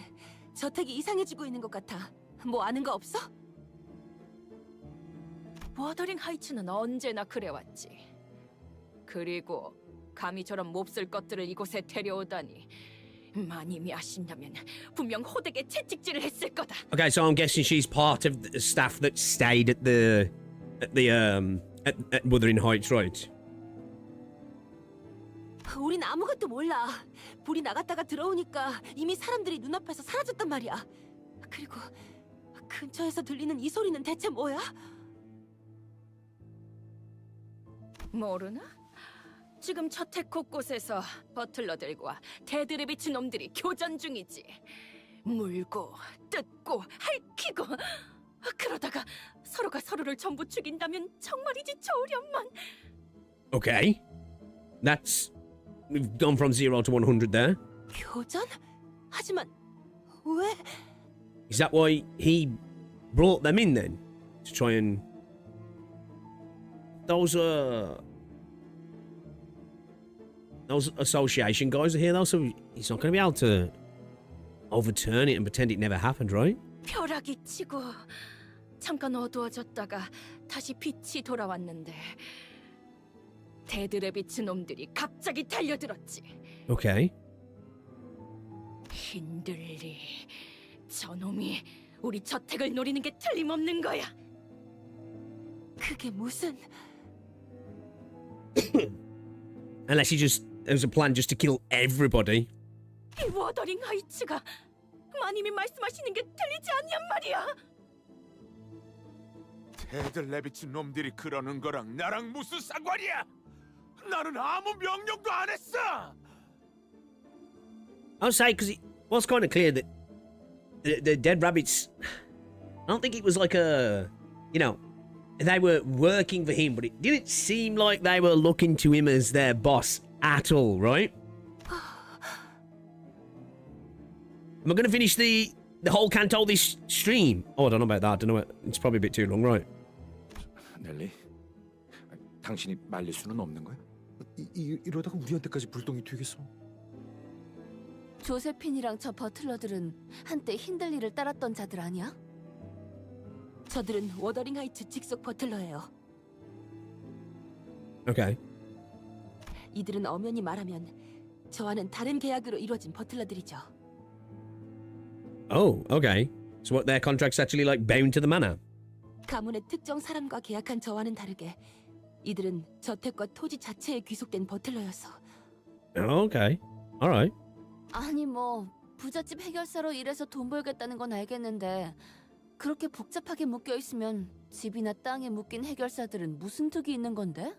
저택이 이상해지고 있는 것 같아. 뭐 아는 거 없어? 워더링 하이츠는 언제나 그래왔지. 그리고 감히 저런 몹쓸 것들을 이곳에 데려오다니. 마님이 아신다면 분명 호되게 채찍질을 했을 거다. Okay, so I'm guessing she's part of the staff that stayed at the Wuthering Heights, right? 우린 아무것도 몰라. 불이 나갔다가 들어오니까 이미 사람들이 눈앞에서 사라졌단 말이야. 그리고 근처에서 들리는 이 소리는 대체 뭐야? 모르나? 지금 저택 곳곳에서 버틀러들과 데드레비치 놈들이 교전 중이지. 물고 뜯고 핥히고. 그러다가 서로가 서로를 전부 죽인다면 정말이지 좋으련만. Okay. We've gone from 0 to 100 there. 교전? 하지만 왜? Is that why he brought them in then? To try and... Those association guys are here though, so he's not going to be able to overturn it and pretend it never happened, right? 벼락이 치고 잠깐 어두워졌다가 다시 빛이 돌아왔는데 데드레비츠 놈들이 갑자기 달려들었지. Okay. 힌들리, 저놈이 우리 저택을 노리는 게 틀림없는 거야. 그게 무슨... Unless there was a plan just to kill everybody. 이 워더링 하이츠가 마님이 말씀하시는 게 틀리지 않냔 말이야. 데들레비츠 놈들이 그러는 거랑 나랑 무슨 상관이야? 나는 아무 명령도 안 했어. I'll say, because it was kind of clear that the dead rabbits, I don't think it was like a, you know, they were working for him, but it didn't seem like they were looking to him as their boss at all, right? Am I going to finish the whole CANTO this stream? Oh, I don't know about that. I don't know. It's probably a bit too long, right? 넬리, 당신이 말릴 수는 없는 거야? 이러다가 우리한테까지 불똥이 튀겠어. 조세핀이랑 저 버틀러들은 한때 힌들리를 따랐던 자들 아니야? 저들은 워더링 하이츠 직속 버틀러예요. Okay. 이들은 엄연히 말하면 저와는 다른 계약으로 이루어진 버틀러들이죠. Oh, okay. So what, their contract's actually like bound to the manor? 가문의 특정 사람과 계약한 저와는 다르게 이들은 저택과 토지 자체에 귀속된 버틀러였어. Okay. All right. 아니 뭐 부잣집 해결사로 일해서 돈 벌겠다는 건 알겠는데 그렇게 복잡하게 묶여 있으면 집이나 땅에 묶인 해결사들은 무슨 득이 있는 건데?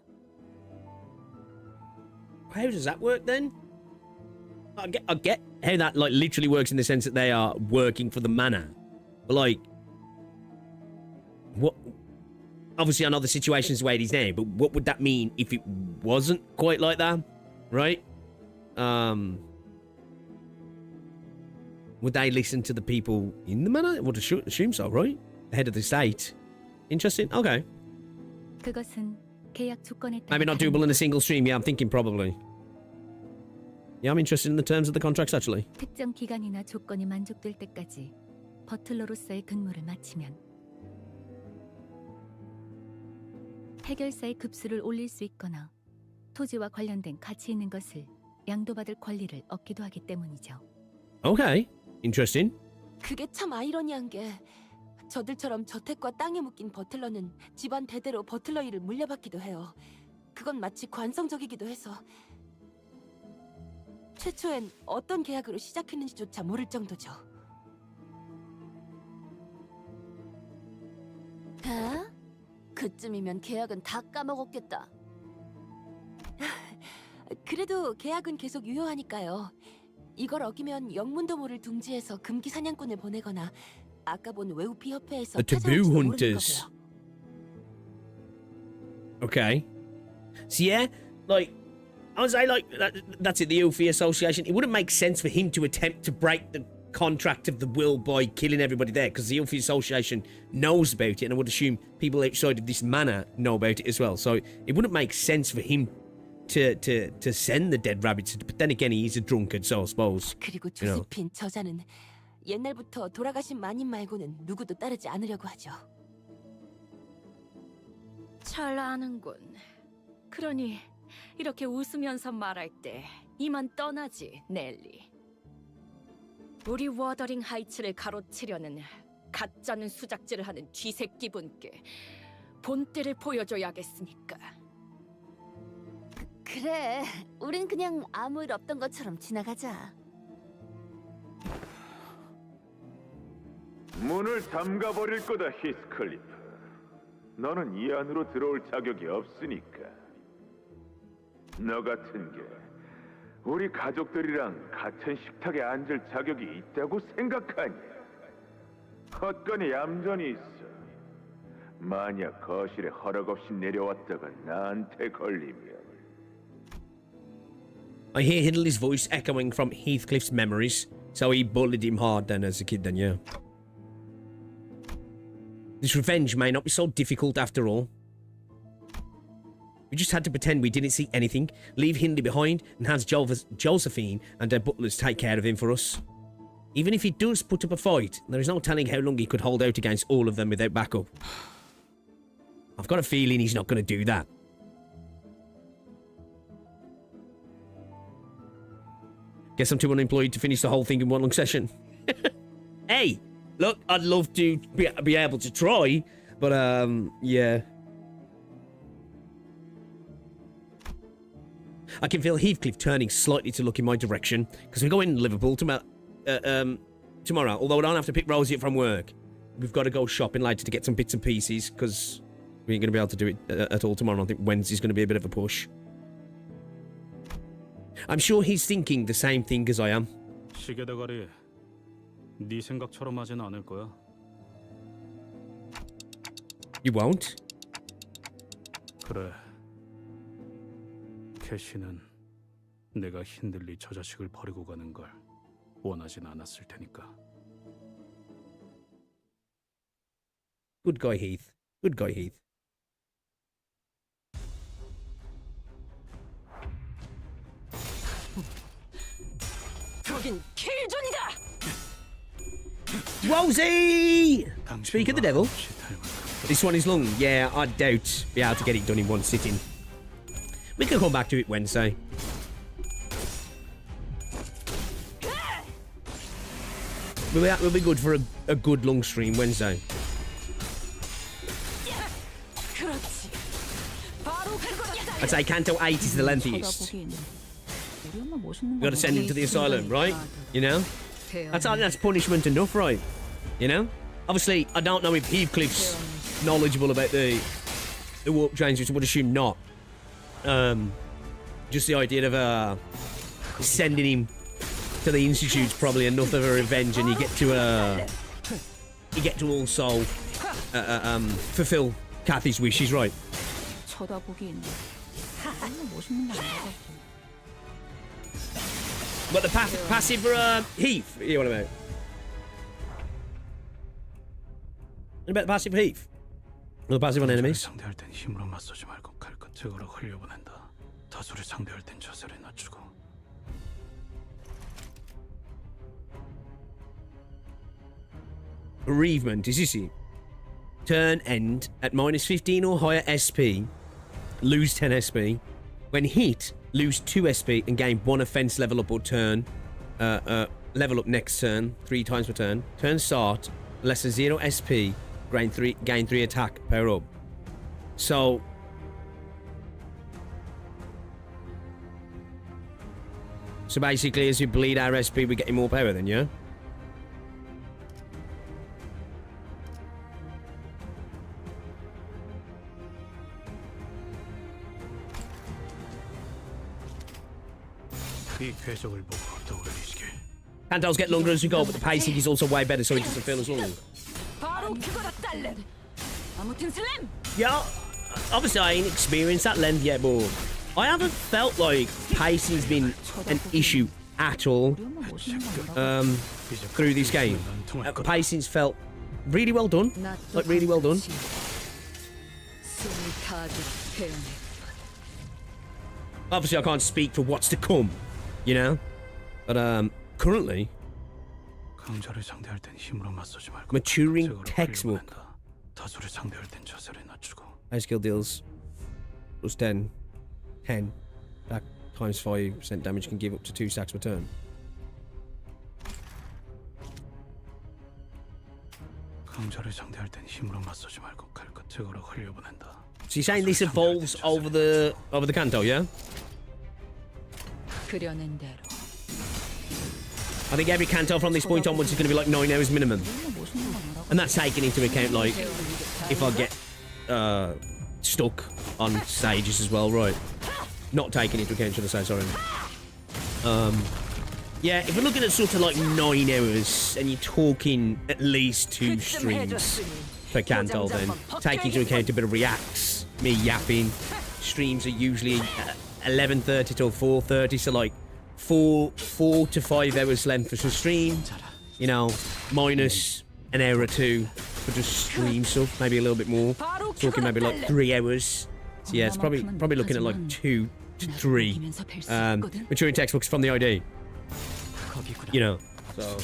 How does that work then? I get how that like literally works in the sense that they are working for the manor, but like, what? Obviously, I know the situation's the way it is now, but what would that mean if it wasn't quite like that, right? Would they listen to the people in the manor? I would assume so, right? The head of the state. Interesting. Okay. 그것은 계약 조건에 따라 Maybe not doable in a single stream. Yeah, I'm thinking probably. Yeah, I'm interested in the terms of the contracts actually. 특정 기간이나 조건이 만족될 때까지 버틀러로서의 근무를 마치면 해결사의 급수를 올릴 수 있거나 토지와 관련된 가치 있는 것을 양도받을 권리를 얻기도 하기 때문이죠. Okay, interesting. 그게 참 아이러니한 게 저들처럼 저택과 땅에 묶인 버틀러는 집안 대대로 버틀러 일을 물려받기도 해요. 그건 마치 관성적이기도 해서 최초엔 어떤 계약으로 시작했는지조차 모를 정도죠. 아? 그쯤이면 계약은 다 까먹었겠다. 그래도 계약은 계속 유효하니까요. 이걸 어기면 영문도 모를 둥지에서 금기 사냥꾼을 보내거나 아까 본 외우피 협회에서 The taboo hunters. Okay. So yeah, like I would say, like that's it. The Ufi Association. It wouldn't make sense for him to attempt to break the contract of the will by killing everybody there, because the Elfie Association knows about it, and I would assume people outside of this manor know about it as well. So it wouldn't make sense for him to send the dead rabbits. But then again, he's a drunkard, so I suppose. 그리고 you know. 조세핀 저자는 옛날부터 돌아가신 마님 말고는 누구도 따르지 않으려고 하죠. 잘 아는군. 그러니 이렇게 웃으면서 말할 때 이만 떠나지, 넬리. 우리 워더링 하이츠를 가로채려는 가짜는 수작질을 하는 쥐새끼 분께 본때를 보여줘야겠으니까. 그래, 우린 그냥 아무 일 없던 것처럼 지나가자. 문을 잠가버릴 거다, 히스클리프. 너는 이 안으로 들어올 자격이 없으니까. 너 같은 게 우리 가족들이랑 같은 식탁에 앉을 자격이 있다고 생각하니? 헛건이 얌전히 있어. 만약 거실에 허락 없이 내려왔다가 나한테 걸리면. I hear Hindley's voice echoing from Heathcliff's memories, so he bullied him hard then as a kid then, yeah. This revenge may not be so difficult after all. We just had to pretend we didn't see anything, leave Hindley behind, and have Josephine and her butlers take care of him for us. Even if he does put up a fight, there is no telling how long he could hold out against all of them without backup. I've got a feeling he's not going to do that. Guess I'm too unemployed to finish the whole thing in one long session. Hey, look, I'd love to be able to try, but yeah. I can feel Heathcliff turning slightly to look in my direction, because we're going to Liverpool tomorrow, although I don't have to pick Rosie up from work. We've got to go shopping later to get some bits and pieces, because we ain't going to be able to do it at all tomorrow. I think Wednesday's going to be a bit of a push. I'm sure he's thinking the same thing as I am. 시계 대가리, 네 생각처럼 하진 않을 거야. You won't? 그래. 캐시는 내가 힌들리 저 자식을 버리고 가는 걸 원하진 않았을 테니까. Good guy, Heath. Good guy, Heath. 거긴 킬존이다. Rosie! Speak of the devil. This one is long. Yeah, I doubt be able to get it done in one sitting. We can come back to it Wednesday. We'll be good for a good long stream Wednesday. I'd say Canto 8 is the lengthiest. We got to send him to the asylum, right? You know? That's punishment enough, right? You know? Obviously, I don't know if Heathcliff's knowledgeable about the warp trains, which I would assume not. Just the idea of sending him to the institute's probably enough of a revenge, and you get to also fulfill Kathy's wishes, right? But the passive for Heath, you want about? What about the passive for Heath? Or the passive on enemies? 상대할 땐 힘으로 맞서지 말고 칼끝으로 흘려보낸다. 다수를 상대할 땐 자세를 낮추고. Bereavement, is this it? Turn end at minus 15 or higher SP. Lose 10 SP. When hit, lose 2 SP and gain 1 offense level up or turn. Level up next turn, 3 times per turn. Turn start, less than 0 SP, gain 3 attack, power up. So basically, as we bleed our SP, we're getting more power then, yeah? 이 궤적을 보고 떠올리시길. Cantos get longer as we go, but the pacing is also way better, so it doesn't feel as long. 바로 그거다 딸래. 아무튼 슬램. Yeah, obviously I ain't experienced that length yet, but I haven't felt like pacing's been an issue at all through this game. Pacing's felt really well done, like really well done. Obviously, I can't speak for what's to come, you know, but currently, maturing textbook. High skill deals plus 10, that times 5% damage can give up to 2 stacks per turn. So you're saying this evolves over the Kanto, yeah? I think every Kanto from this point onwards is going to be like 9 hours minimum. And that's taking into account, like, if I get stuck on stages as well, right? Not taking into account, should I say, sorry. Yeah, if we're looking at sort of like 9 hours, and you're talking at least 2 streams per Kanto, then take into account a bit of reacts, me yapping. Streams are usually 11:30 till 4:30, so like 4 to 5 hours length for some stream, you know, minus an hour or 2 for just stream stuff, maybe a little bit more. Talking maybe like 3 hours. So yeah, it's probably looking at like 2 to 3 maturing textbooks from the ID. You know, so.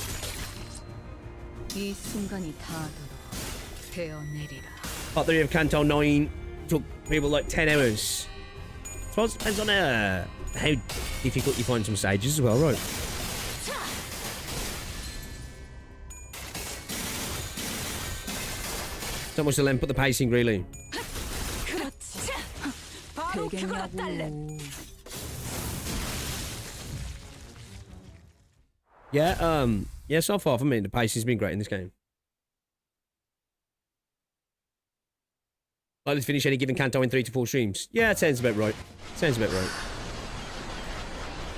Part 3 of Kanto 9 took people like 10 hours. I suppose it depends on how difficult you find some stages as well, right? Not much the length, but the pacing really. Yeah, so far for me, the pacing's been great in this game. Likely to finish any given Kanto in 3 to 4 streams. Yeah, it sounds about right.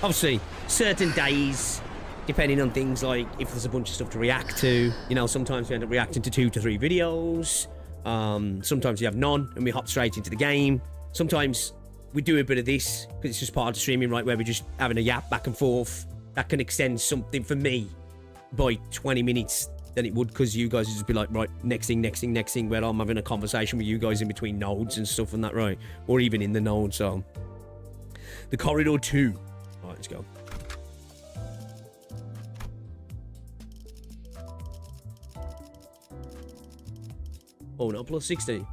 Obviously, certain days, depending on things like if there's a bunch of stuff to react to, you know, sometimes we end up reacting to 2 to 3 videos. Sometimes you have none and we hop straight into the game. Sometimes we do a bit of this because it's just part of the streaming, right, where we're just having a yap back and forth. That can extend something for me by 20 minutes than it would because you guys would just be like, right, next thing, where I'm having a conversation with you guys in between nodes and stuff and that, right? Or even in the node, so. The Corridor 2. All right, let's go. Oh, no, plus 60.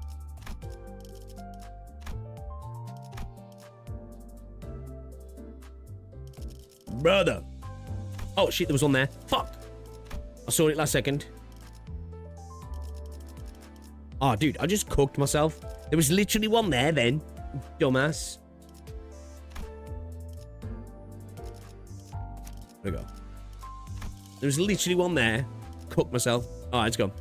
Brother. Oh, shit, there was one there. Fuck. I saw it last second. Oh, dude, I just cooked myself. There was literally one there then. Dumbass. There we go. There was literally one there. Cooked myself. All right, let's go.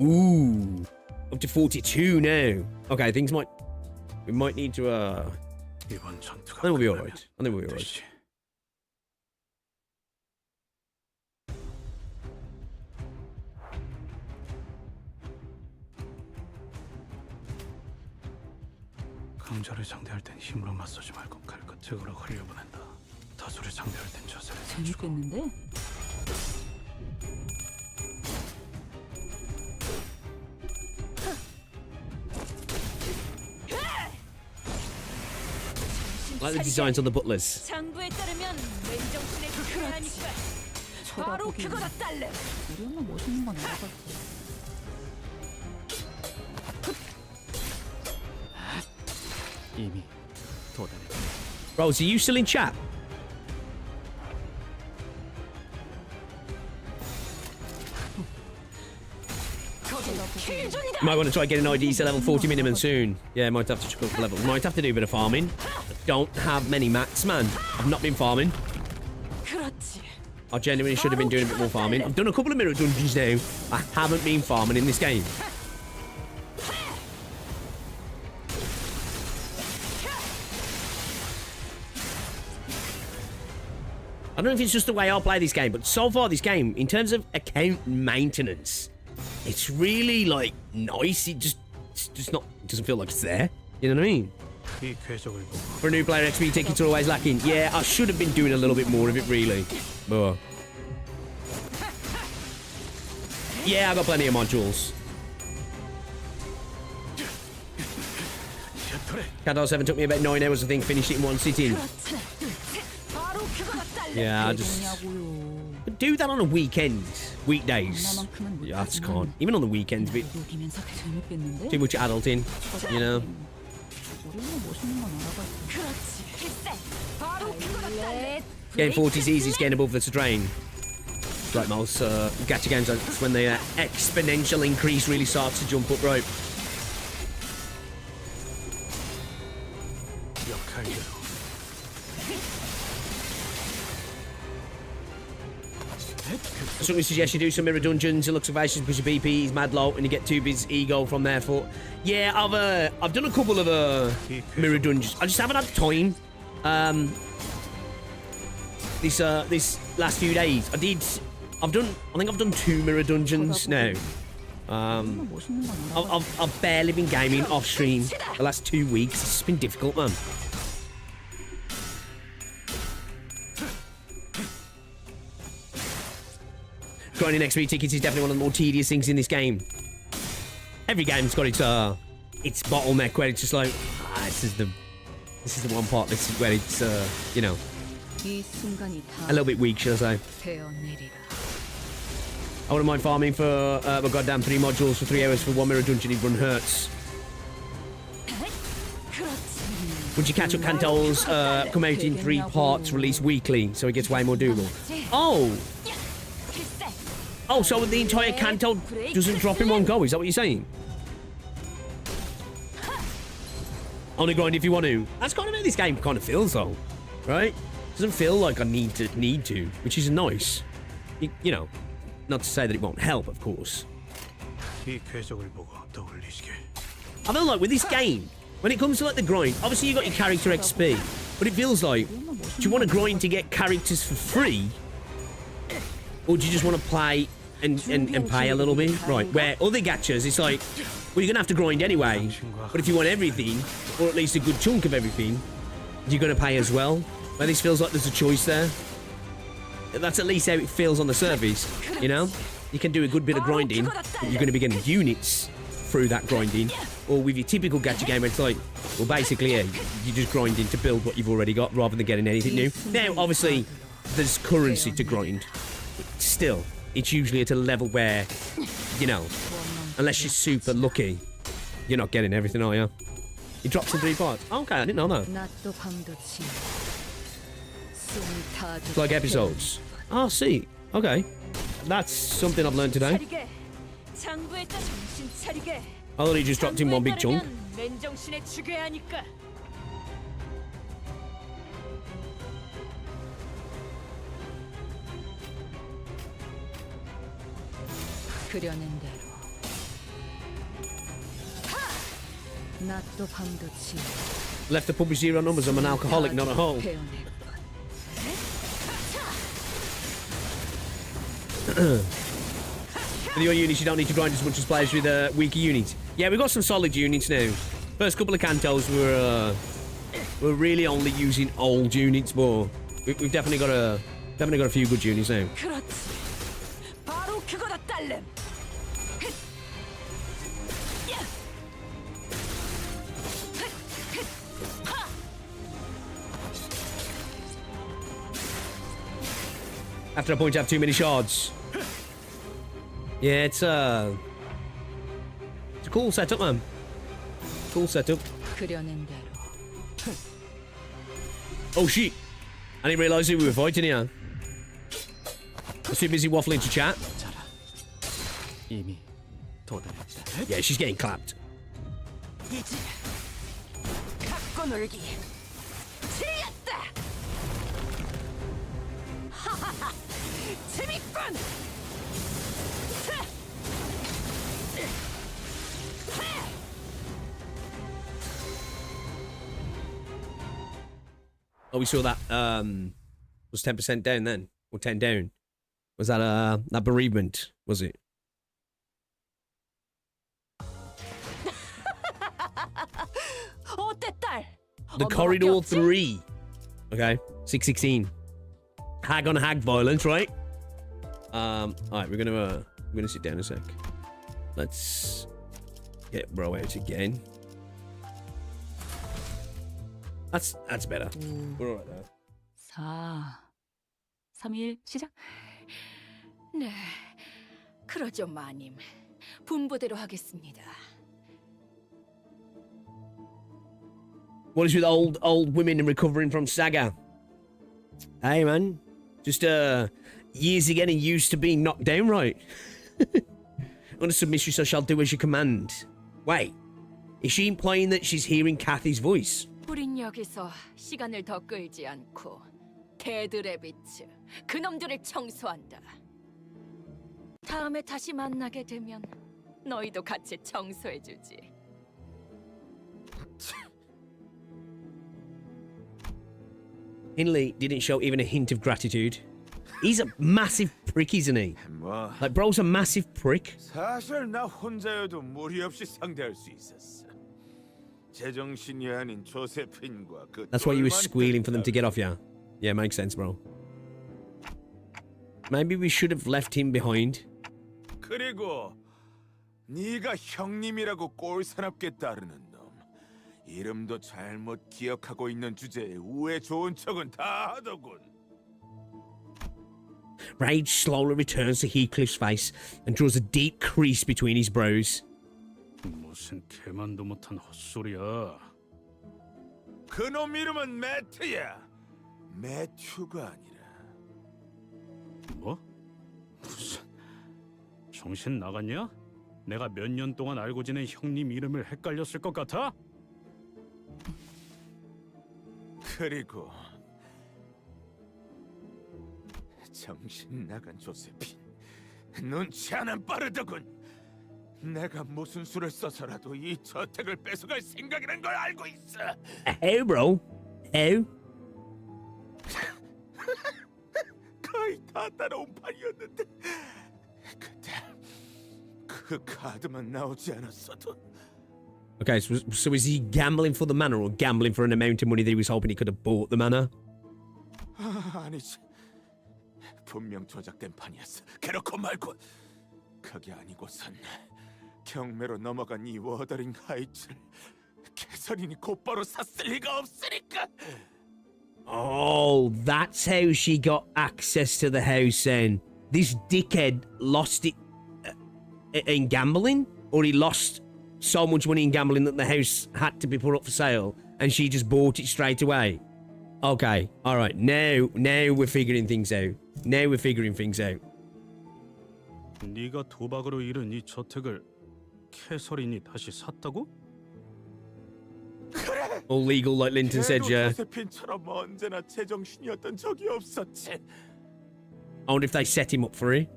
Ooh. Up to 42 now. Okay, things might... We might need to, I think we'll be alright. 강자를 상대할 땐 힘으로 맞서지 말고 칼끝으로 흘려보낸다. 다수를 상대할 땐 자세를 재밌겠는데? Like the designs on the butlers. 장부에 따르면 맨정신에 그렇게 하니까 바로 그거다 딸래. 우리 엄마 멋있는 건 알아봤어. 이미 도달했다. Rose, are you still in chat? Might want to try getting IDs to level 40 minimum soon. Yeah, might have to check up levels. Might have to do a bit of farming. Don't have many mats, man. I've not been farming. I genuinely should have been doing a bit more farming. I've done a couple of mirror dungeons now. I haven't been farming in this game. I don't know if it's just the way I play this game, but so far this game, in terms of account maintenance, it's really like nice. It's just not. It doesn't feel like it's there. You know what I mean? For a new player, XP tickets are always lacking. Yeah, I should have been doing a little bit more of it, really. But yeah, I got plenty of modules. CANTO 7 took me about 9 hours, I think, finished it in one sitting. Yeah, I just do that on a weekend, weekdays. Yeah, I just can't. Even on the weekends, bit too much adulting, you know. Game 40 is easy, getting above the terrain. Right, most gacha games, that's when the exponential increase really starts to jump up rope. Somebody suggests you do some mirror dungeons. It looks vivacious because your BP is mad low and you get 2 bids ego from there. For yeah, I've done a couple of mirror dungeons. I just haven't had time. This last few days, I think I've done 2 mirror dungeons now. I've barely been gaming off stream the last 2 weeks. It's just been difficult, man. Grinding XP tickets is definitely one of the more tedious things in this game. Every game's got its bottleneck where it's just like, this is the one part. This is where it's you know, a little bit weak, should I say? I wouldn't mind farming for my goddamn 3 modules for 3 hours for 1 mirror dungeon. It run hurts. Would you catch up CANTOs come out in 3 parts, released weekly, so it gets way more doable? Oh, so the entire CANTO doesn't drop in one go, is that what you're saying? Only grind if you want to. That's kind of how this game kind of feels, though, right? Doesn't feel like I need to, which is nice. You know, not to say that it won't help, of course. I feel like with this game, when it comes to like the grind, obviously you got your character XP, but it feels like, do you want to grind to get characters for free? Or do you just want to play and pay a little bit? Right, where other gachas, it's like, well, you're going to have to grind anyway. But if you want everything, or at least a good chunk of everything, you're going to pay as well. Where this feels like there's a choice there. That's at least how it feels on the surface, you know? You can do a good bit of grinding, but you're going to be getting units through that grinding. Or with your typical gacha game, it's like, well, basically, yeah, you're just grinding to build what you've already got rather than getting anything new. Now, obviously, there's currency to grind. Still, it's usually at a level where, you know, unless you're super lucky, you're not getting everything, are you? It drops in 3 parts. Okay, I didn't know that. It's like episodes. Oh, see. Okay. That's something I've learned today. I thought he just dropped in one big chunk. Left the pub with 0 numbers. I'm an alcoholic, not a hoe. For your units, you don't need to grind as much as players with weaker units. Yeah, we've got some solid units now. First couple of CANTOs we're really only using old units, but we've definitely got a few good units now. After a point, I have too many shards. Yeah, it's a cool setup, man. Cool setup. Oh shit! I didn't realise who we were fighting here. I was too busy waffling to chat. Yeah, she's getting clapped. Oh, we saw that was 10% down then, or 10 down. Was that that bereavement? Was it? 어때 딸? The Corridor 3. Okay, 616. Hag on hag violence, right? Alright, we're gonna sit down a sec. Let's get bro out again. That's better. We're alright there. 4, 3일 시작. 네, 그러죠, 마님. 분부대로 하겠습니다. What is with old women recovering from saga? Hey man, just years of getting used to being knocked down, right? Under submistress, I shall do as you command. Wait, is she implying that she's hearing Kathy's voice? 우린 여기서 시간을 더 끌지 않고 데드레비츠 그놈들을 청소한다. 다음에 다시 만나게 되면 너희도 같이 청소해주지. Hindley didn't show even a hint of gratitude. He's a massive prick, isn't he? Like, bro's a massive prick. 사실 나 혼자여도 무리 없이 상대할 수 있었어. 제정신이 아닌 조세핀과 그 That's why you were squealing for them to get off, yeah? Yeah, makes sense, bro. Maybe we should have left him behind. 그리고 네가 형님이라고 꼴사납게 따르는 놈. 이름도 잘못 기억하고 있는 주제에 우애 좋은 척은 다 하더군. Rage slowly returns to Heathcliff's face and draws a deep crease between his brows. 무슨 개만도 못한 헛소리야. 그놈 이름은 매튜야. 매튜가 아니라. 뭐? 무슨 정신 나갔냐? 내가 몇 년 동안 알고 지낸 형님 이름을 헷갈렸을 것 같아? 그리고 정신 나간 조세핀 눈치 하나는 빠르더군. 내가 무슨 수를 써서라도 이 저택을 뺏어갈 생각이란 걸 알고 있어. How, bro? How? 거의 다 따라온 판이었는데 그때 그 카드만 나오지 않았어도. Okay, so is he gambling for the manor or gambling for an amount of money that he was hoping he could have bought the manor? 아니지. 분명 조작된 판이었어. 그렇고 말고 그게 아니고선 경매로 넘어간 이 워더링 하이츠를 캐서린이 곧바로 샀을 리가 없으니까. Oh, that's how she got access to the house then. This dickhead lost it in gambling? Or he lost so much money in gambling that the house had to be put up for sale and she just bought it straight away? Okay, alright, now we're figuring things out. Now we're figuring things out. 네가 도박으로 잃은 이 저택을 캐서린이 다시 샀다고? All legal, like Linton said, yeah. 조세핀처럼 언제나 제정신이었던 적이 없었지. I wonder if they set him up for it.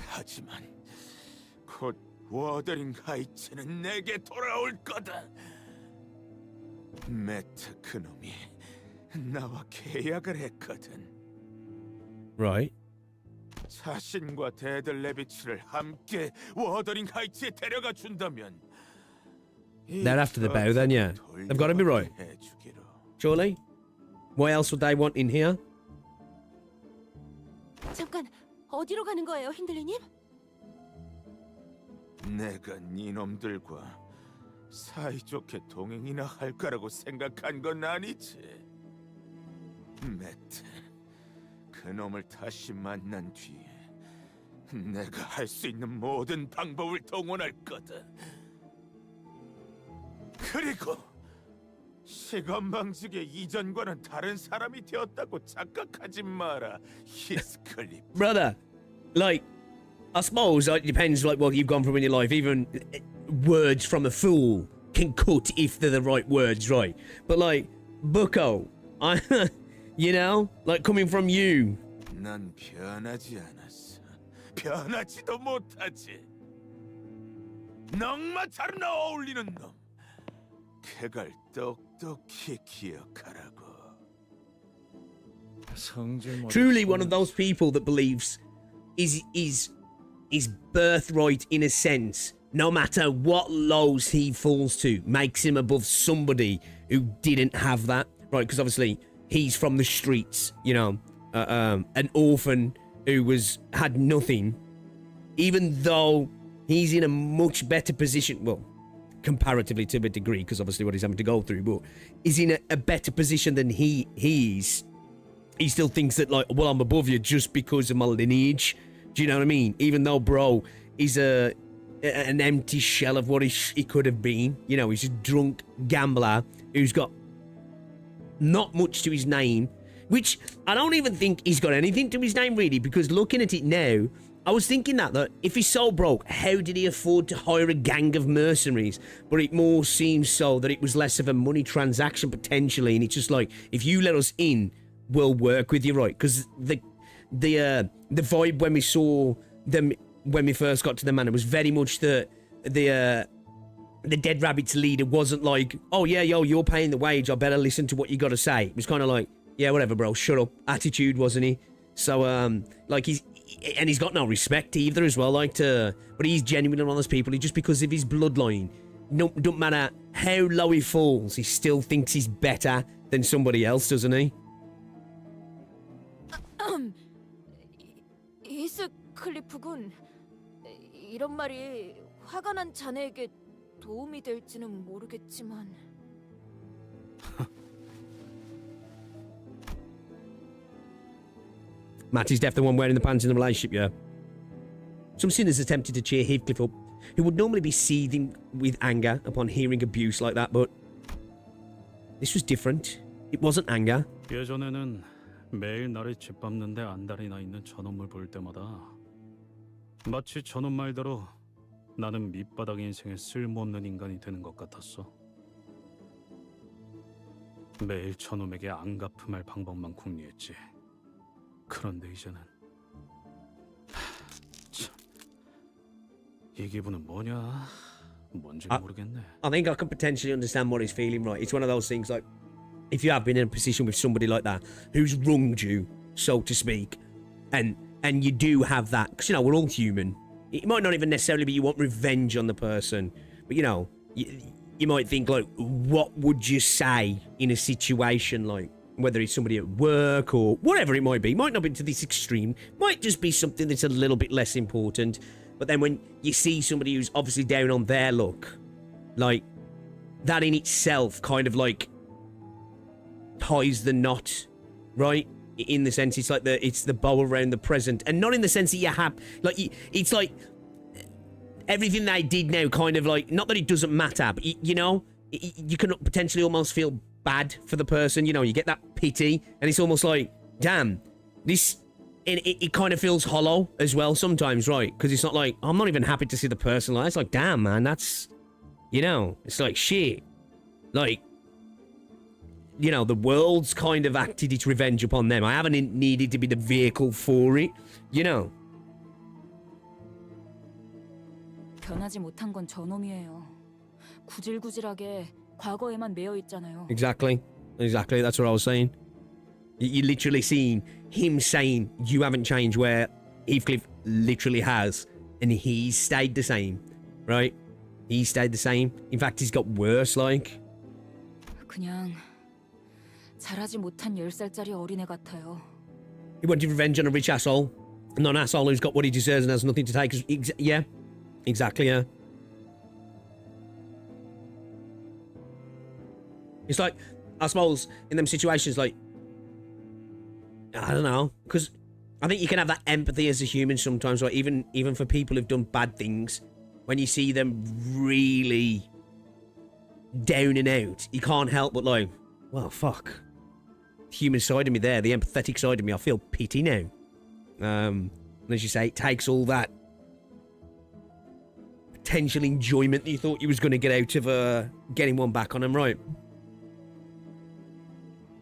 하지만 곧 워더링 하이츠는 내게 돌아올 거다. 매트 그놈이 나와 계약을 했거든. Right. 자신과 데들레비츠를 함께 워더링 하이츠에 데려가 준다면 They're after the bow then, yeah. They've got to be right. Surely? What else would they want in here? 잠깐, 어디로 가는 거예요, 힌들리님? 내가 니놈들과 사이좋게 동행이나 할 거라고 생각한 건 아니지. 매트, 그놈을 다시 만난 뒤에 내가 할 수 있는 모든 방법을 동원할 거다. 그리고 시건방지게 이전과는 다른 사람이 되었다고 착각하지 마라, 히스클리프. Brother, like, I suppose it depends like what you've gone through in your life. Even words from a fool can cut if they're the right words, right? But like, Bucko, you know, like coming from you. 난 변하지 않았어. 변하지도 못하지. 넉마처럼 어울리는 놈. 그걸 똑똑히 기억하라고. Truly one of those people that believes is birthright in a sense, no matter what lows he falls to, makes him above somebody who didn't have that, right? Because obviously he's from the streets, you know, an orphan who had nothing, even though he's in a much better position, well, comparatively to a degree, because obviously what he's having to go through, but is in a better position than he is. He still thinks that, like, well, I'm above you just because of my lineage. Do you know what I mean? Even though bro is an empty shell of what he could have been. You know, he's a drunk gambler who's got not much to his name, which I don't even think he's got anything to his name, really, because looking at it now, I was thinking that if he's so broke, how did he afford to hire a gang of mercenaries? But it more seems so that it was less of a money transaction, potentially, and it's just like, if you let us in, we'll work with you, right? Because the vibe when we saw them, when we first got to the manor, was very much the Dead Rabbit's leader wasn't like, oh yeah, yo, you're paying the wage, I better listen to what you got to say. It was kind of like, yeah, whatever, bro, shut up attitude, wasn't he? So, like, he's got no respect either as well, like, but he's genuinely one of those people, just because of his bloodline, don't matter how low he falls, he still thinks he's better than somebody else, doesn't he? 히스클리프군, 이런 말이 화가 난 자네에게 도움이 될지는 모르겠지만. Matty's definitely the one wearing the pants in the relationship, yeah. Some sinners attempted to cheer Heathcliff up, who would normally be seething with anger upon hearing abuse like that, but this was different. It wasn't anger. 예전에는 매일 나를 짓밟는데 안달이 나 있는 저놈을 볼 때마다 마치 저놈 말대로 나는 밑바닥 인생에 쓸모없는 인간이 되는 것 같았어. 매일 저놈에게 안 갚음할 방법만 궁리했지. 그런데 이제는 참, 이 기분은 뭐냐? 뭔지는 모르겠네. I think I can potentially understand what he's feeling, right? It's one of those things like, if you have been in a position with somebody like that who's wronged you, so to speak, and you do have that, because, you know, we're all human. It might not even necessarily be you want revenge on the person, but, you know, you might think, like, what would you say in a situation like, whether it's somebody at work or whatever it might be, might not be to this extreme, might just be something that's a little bit less important. But then when you see somebody who's obviously down on their luck, like, that in itself kind of like ties the knot, right? In the sense it's like it's the bow around the present, and not in the sense that you have, like, it's like everything they did now kind of like, not that it doesn't matter, but you know, you can potentially almost feel bad for the person, you know, you get that pity, and it's almost like, damn, this, it kind of feels hollow as well sometimes, right? Because it's not like, I'm not even happy to see the person, like, it's like, damn, man, that's, you know, it's like, shit, like, you know, the world's kind of acted its revenge upon them. I haven't needed to be the vehicle for it, you know. 변하지 못한 건 저놈이에요. 구질구질하게 과거에만 매여 있잖아요. Exactly, that's what I was saying. You literally seen him saying, you haven't changed, where Heathcliff literally has, and he's stayed the same, right? He stayed the same. In fact, he's got worse, like. 그냥 잘하지 못한 10살짜리 어린애 같아요. He wanted revenge on a rich asshole, not an asshole who's got what he deserves and has nothing to take. Yeah, exactly, yeah. It's like, I suppose, in them situations, like, I don't know, because I think you can have that empathy as a human sometimes, right? Even for people who've done bad things, when you see them really down and out, you can't help but like, well, fuck. The human side of me there, the empathetic side of me, I feel pity now. And as you say, it takes all that potential enjoyment that you thought you was going to get out of getting one back on him, right?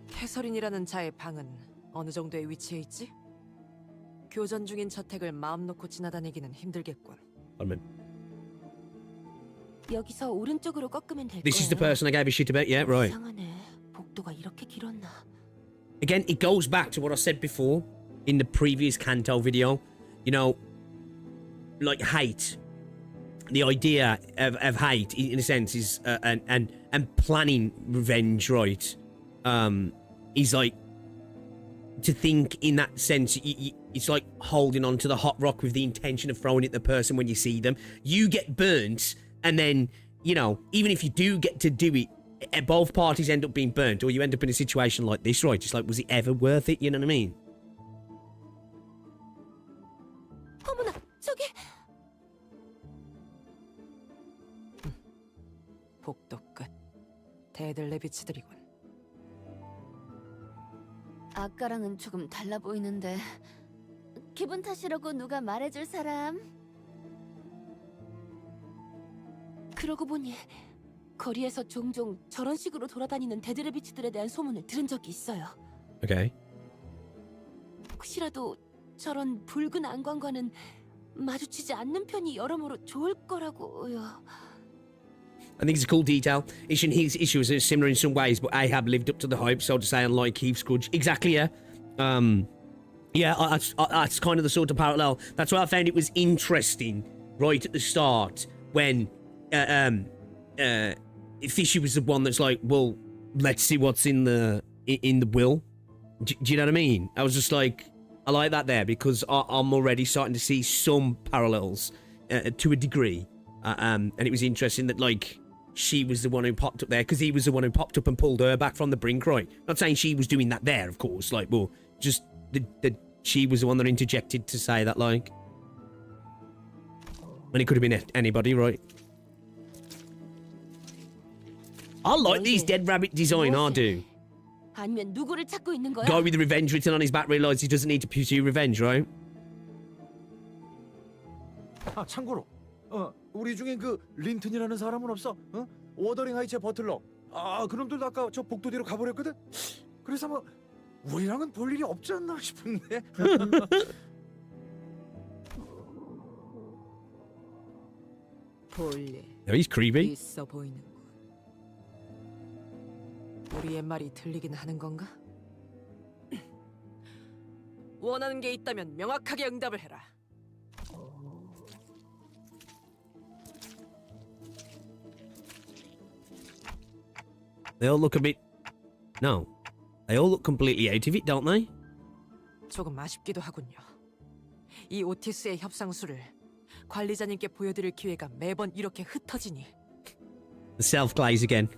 캐서린이라는 자의 방은 어느 정도의 위치에 있지? 교전 중인 저택을 마음 놓고 지나다니기는 힘들겠군. 여기서 오른쪽으로 꺾으면 될 거예요. This is the person I gave a shit about, yeah, right. 이상하네. 복도가 이렇게 길었나? Again, it goes back to what I said before in the previous Canto video. You know, like hate. the idea of hate, in a sense, is and planning revenge, right? Is like, to think in that sense, it's like holding on to the hot rock with the intention of throwing it at the person when you see them. You get burnt, and then, you know, even if you do get to do it, both parties end up being burnt, or you end up in a situation like this, right? Just like, was it ever worth it? You know what I mean? 어머나, 저기. 복도 끝. 대들 레비치들이군. 아까랑은 조금 달라 보이는데. 기분 탓이라고 누가 말해줄 사람? 그러고 보니 거리에서 종종 저런 식으로 돌아다니는 데드레비치들에 대한 소문을 들은 적이 있어요. Okay. 혹시라도 저런 붉은 안광과는 마주치지 않는 편이 여러모로 좋을 거라고요. I think it's a cool detail. His issues are similar in some ways, but Ahab lived up to the hype, so to say, unlike Heath's grudge. Exactly, yeah. Yeah, that's kind of the sort of parallel. That's why I found it was interesting right at the start when Fishy was the one that's like, well, let's see what's in the will. Do you know what I mean? I was just like, I like that there, because I'm already starting to see some parallels to a degree. And it was interesting that, like, she was the one who popped up there, because he was the one who popped up and pulled her back from the brink, right? Not saying she was doing that there, of course, like, well, just that she was the one that interjected to say that, like. And it could have been anybody, right? I like these dead rabbit design, I do. 아니면 누구를 찾고 있는 거야? Guy with the revenge written on his back realizes he doesn't need to pursue revenge, right? 아, 참고로 우리 중에 그 린튼이라는 사람은 없어? 어? 워더링 하이츠의 버틀러. 아, 그놈들도 아까 저 복도 뒤로 가버렸거든. 그래서 뭐 우리랑은 볼 일이 없지 않나 싶은데. 볼일. He's creepy. 있어 보이는군. 우리의 말이 들리긴 하는 건가? 원하는 게 있다면 명확하게 응답을 해라. They all look a bit... No. They all look completely out of it, don't they? 조금 아쉽기도 하군요. 이 오티스의 협상수를 관리자님께 보여드릴 기회가 매번 이렇게 흩어지니. The self-glaze again.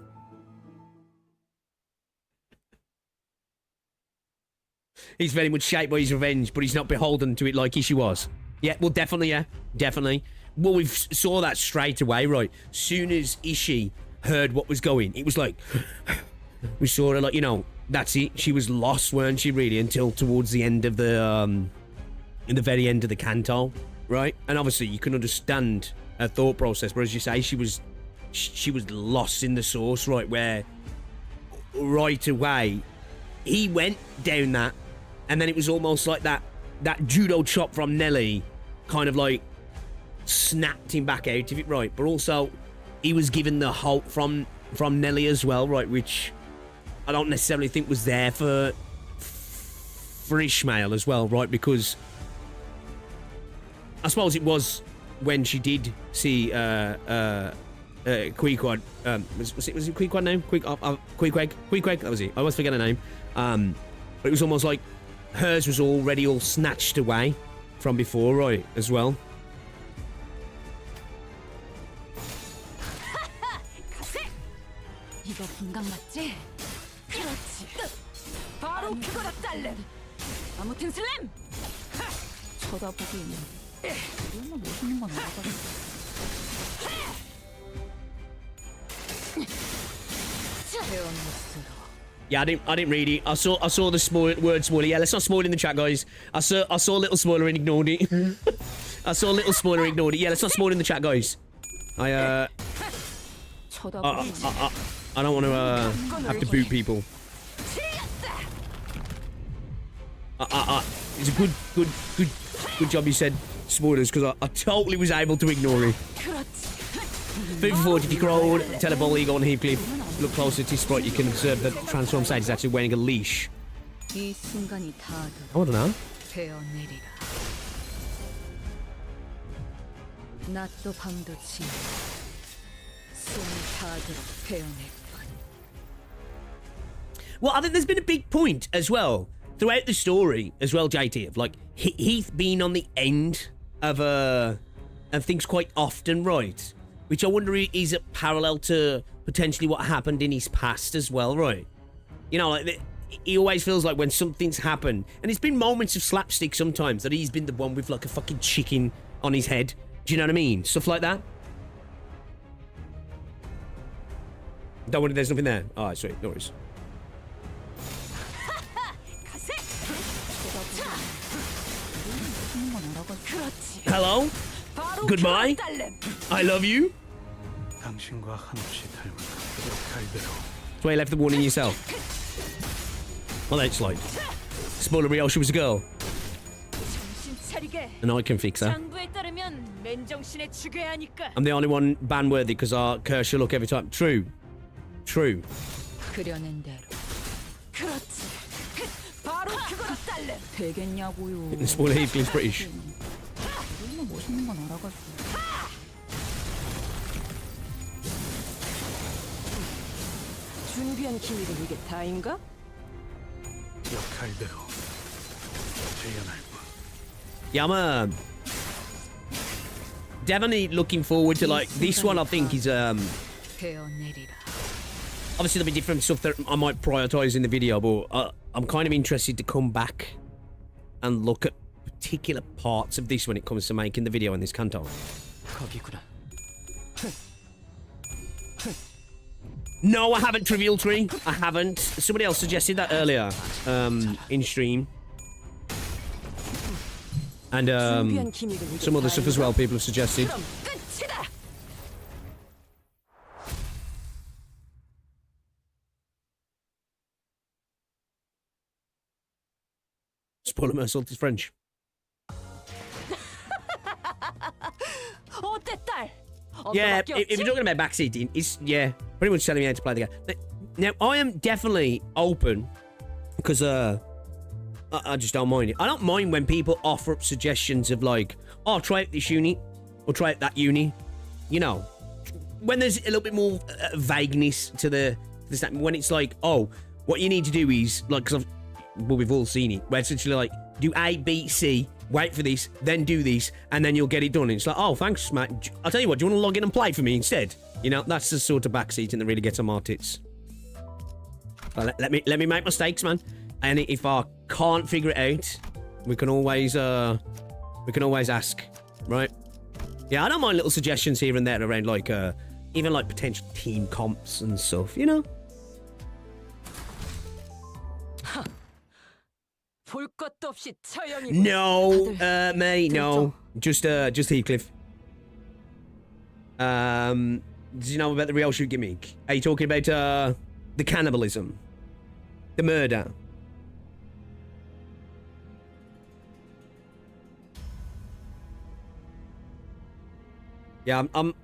He's very much shaped by his revenge, but he's not beholden to it like Ishi was. Yeah, well, definitely, yeah. Definitely. Well, we saw that straight away, right? Soon as Ishi heard what was going, it was like... we saw her, like, you know, that's it. She was lost, weren't she, really, until towards the end of the, in the very end of the canto, right? And obviously, you can understand her thought process, but as you say, she was lost in the sauce, right, where right away, he went down that, and then it was almost like that judo chop from Nelly kind of like snapped him back out of it, right? But also, he was given the hope from Nelly as well, right? Which I don't necessarily think was there for Ishmael as well, right? Because I suppose it was when she did see Queequeg. Was it Queequeg name? Queequeg. That was it. I always forget her name. But it was almost like hers was already all snatched away from before, right? As well. 이거 분강 맞지? 그렇지. 바로 그거다 잘래. 아무튼 슬램. 쳐다보기에는 얼마나 멋있는 건 알아가지고. Yeah, I didn't read it. I saw the word spoiler. Yeah, let's not spoil in the chat, guys. I saw a little spoiler and ignored it. I saw a little spoiler and ignored it. Yeah, let's not spoil in the chat, guys. I don't want to have to boot people. It's a good job you said spoilers, because I totally was able to ignore it. Moving forward, if you crawl, Telepole, Eagle, and Heathcliff, look closer to his sprite, you can observe that transform stage is actually wearing a leash. 이 순간이 다 I don't know. 되어내리라. 낮도 밤도 지나 숨이 닿도록 베어낼 뿐. Well, I think there's been a big point as well throughout the story as well, JT, of like Heath being on the end of things quite often, right? Which I wonder is it parallel to potentially what happened in his past as well, right? You know, like he always feels like when something's happened, and it's been moments of slapstick sometimes that he's been the one with like a fucking chicken on his head. Do you know what I mean? Stuff like that. Don't worry, there's nothing there. All right, sweet, no worries. Hello? Goodbye? I love you? That's why you left the warning yourself. Well, that's like... Spoiler real, she was a girl. And I can fix her. I'm the only one ban-worthy because I curse your luck every time. True. True. Spoiler Heathcliff's British. 준비한 기밀이 이게 다인가? Yeah, I'm definitely looking forward to like this one. I think is obviously there'll be different stuff that I might prioritize in the video, but I'm kind of interested to come back and look at particular parts of this when it comes to making the video in this canto. No, I haven't, Trivial Tree. I haven't. Somebody else suggested that earlier in stream. And some other stuff as well people have suggested. Spoiler myself is French. Yeah, if you're talking about backseating, it's, yeah, pretty much telling me how to play the game. Now, I am definitely open, because I just don't mind it. I don't mind when people offer up suggestions of like, oh, try out this uni, or try out that uni. You know, when there's a little bit more vagueness to the when it's like, oh, what you need to do is, like, because well, we've all seen it, where it's essentially like, do A, B, C, wait for this, then do this, and then you'll get it done. And it's like, oh, thanks, Matt. I'll tell you what, do you want to log in and play for me instead? You know, that's the sort of backseating that really gets on my tits. Let me make mistakes, man. And if I can't figure it out, we can always ask, right? Yeah, I don't mind little suggestions here and there around like even like potential team comps and stuff, you know. No, mate, no. Just Heathcliff. Do you know about the real shoot gimmick? Are you talking about the cannibalism? The murder? Yeah, I'm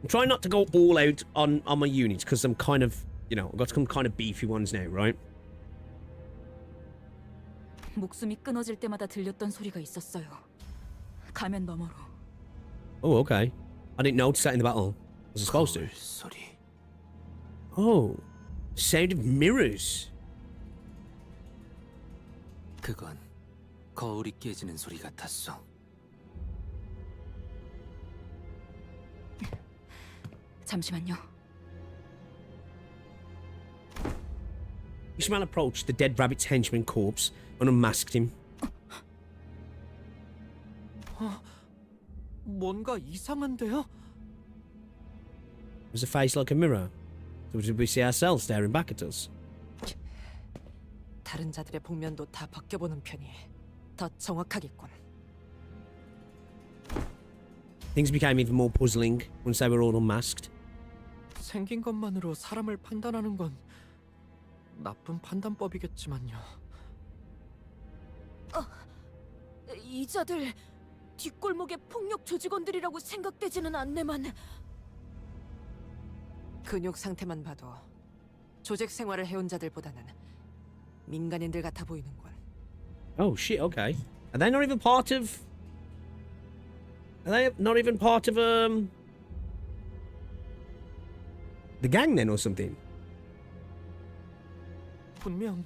trying not to go all out on my units because I'm kind of, you know, I've got some kind of beefy ones now, right? 목숨이 끊어질 때마다 들렸던 소리가 있었어요. 가면 너머로. Oh, okay. I didn't notice that in the battle. Was I supposed to? Oh, sound of mirrors. 그건 거울이 깨지는 소리 같았어. 잠시만요. Ishmael approached the dead rabbit's henchman corpse and unmasked him. 뭔가 이상한데요? Was a face like a mirror? So did we see ourselves staring back at us? 다른 자들의 복면도 다 벗겨보는 편이 더 정확하겠군. Things became even more puzzling once they were all unmasked. 생긴 것만으로 사람을 판단하는 건 나쁜 판단법이겠지만요. 이 자들 뒷골목의 폭력 조직원들이라고 생각되지는 않네만. 근육 상태만 봐도 조직 생활을 해온 자들보다는 민간인들 같아 보이는군. Oh shit, okay. Are they not even part of they not even part of the gang then or something? 분명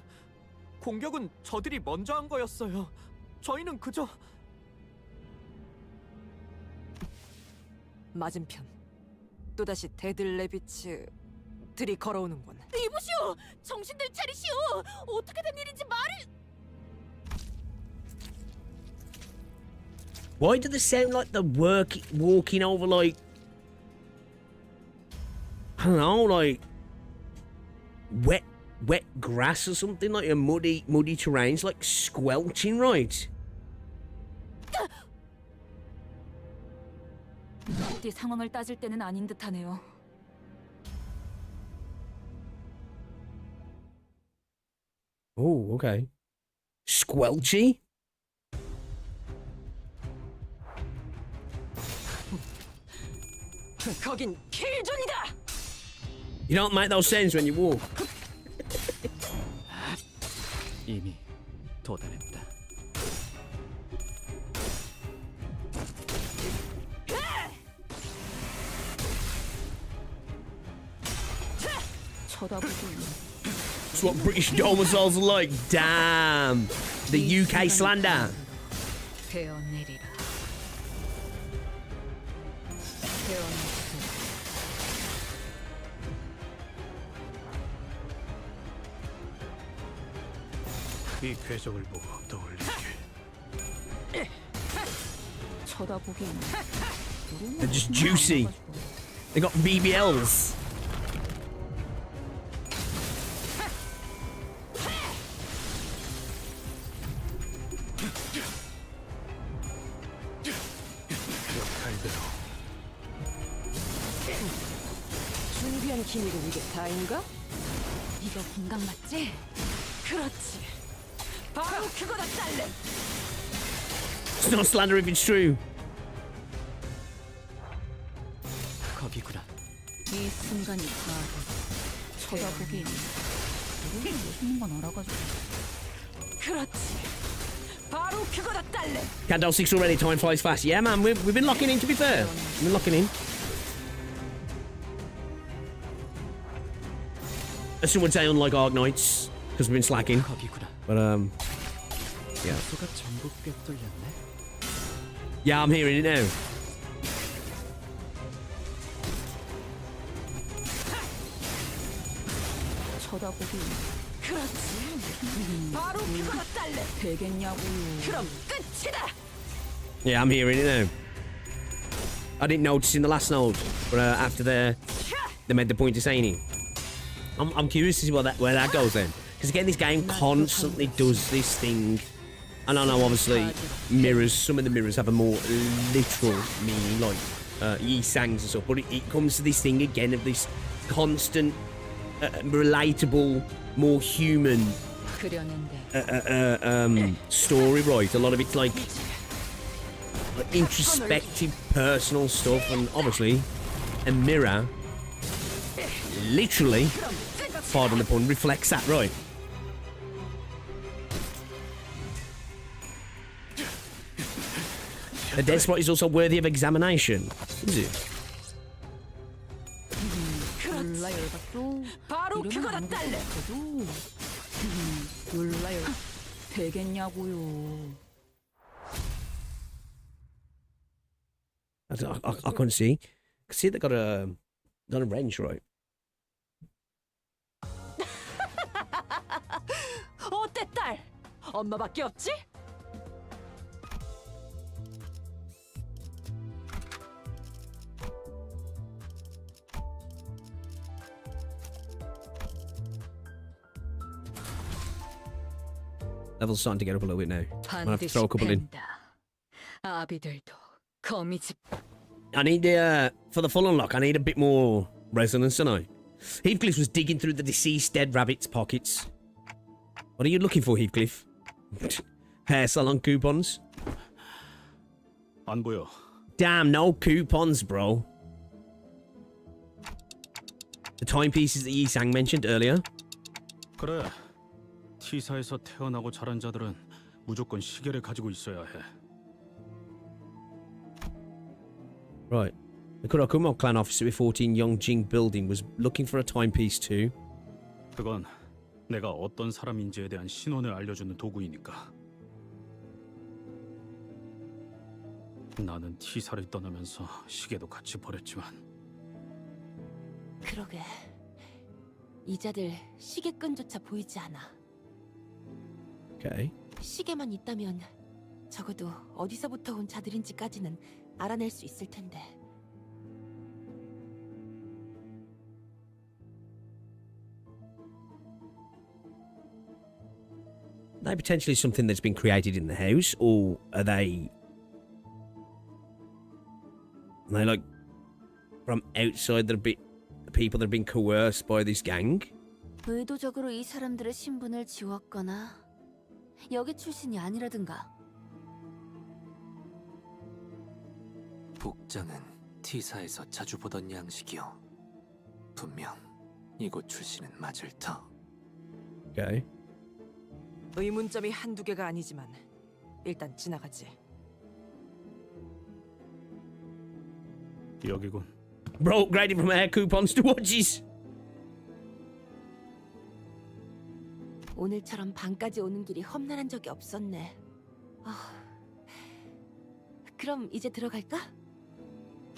공격은 저들이 먼저 한 거였어요. 저희는 그저 맞은편. 또다시 데들레비츠들이 걸어오는군. 이보시오! 정신들 차리시오! 어떻게 된 일인지 말을... Why do they sound like they're walking over like, I don't know, like wet grass or something, like a muddy terrain's like squelching, right? 앞뒤 상황을 따질 때는 아닌 듯하네요. Oh, okay. Squelchy? 거긴 킬존이다. You don't make those sounds when you walk. 이미 도달했다. That's what British domiciles are like. Damn. The UK slander. 베어내리라. 이 궤적을 보고 떠올리게. 쳐다보기엔 They're just juicy. They got BBLs. 준비한 기밀은 이게 다인가? 이거 공각 맞지? 그렇지. 바로 그거다, 딸내. It's not slander if it's true. 거기구나. 이 순간이 바로 쳐다보기엔 우리 멋있는 건 알아가지고. 그렇지. 바로 그거다, 딸내. CANTO VI already. Time flies fast. Yeah, man. We've been locking in. To be fair, we've been locking in. As some would say, unlike Arc Knights, because we've been slacking. But yeah. 수가 전부 꿰뚫렸네. Yeah, I'm hearing it now. 쳐다보기엔 그렇지. 바로 그거다, 딸내. 되겠냐고요. 그럼 끝이다. Yeah, I'm hearing it now. I didn't notice in the last node, but after they made the point of saying it. I'm curious to see where that goes then, because again, this game constantly does this thing. And I know, obviously, mirrors. Some of the mirrors have a more literal meaning, like Yi-Sangs and stuff. But it comes to this thing again of this constant, relatable, more human story, right? A lot of it's like introspective, personal stuff, and obviously, a mirror, literally, pardon the pun, reflects that, right? The dead spot is also worthy of examination, is it? 바로 그거다, 딸내. 몰라요. 되겠냐고요. I couldn't see. I see they got a wrench, right? 어때, 딸? 엄마밖에 없지? Level's starting to get up a little bit now. I'm gonna have to throw a couple in. 아비들도 거미집. I need for the full unlock, I need a bit more resonance, don't I? Heathcliff was digging through the deceased dead rabbit's pockets. What are you looking for, Heathcliff? Hair salon coupons? 안 보여. Damn, no coupons, bro. The timepieces that Yi-Sang mentioned earlier. 그래. T사에서 태어나고 자란 자들은 무조건 시계를 가지고 있어야 해. Right. The Kurakumo clan officer with 14 Yongjing building was looking for a timepiece too. 그건 내가 어떤 사람인지에 대한 신원을 알려주는 도구이니까. 나는 T사를 떠나면서 시계도 같이 버렸지만 그러게. 이자들 시계끈조차 보이지 않아. Okay. 시계만 있다면 적어도 어디서부터 온 자들인지까지는 알아낼 수 있을 텐데. Are they potentially something that's been created in the house, or are they like from outside that people that have been coerced by this gang? 의도적으로 이 사람들의 신분을 지웠거나 여기 출신이 아니라든가. 복장은 T사에서 자주 보던 양식이요. 분명 이곳 출신은 맞을 터. Okay. 의문점이 한두 개가 아니지만 일단 지나가지. 여기군. Bro, upgraded from hair coupons to watches. 오늘처럼 밤까지 오는 길이 험난한 적이 없었네. 그럼 이제 들어갈까?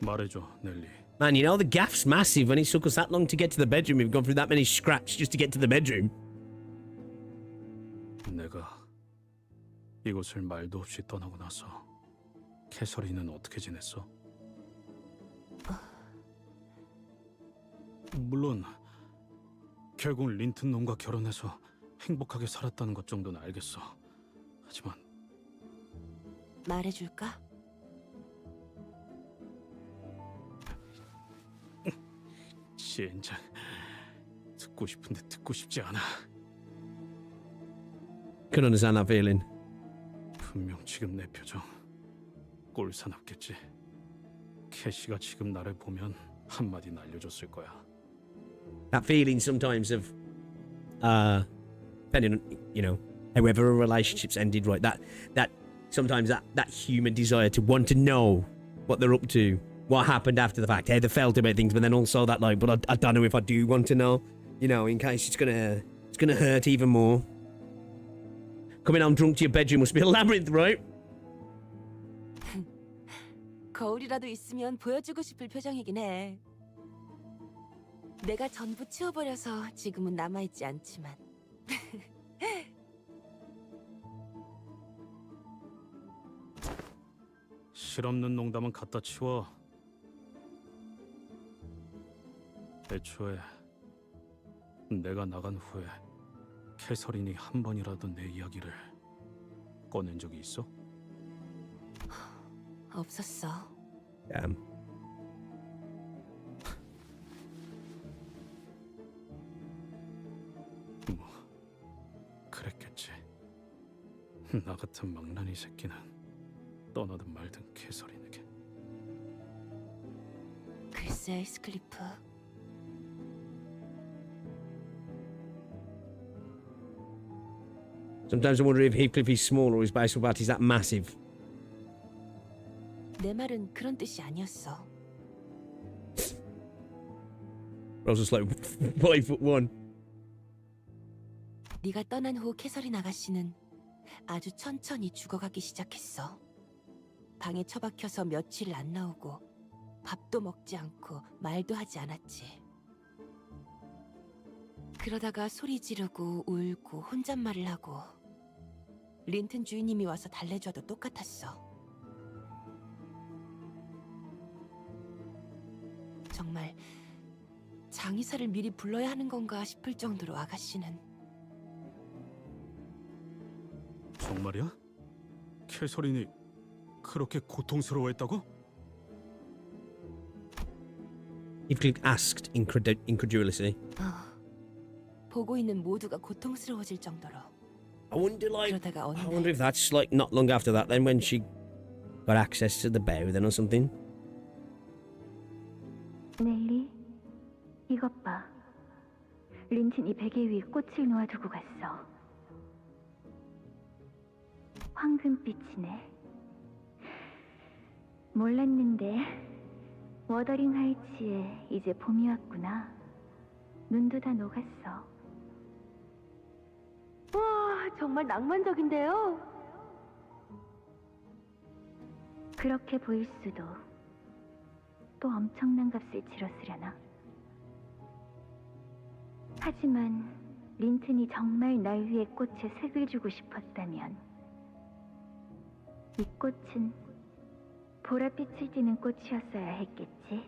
말해줘, 넬리. Man, you know the gaff's massive when it took us that long to get to the bedroom. We've gone through that many scraps just to get to the bedroom. 내가 이곳을 말도 없이 떠나고 나서 캐서린은 어떻게 지냈어? 물론 결국 린튼 놈과 결혼해서 행복하게 살았다는 것 정도는 알겠어. 하지만 말해줄까? 진짜 듣고 싶은데 듣고 싶지 않아. Can understand that feeling. 분명 지금 내 표정 꼴사납겠지. 캐시가 지금 나를 보면 한마디 날려줬을 거야. That feeling sometimes of, depending on, you know, however a relationship's ended, right? That sometimes that human desire to want to know what they're up to, what happened after the fact, how they felt about things, but then also that like, but I don't know if I do want to know, you know, in case it's gonna hurt even more. Coming home drunk to your bedroom must be a labyrinth, right? 거울이라도 있으면 보여주고 싶을 표정이긴 해. 내가 전부 치워버려서 지금은 남아있지 않지만. 실없는 농담은 갖다 치워. 애초에 내가 나간 후에 캐서린이 한 번이라도 내 이야기를 꺼낸 적이 있어? 없었어. Damn. 뭐 그랬겠지. 나 같은 망나니 새끼는 떠나든 말든 캐서린에게. 글쎄, 히스클리프. Sometimes I wonder if Heathcliff is small or his baseball bat is that massive. 내 말은 그런 뜻이 아니었어. Rose was like 5'1". 네가 떠난 후 캐서린 아가씨는 아주 천천히 죽어가기 시작했어. 방에 처박혀서 며칠 안 나오고 밥도 먹지 않고 말도 하지 않았지. 그러다가 소리 지르고 울고 혼잣말을 하고 린튼 주인님이 와서 달래줘도 똑같았어. 정말 장의사를 미리 불러야 하는 건가 싶을 정도로 아가씨는. 정말이야? 캐서린이 그렇게 고통스러워했다고? Heathcliff asked incredulously. 보고 있는 모두가 고통스러워질 정도로. I wonder 그러다가 어느 I 날 wonder if that's like not long after that then when she got access to the bow then or something. 넬리, 이것 봐. 린튼이 베개 위에 꽃을 놓아두고 갔어. 황금빛이네. 몰랐는데 워더링 하이츠에 이제 봄이 왔구나. 눈도 다 녹았어. 와, 정말 낭만적인데요. 그렇게 보일 수도. 또 엄청난 값을 치렀으려나. 하지만 린튼이 정말 날 위해 꽃에 색을 주고 싶었다면 이 꽃은 보랏빛을 띠는 꽃이었어야 했겠지.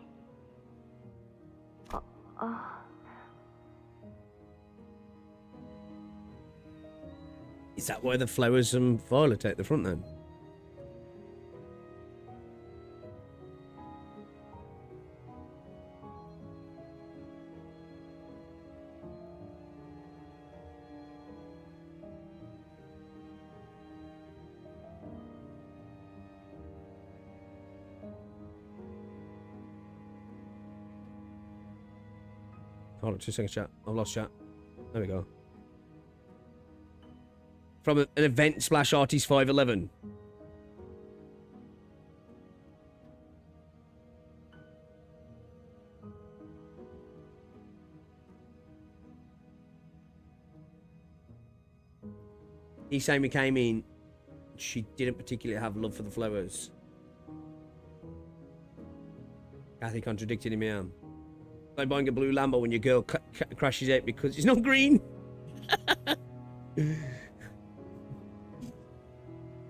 Is that why the flowers and violet at the front then? Hold on 2 seconds, chat. I've lost chat. There we go. From an event / artist 511. He's saying we came in, she didn't particularly have love for the flowers. Kathy contradicted him here. Like buying a blue Lambo when your girl crashes out because it's not green.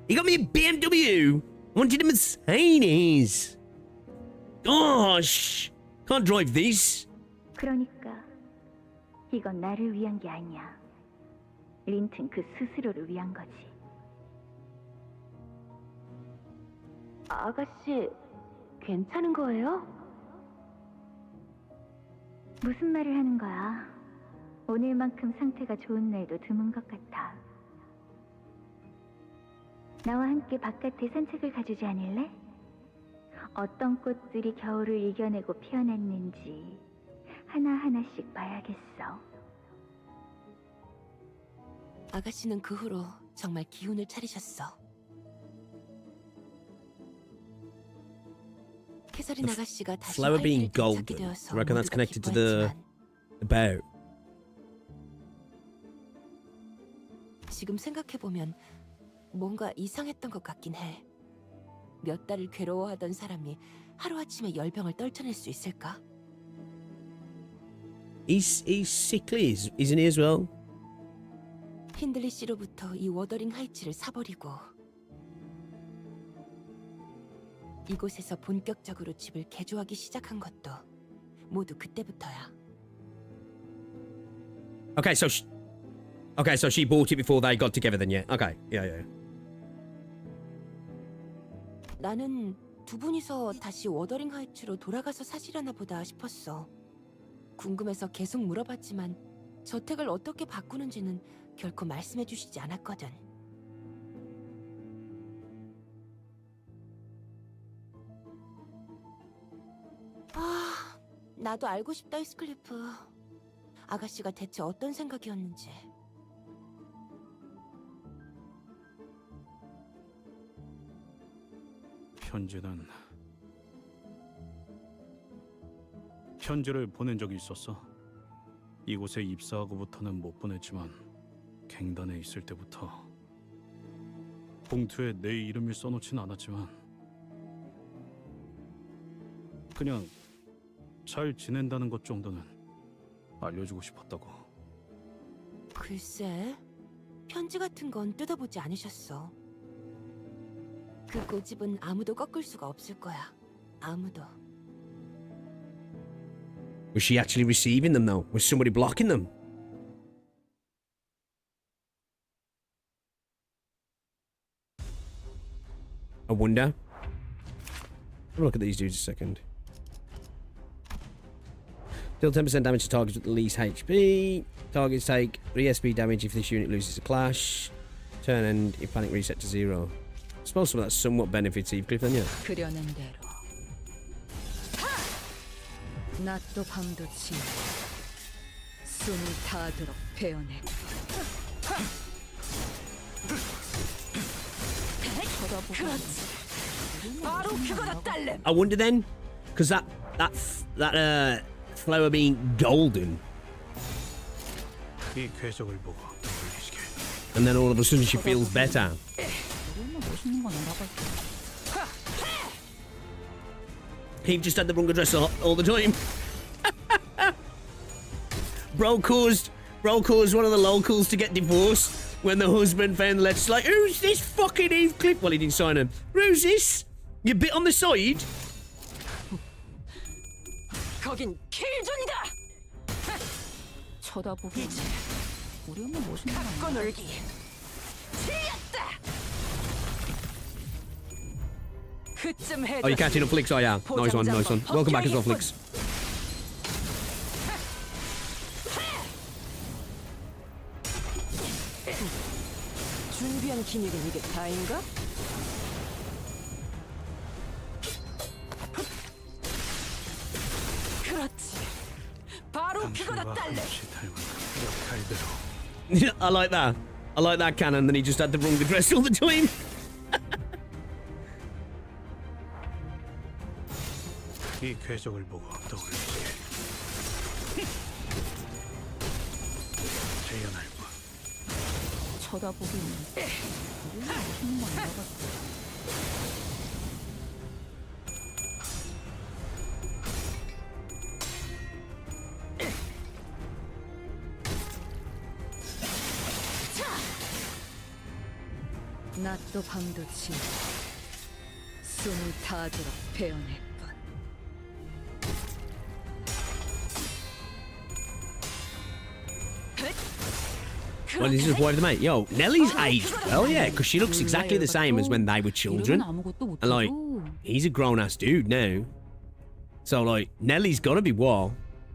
He got me a BMW. Wanted a Mercedes. Gosh, can't drive this. 그러니까 이건 나를 위한 게 아니야. 린튼 그 스스로를 위한 거지. 아가씨, 괜찮은 거예요? 무슨 말을 하는 거야? 오늘만큼 상태가 좋은 날도 드문 것 같아. 나와 함께 바깥에 산책을 가주지 않을래? 어떤 꽃들이 겨울을 이겨내고 피어났는지 하나하나씩 봐야겠어. 아가씨는 그 후로 정말 기운을 차리셨어. 캐서린 아가씨가 다시 Flower being 화이트를 golden. 찾게 되어서 I reckon that's 모두가 connected to the 기뻐했지만 bow. 지금 생각해보면 뭔가 이상했던 것 같긴 해. 몇 달을 괴로워하던 사람이 하루아침에 열병을 떨쳐낼 수 있을까? He's sickly, isn't he as well? 힌들리 씨로부터 이 워더링 하이츠를 사버리고 이곳에서 본격적으로 집을 개조하기 시작한 것도 모두 그때부터야. Okay, so she bought it before they got together then, yeah. Okay, yeah. 나는 두 분이서 다시 워더링 하이츠로 돌아가서 사시려나 보다 싶었어. 궁금해서 계속 물어봤지만 저택을 어떻게 바꾸는지는 결코 말씀해 주시지 않았거든. 아, 나도 알고 싶다, 히스클리프. 아가씨가 대체 어떤 생각이었는지. 편지를 보낸 적이 있었어. 이곳에 입사하고부터는 못 보냈지만 갱단에 있을 때부터 봉투에 내 이름을 써놓진 않았지만 그냥 잘 지낸다는 것 정도는 알려주고 싶었다고. 글쎄, 편지 같은 건 뜯어보지 않으셨어. 그 고집은 아무도 꺾을 수가 없을 거야. 아무도. Was she actually receiving them though? Was somebody blocking them? I wonder. Have a look at these dudes a second. Deal 10% damage to targets with the least HP. Targets take 3 SP damage if this unit loses a clash. Turn end if panic reset to 0. I suppose some of that somewhat benefits Heathcliff then, yeah. 그려낸 대로 낮도 밤도 지나 숨을 다하도록 베어내고 그렇지. 바로 그거다, 딸내. I wonder then, Because that flower being golden. 이 궤적을 보고 떠올리시게. And then all of a sudden she feels better. He just had the wrong address all the time. Bro caused one of the locals to get divorced when the husband found the letter. She's like, who's this fucking Heathcliff? Well, he didn't sign him. Who's this? You bit on the side? 거긴 킬존이다. 쳐다보기. 우리 엄마 멋있는 거 갖고 놀기. 틀렸다. 그쯤 해줘. Oh, you're catching up, Flix? Oh, yeah. Nice one, nice one. Welcome back as well, Flix. 준비한 기믹은 이게 다인가? 그렇지. 바로 그거다 딸래. I like that. I like that canon. Then he just had the wrong address all the time. 이 궤적을 보고 떠올리시게. 재현할 것. 쳐다보기는 우리 엄마 멋있는 거 알아봤어. 낮도 밤도 지우고 숨을 다하도록 베어낼 뿐. Well, this is what it mate. Yo, Nellie's aged well, yeah, because she looks exactly the same as when they were children. And like, he's a grown-ass dude now. So like, Nellie's got to be what?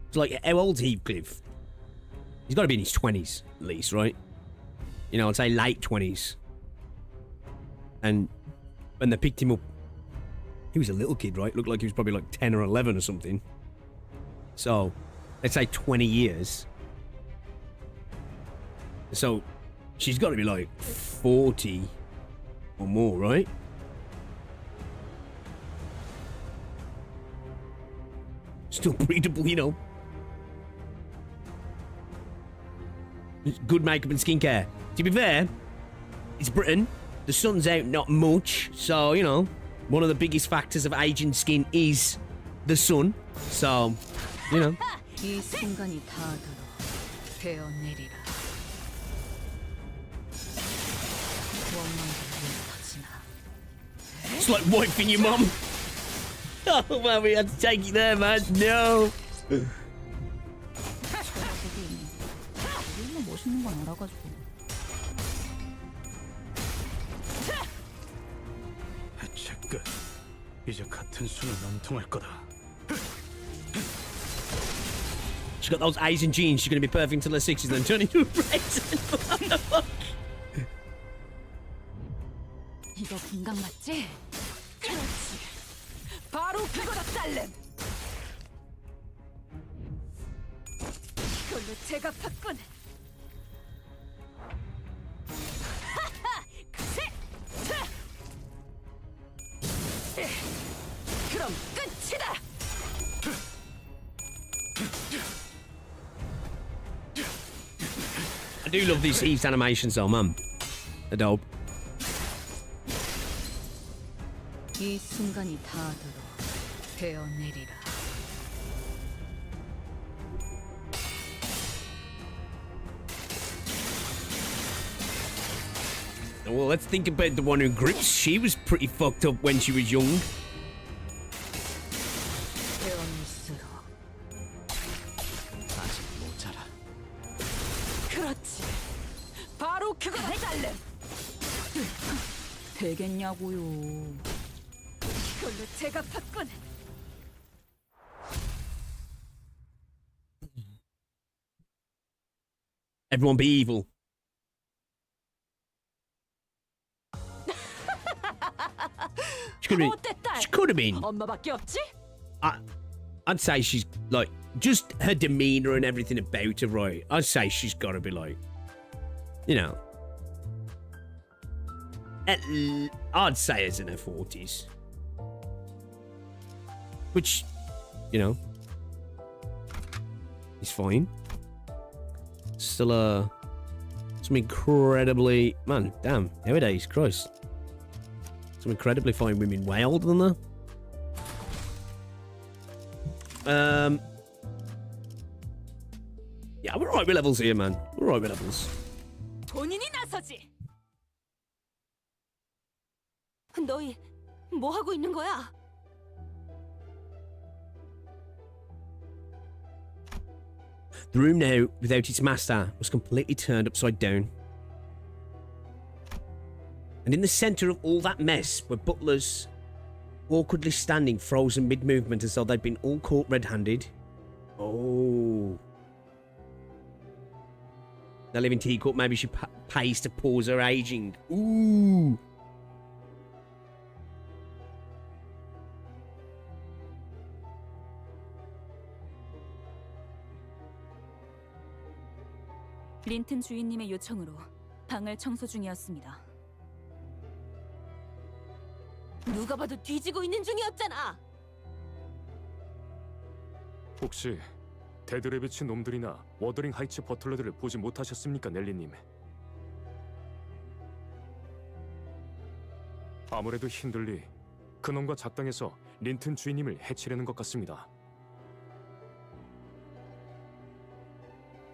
It's like, how old's Heathcliff? He's got to be in his 20s, at least, right? You know, I'd say late 20s. And when they picked him up, he was a little kid, right? Looked like he was probably like 10 or 11 or something. So, let's say 20 years. So, she's got to be like 40 or more, right? Still breathable, you know. Good makeup and skincare. To be fair, it's Britain. The sun's out not much, so, you know, one of the biggest factors of aging skin is the sun. So, you know. 이 순간이 다하도록 베어내리라. It's like wiping your mum. Oh, man, we had to take it there, man. No. 우리 엄마 멋있는 건 알아가지고. 해체 끝. 이제 같은 수는 원통할 거다. She's got those Asian genes. She's going to be perfect until her 60s, then turn into a raisin. What the fuck? 이거 금강 맞지? 그렇지. 바로 그거다 딸래. 이걸로 제가 팠군. 하하! 그새! 그럼 끝이다. I do love these Eve's animations, though, man. They're dope. 이 순간이 다하도록 베어내리라. Well, let's think about the one who grips. She was pretty fucked up when she was young. 베어낼수록 아직 모자라. 그렇지. 바로 그거다 딸래. 되겠냐고요. 이걸로 제가 팠군. Everyone be evil. She could have been. 엄마밖에 없지? I'd say she's like just her demeanor and everything about her, right? I'd say she's got to be like, you know, I'd say it's in her 40s, which you know, he's fine. Still some incredibly, man, damn, nowadays, Christ, some incredibly fine women, way older than that. Yeah, we're right with levels here, man. We're right with levels. 본인이 나서지. 너희 뭐 하고 있는 거야? The room now, without its master, was completely turned upside down. And in the centre of all that mess were butlers, awkwardly standing frozen mid-movement as though they'd been all caught red-handed. Oh. Now living teacup, maybe she pays to pause her aging. Ooh. 린튼 주인님의 요청으로 방을 청소 중이었습니다. 누가 봐도 뒤지고 있는 중이었잖아. 혹시 데드레비치 놈들이나 워더링 하이츠 버틀러들을 보지 못하셨습니까, 넬리님? 아무래도 힌들리 그놈과 작당해서 린튼 주인님을 해치려는 것 같습니다.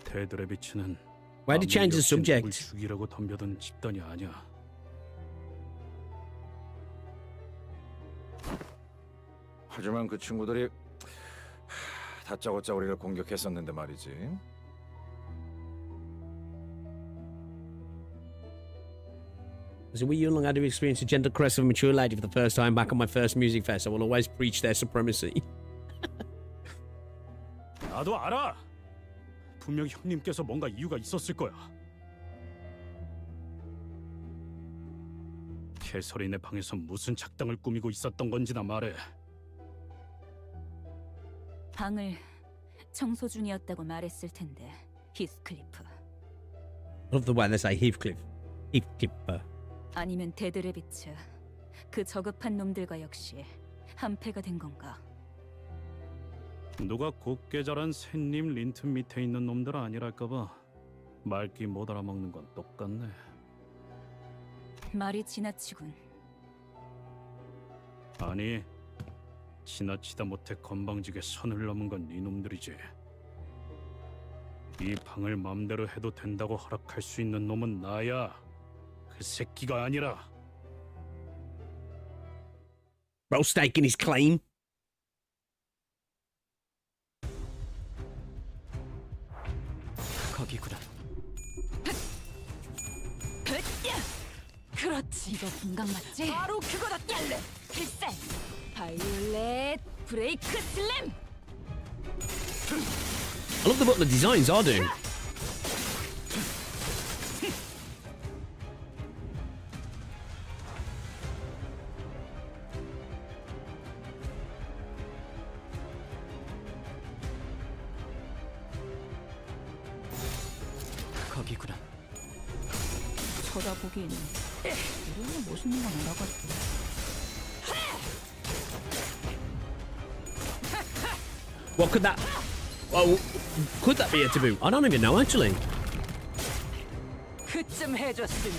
데드레비치는 Why did you change the subject? 죽이라고 덤벼든 집단이 아니야. 하지만 그 친구들이 다짜고짜 우리를 공격했었는데 말이지. As a wee young had to experience the gentle caress of a mature lady for the first time back on my first music fest, I will always preach their supremacy. 나도 알아. 분명 형님께서 뭔가 이유가 있었을 거야. 캐서린의 방에서 무슨 작당을 꾸미고 있었던 건지나 말해. 방을 청소 중이었다고 말했을 텐데, 히스클리프. Love the way they say Heathcliff. Heathcliff. 아니면 데드레비츠, 그 저급한 놈들과 역시 한패가 된 건가? 누가 곱게 자란 샌님 린튼 밑에 있는 놈들 아니랄까봐 말귀 못 알아먹는 건 똑같네. 말이 지나치군. 아니, 지나치다 못해 건방지게 선을 넘은 건 네 놈들이지. 이 방을 맘대로 해도 된다고 허락할 수 있는 놈은 나야. 그 새끼가 아니라. Bro staking his claim. 거기구나. 그렇지. 이거 분강 맞지? 바로 그거다. 필살! 바이올렛 브레이크 슬램! I love what the designs are doing. 거기구나. 쳐다보기에는 이러면 멋있는 건 알아가지고. What could that? Oh, could that be a taboo? I don't even know actually. 그쯤 해줬으니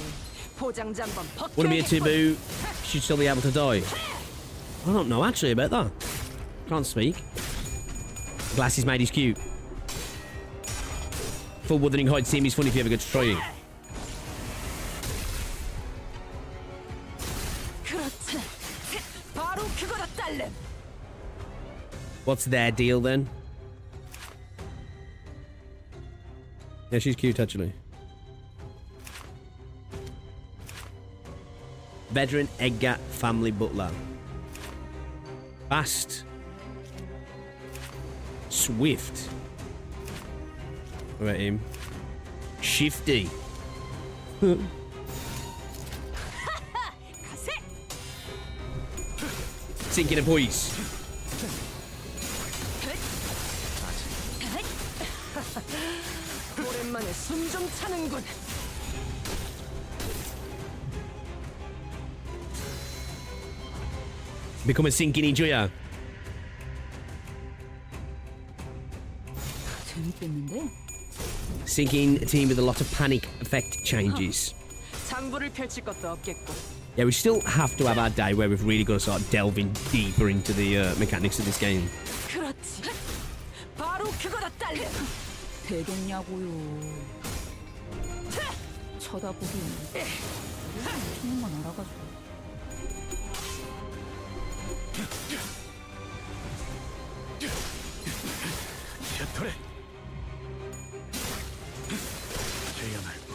포장지 한번 Would it be a 벗겨야겠군. taboo? She'd still be able to die. I don't know actually about that. Can't speak. Glasses made is cute. Full Wuthering Heights team is funny if you ever get to try it. 그렇지. 바로 그거다, 딸내. What's their deal then? Yeah, she's cute actually. Veteran Edgar family butler. Fast. Swift. What about him? Shifty. Sinking a voice. 오랜만에 숨 좀 차는군. Become a sinking enjoyer. Sinking a team with a lot of panic effect changes. 장부를 펼칠 것도 없겠고. Yeah, we still have to have our day where we've really got to start delving deeper into the mechanics of this game. 그렇지. 바로 그거다 딸려. 되겠냐고요. 쳐다보긴 총만 알아가지고. 셔터레. 해야 할 거.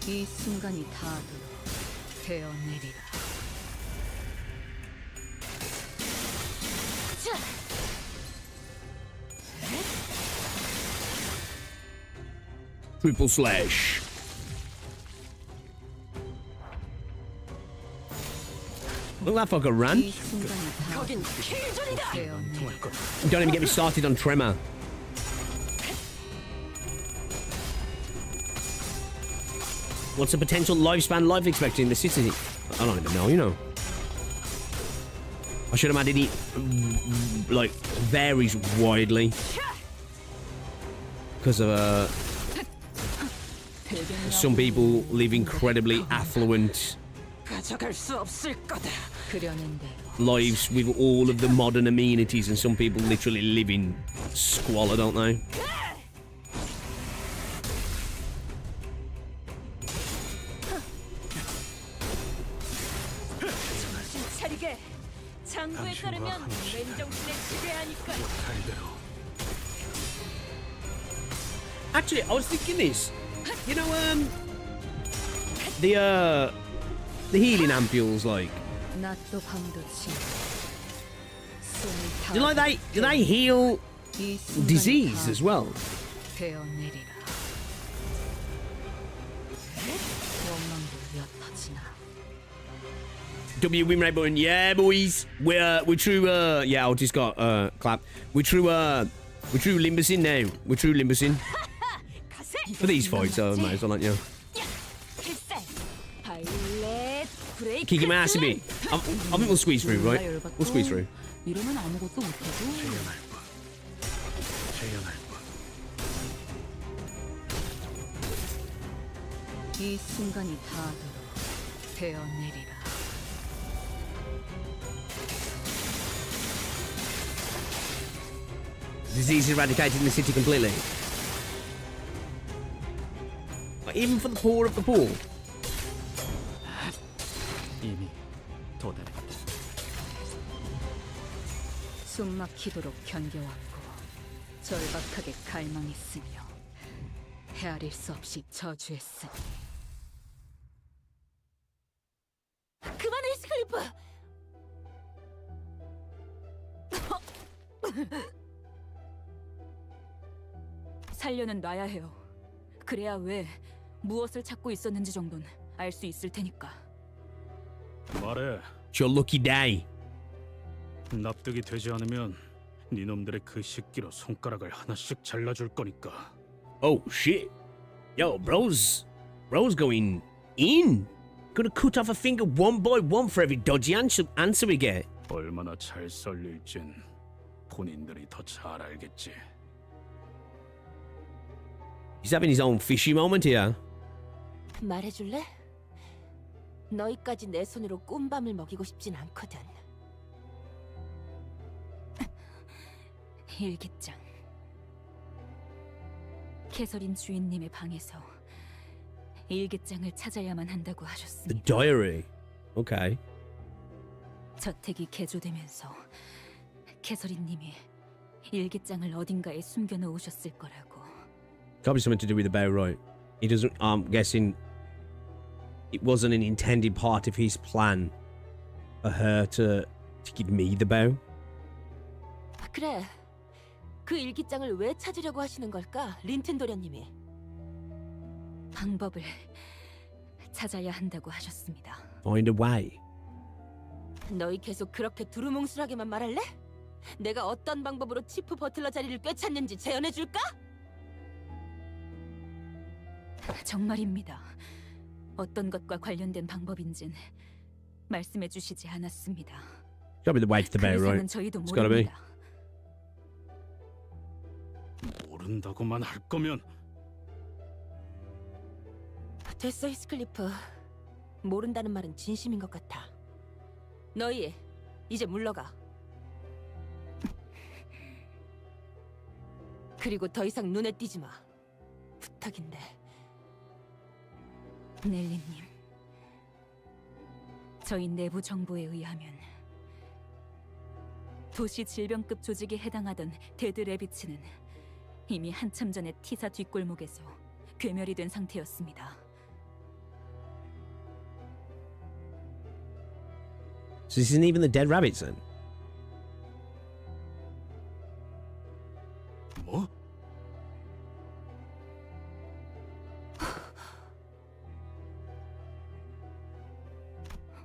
이 순간이 다 되어내리라. Triple slash. Look that fucker run. 거긴 킬존이다. Don't even get me started on Tremor. What's the potential lifespan life expectancy in the city? I don't even know, you know. I should imagine it, like, varies widely. Because of, some people live incredibly affluent 가져갈 수 없을 거다. lives with all of the modern amenities, and some people literally live in squalor, don't they? 차리게. 장부에 따르면 맨정신에 지배하니까. Actually, I was thinking this. You know, the healing ampules, like. 낮도 밤도 Do they heal disease as well? 되어내리라. 원망도 옅어지나. W win rate button, yeah, boys. We're true. Yeah, I just got clap. We're true Limbus in now. We're true Limbus in. For these fights, I might as well let you know. Kick him ass a bit. I think we'll squeeze through, right? We'll squeeze through. 이러면 아무것도 못해도. 이 순간이 다 되어내리라. Disease eradicated in the city completely. Even for the poor of the poor. 이미 도달했다. 숨막히도록 견뎌왔고 절박하게 갈망했으며 헤아릴 수 없이 저주했으니. 그만해, 스클리프! 살려는 놔야 해요. 그래야 왜 무엇을 찾고 있었는지 정도는 알 수 있을 테니까. 말해. It's your lucky day. 납득이 되지 않으면 네 놈들의 그 식기로 손가락을 하나씩 잘라줄 거니까. Oh shit. Yo, bro's going in. Gonna cut off a finger one by one for every dodgy answer we get. 얼마나 잘 썰릴진 본인들이 더 잘 알겠지. He's having his own fishy moment here. 말해줄래? 너희까지 내 손으로 꼼밤을 먹이고 싶진 않거든. 일기장. 캐서린 주인님의 방에서 일기장을 찾아야만 한다고 The 하셨습니다. diary. Okay. 저택이 개조되면서 캐서린님이 일기장을 어딘가에 숨겨놓으셨을 거라고. Gotta be something to do with the bow, right? He doesn't. I'm guessing it wasn't an intended part of his plan for her to give me the bow. 그래. 그 일기장을 왜 찾으려고 하시는 걸까? 린튼 도련님이. 방법을 찾아야 한다고 하셨습니다. Find a way. 너희 계속 그렇게 두루뭉술하게만 말할래? 내가 어떤 방법으로 치프 버틀러 자리를 꿰찼는지 재현해줄까? 정말입니다. 어떤 것과 관련된 방법인진 말씀해 주시지 않았습니다. Gotta be the way to the bow, right? 저희도 It's gotta be. 모릅니다. 모른다고만 할 거면 됐어, 히스클리프. 모른다는 말은 진심인 것 같아. 너희 이제 물러가. 그리고 더 이상 눈에 띄지 마. 부탁인데. 넬리님, 저희 내부 정보에 의하면 도시 질병급 조직에 해당하던 데드 레비츠는 이미 한참 전에 티사 뒷골목에서 괴멸이 된 상태였습니다. So this isn't even the dead rabbits then? 뭐?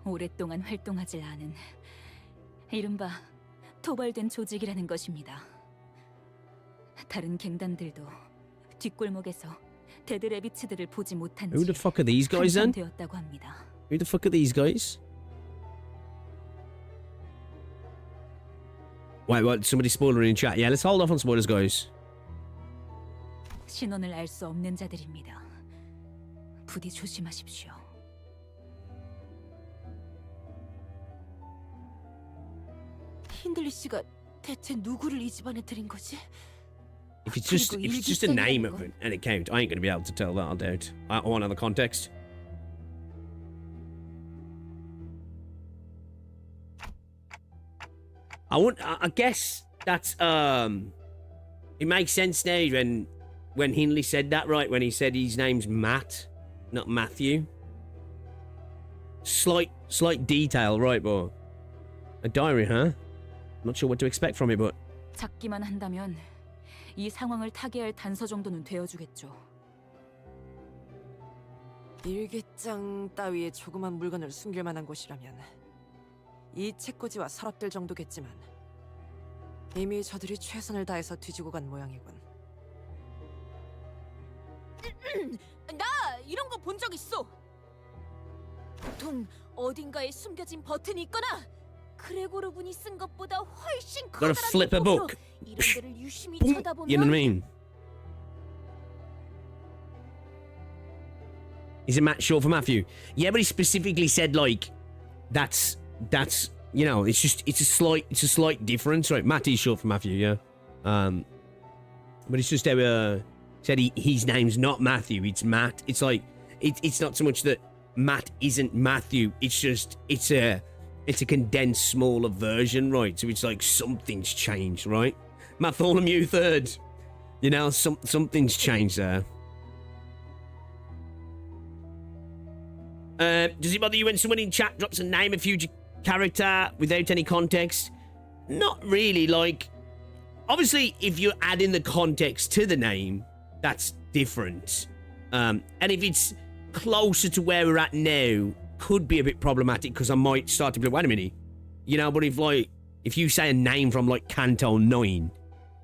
오랫동안 활동하질 않은 이른바 토벌된 조직이라는 것입니다. 다른 갱단들도 뒷골목에서 데드 레비츠들을 보지 못한 Who the fuck are these guys then? 되었다고 합니다. Who the fuck are these guys? Wait, what? Somebody spoiler in chat. Yeah, let's hold off on spoilers, guys. 신원을 알 수 없는 자들입니다. 부디 조심하십시오. 힌들리 씨가 대체 누구를 이 집안에 들인 거지? If it's just a name of an account, I ain't gonna be able to tell that. I doubt. I want other context. I guess that's it makes sense now when Hindley said that, right? When he said his name's Matt, not Matthew. Slight detail, right? But a diary, huh? Not sure what to expect from it, but 잡기만 한다면 이 상황을 타개할 단서 정도는 되어주겠죠. 일기장 따위의 조그만 물건을 숨길 만한 곳이라면 이 책꽂이와 서랍들 정도겠지만 이미 저들이 최선을 다해서 뒤지고 간 모양이군. 나 이런 거 본 적 있어. 보통 어딘가에 숨겨진 버튼이 있거나 그레고르 분이 쓴 것보다 훨씬 gotta 커다란 flip a 손목으로 book. 이런 데를 유심히 You know 쳐다보면 what I mean? Is it Matt short for Matthew? Yeah, but he specifically said like that's you know, it's a slight difference, right? Matt is short for Matthew, yeah. But it's just how said his name's not Matthew, it's Matt. It's like it's not so much that Matt isn't Matthew. It's just it's a condensed smaller version, right? So it's like something's changed, right? Bartholomew III, you know, something's changed there. Does it bother you when someone in chat drops a name of future character without any context? Not really. Like, obviously, if you're adding the context to the name, that's different. And if it's closer to where we're at now, could be a bit problematic because I might start to be like, wait a minute, you know. But if you say a name from like Canto 9,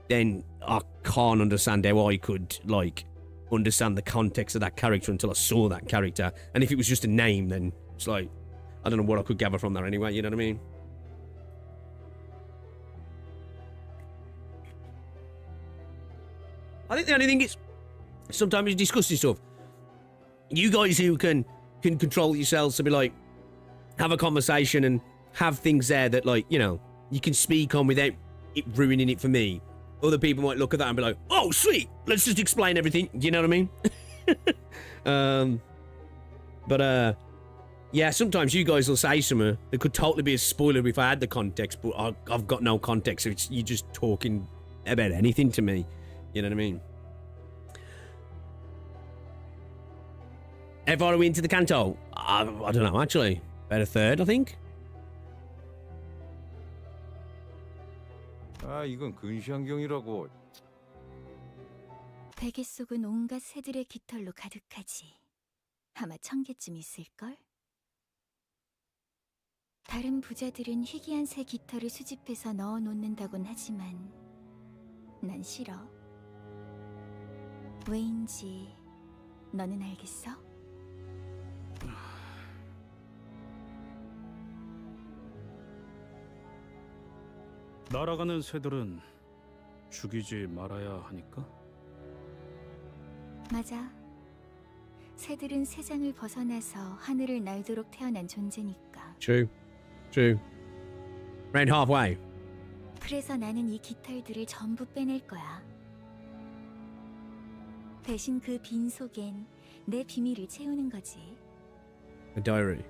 then I can't understand how I could like understand the context of that character until I saw that character. And if it was just a name, then it's like I don't know what I could gather from that anyway. You know what I mean? I think the only thing is sometimes you discuss this stuff. You guys who can control yourselves to be like have a conversation and have things there that like, you know, you can speak on without it ruining it for me. Other people might look at that and be like, oh sweet, let's just explain everything. Do you know what I mean? Yeah, sometimes you guys will say something that could totally be a spoiler if I had the context, but I've got no context, so it's you just talking about anything to me. You know what I mean? How far are we into the Canto? I don't know, actually. About a third, I think. 아, 이건 근시안경이라고. 베개 속은 온갖 새들의 깃털로 가득하지. 아마 1000개쯤 있을걸? 다른 부자들은 희귀한 새 깃털을 수집해서 넣어놓는다곤 하지만 난 싫어. 왜인지 너는 알겠어? 날아가는 새들은 죽이지 말아야 하니까? 맞아. 새들은 세상을 벗어나서 하늘을 날도록 태어난 존재니까. True. True. Round halfway. 그래서 나는 이 깃털들을 전부 빼낼 거야. 대신 그 빈 속엔 내 비밀을 채우는 거지. A diary.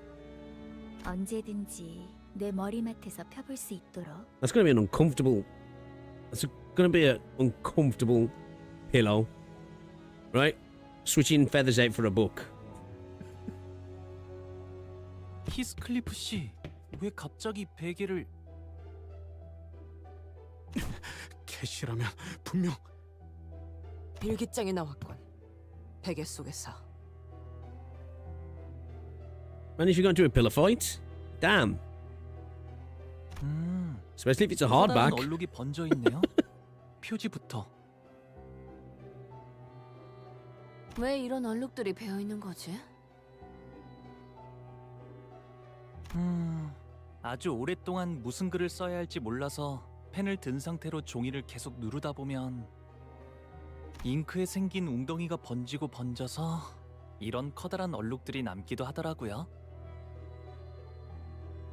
언제든지 내 머리맡에서 펴볼 수 있도록. That's going to be an uncomfortable. That's going to be an uncomfortable pillow, right? Switching feathers out for a book. 히스클리프 씨, 왜 갑자기 베개를? 캐시라면 분명 일기장이 나왔군. 베개 속에서. Managed to go into a pillow fight? Damn. Especially if it's a hardback. 커다란 얼룩이 번져 있네요. 표지부터. 왜 이런 얼룩들이 배어 있는 거지? 아주 오랫동안 무슨 글을 써야 할지 몰라서 펜을 든 상태로 종이를 계속 누르다 보면 잉크에 생긴 웅덩이가 번지고 번져서 이런 커다란 얼룩들이 남기도 하더라고요.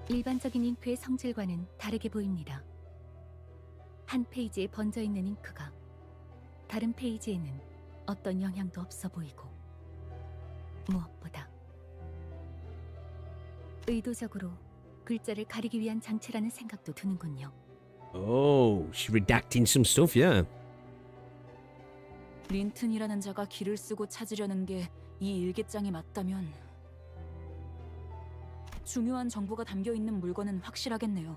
일반적인 잉크의 성질과는 다르게 보입니다. 한 페이지에 번져 있는 잉크가 다른 페이지에는 어떤 영향도 없어 보이고, 무엇보다 의도적으로 글자를 가리기 위한 장치라는 생각도 드는군요. Oh, she's redacting some stuff, yeah. 린튼이라는 자가 길을 쓰고 찾으려는 게 이 일기장이 맞다면 중요한 정보가 담겨 있는 물건은 확실하겠네요.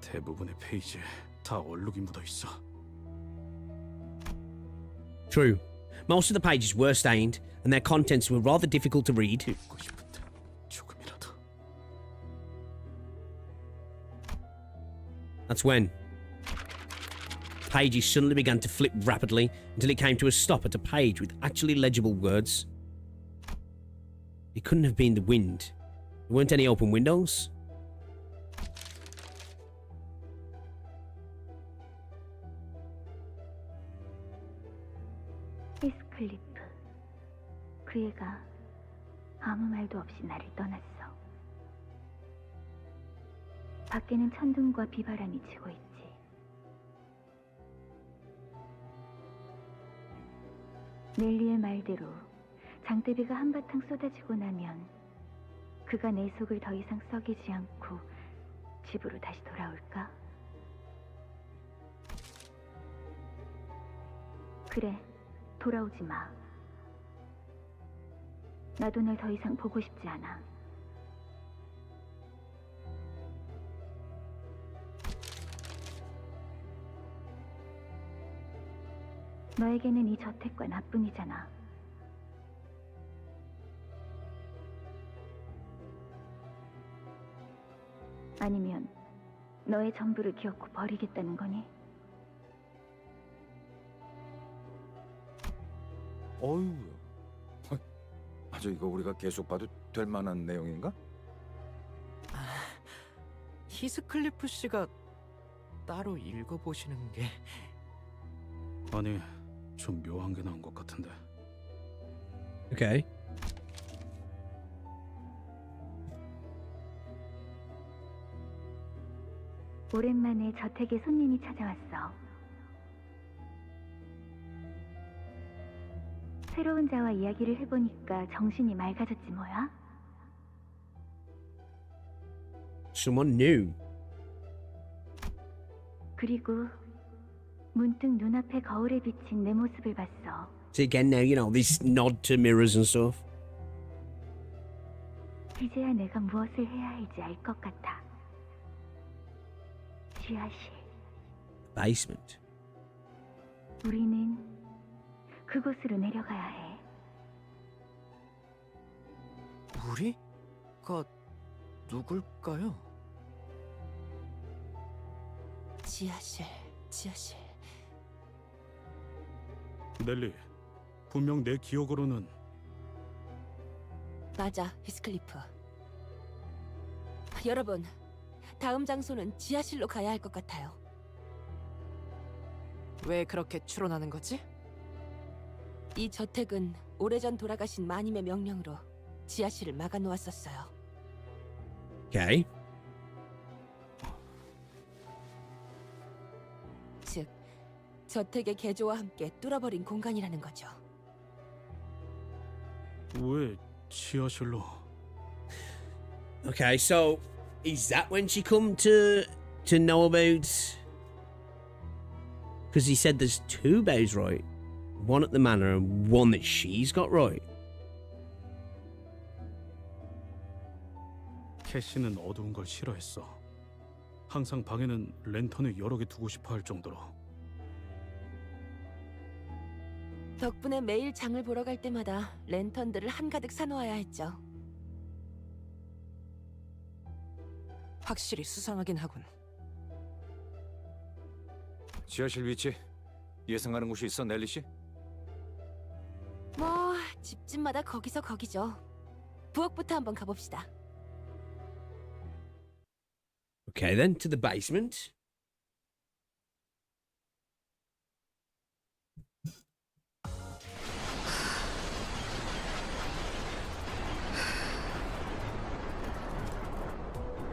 대부분의 페이지에 다 얼룩이 묻어 있어. True. Most of the pages were stained, and their contents were rather difficult to read. 읽고 싶은데 조금이라도. That's when pages suddenly began to flip rapidly until it came to a stop at a page with actually legible words. It couldn't have been the wind. There weren't any open windows. 히스클리프. 그 애가 아무 말도 없이 나를 떠났어. 밖에는 천둥과 비바람이 치고 있지. 넬리의 말대로 장대비가 한바탕 쏟아지고 나면 그가 내 속을 더 이상 썩이지 않고 집으로 다시 돌아올까? 그래, 돌아오지 마. 나도 널 더 이상 보고 싶지 않아. 너에게는 이 저택과 나뿐이잖아. 아니면 너의 전부를 기어코 버리겠다는 거니? 어휴, 아주 이거 우리가 계속 봐도 될 만한 내용인가? 히스클리프 씨가 따로 읽어보시는 게... 아니, 좀 묘한 게 나온 것 같은데. Okay. 오랜만에 저택에 손님이 찾아왔어. 새로운 자와 이야기를 해보니까 정신이 맑아졌지 뭐야? Someone new. 그리고 문득 눈앞에 거울에 비친 내 모습을 봤어. So again now, you know, this nod to mirrors and stuff. 이제야 내가 무엇을 해야 할지 알 것 같아. 지하실. Basement. 우리는 그곳으로 내려가야 해. 우리가 누굴까요? 지하실, 지하실. 넬리, 분명 내 기억으로는 맞아, 히스클리프. 여러분, 다음 장소는 지하실로 가야 할 것 같아요. 왜 그렇게 추론하는 거지? 이 저택은 오래전 돌아가신 마님의 명령으로 지하실을 막아놓았었어요. Okay. 즉, 저택의 개조와 함께 뚫어버린 공간이라는 거죠. 왜 지하실로? Okay, so is that when she come to know about? Because he said there's two bays, right? One at the manor and one that she's got, right? 캐시는 어두운 걸 싫어했어. 항상 방에는 랜턴을 여러 개 두고 싶어 할 정도로. 덕분에 매일 장을 보러 갈 때마다 랜턴들을 한가득 사놓아야 했죠. 확실히 수상하긴 하군. 지하실 위치 예상하는 곳이 있어, 넬리 씨? 뭐 집집마다 거기서 거기죠. 부엌부터 한번 가봅시다. Okay, then to the basement.